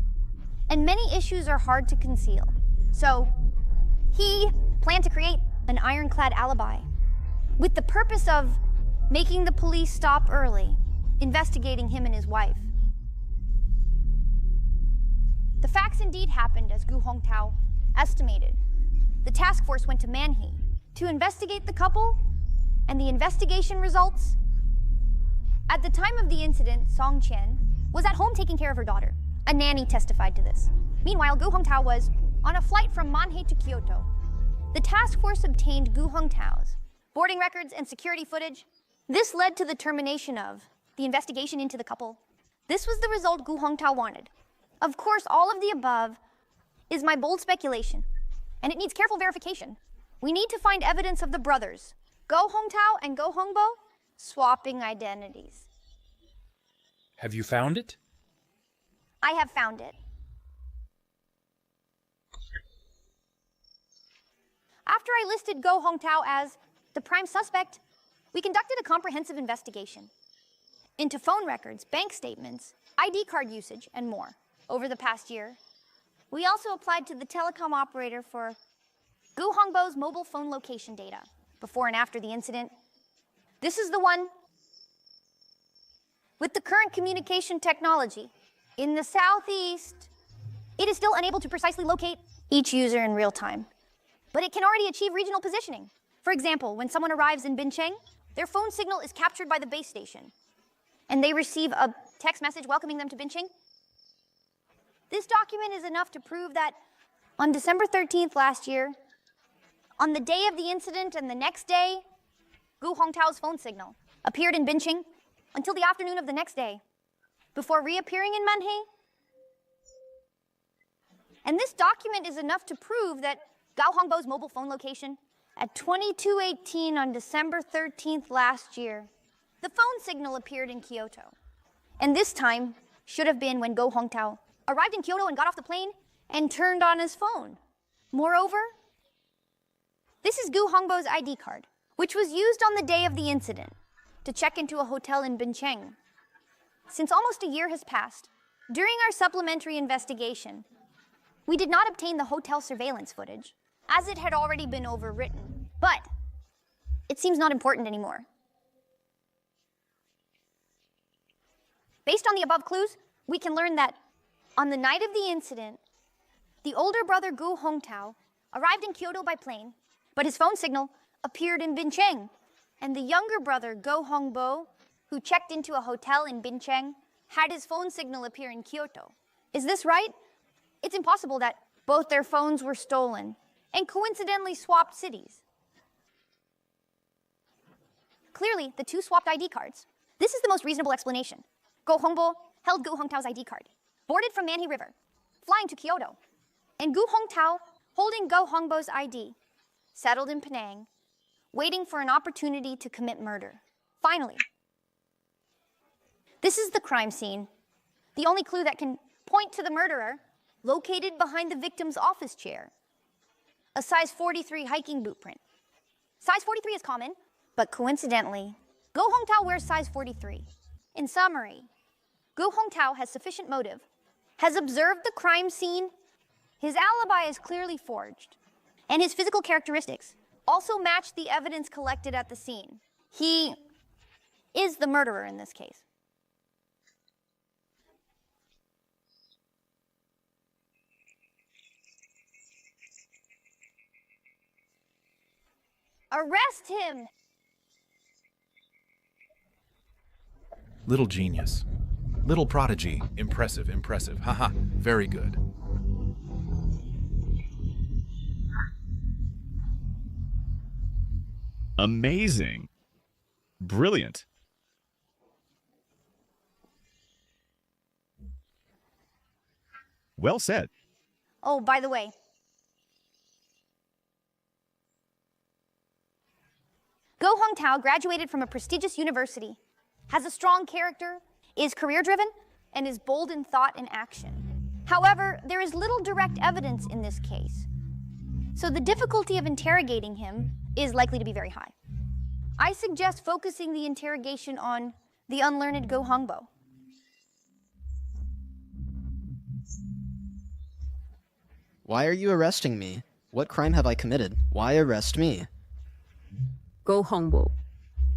And many issues are hard to conceal. So he planned to create an ironclad alibi with the purpose of making the police stop early, investigating him and his wife. The facts indeed happened as Gu Hongtao estimated. The task force went to Manhe to investigate the couple, and the investigation results. At the time of the incident, Song Qian was at home taking care of her daughter. A nanny testified to this. Meanwhile, Gu Hongtao was on a flight from Manhe to Kyoto. The task force obtained Gu Hongtao's boarding records and security footage. This led to the termination of the investigation into the couple. This was the result Gu Hongtao wanted. Of course, all of the above is my bold speculation, and it needs careful verification. We need to find evidence of the brothers, Gu Hongtao and Gu Hongbo, swapping identities. Have you found it? I have found it. After I listed Gu Hongtao as the prime suspect, we conducted a comprehensive investigation into phone records, bank statements, ID card usage, and more over the past year. We also applied to the telecom operator for Gu Hongbo's mobile phone location data before and after the incident. This is the one with the current communication technology. In the southeast, it is still unable to precisely locate each user in real time, but it can already achieve regional positioning. For example, when someone arrives in Bincheng, their phone signal is captured by the base station, and they receive a text message welcoming them to Bincheng. This document is enough to prove that on December 13th last year, on the day of the incident and the next day, Gu Hongtao's phone signal appeared in Bincheng until the afternoon of the next day, before reappearing in Manhe. And this document is enough to prove that Gu Hongbo's mobile phone location at 22:18 on December 13th last year, the phone signal appeared in Kyoto. And this time should have been when Gu Hongtao arrived in Kyoto and got off the plane and turned on his phone. Moreover, this is Gu Hongbo's ID card, which was used on the day of the incident to check into a hotel in Bincheng. Since almost a year has passed, during our supplementary investigation, we did not obtain the hotel surveillance footage, as it had already been overwritten. But it seems not important anymore. Based on the above clues, we can learn that on the night of the incident, the older brother Gu Hongtao arrived in Kyoto by plane, but his phone signal appeared in Bincheng, and the younger brother Go Hongbo, who checked into a hotel in Bincheng, had his phone signal appear in Kyoto. Is this right? It's impossible that both their phones were stolen and coincidentally swapped cities. Clearly, the two swapped ID cards. This is the most reasonable explanation. Go Hongbo held Gu Hongtao's ID card, boarded from Manhi River, flying to Kyoto, and Gu Hongtao, holding Go Hongbo's ID, settled in Penang, waiting for an opportunity to commit murder. Finally, this is the crime scene, the only clue that can point to the murderer, located behind the victim's office chair. A size 43 hiking boot print. Size 43 is common, but coincidentally, Go Hongtao wears size 43. In summary, Gu Hongtao has sufficient motive, has observed the crime scene, his alibi is clearly forged, and his physical characteristics also match the evidence collected at the scene. He is the murderer in this case. Arrest him! Little genius. Little prodigy. Impressive, impressive. Haha, very good. Amazing. Brilliant. Well said. Oh, by the way, Go Hongtao graduated from a prestigious university, has a strong character, is career-driven, and is bold in thought and action. However, there is little direct evidence in this case, so the difficulty of interrogating him is likely to be very high. I suggest focusing the interrogation on the unlearned Go Hongbo. Why are you arresting me? What crime have I committed? Why arrest me? Go Hongbo.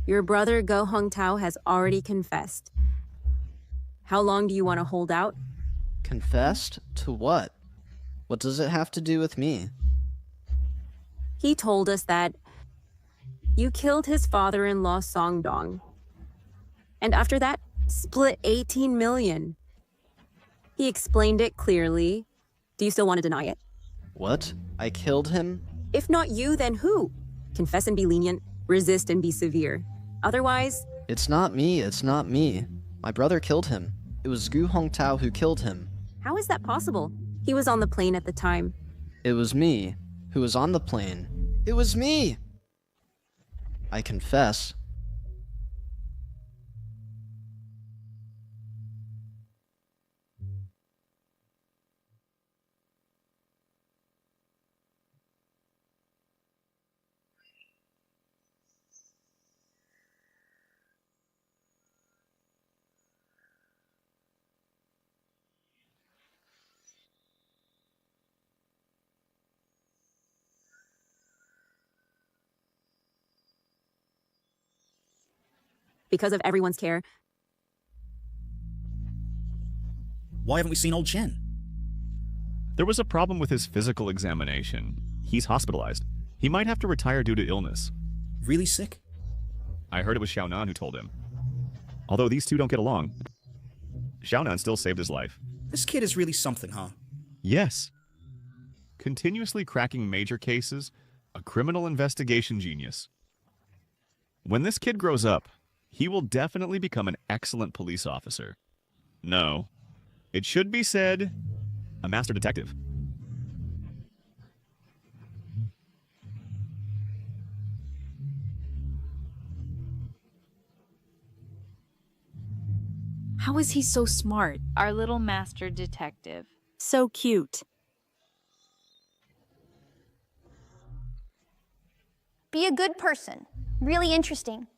Your brother Go Hongtao has already confessed. How long do you want to hold out? Confessed? To what? What does it have to do with me? He told us that you killed his father-in-law Song Dong. And after that, split 18 million. He explained it clearly. Do you still want to deny it? What? I killed him? If not you, then who? Confess and be lenient, resist and be severe. Otherwise... It's not me, it's not me. My brother killed him. It was Gu Hongtao who killed him. How is that possible? He was on the plane at the time. It was me who was on the plane. It was me! I confess. Because of everyone's care. Why haven't we seen old Chen? There was a problem with his physical examination. He's hospitalized. He might have to retire due to illness. Really sick? I heard it was Xiaonan who told him. Although these two don't get along, Xiaonan still saved his life. This kid is really something, huh? Yes. Continuously cracking major cases, a criminal investigation genius. When this kid grows up, he will definitely become an excellent police officer. No. It should be said, a master detective. How is he so smart? Our little master detective. So cute. Be a good person. Really interesting.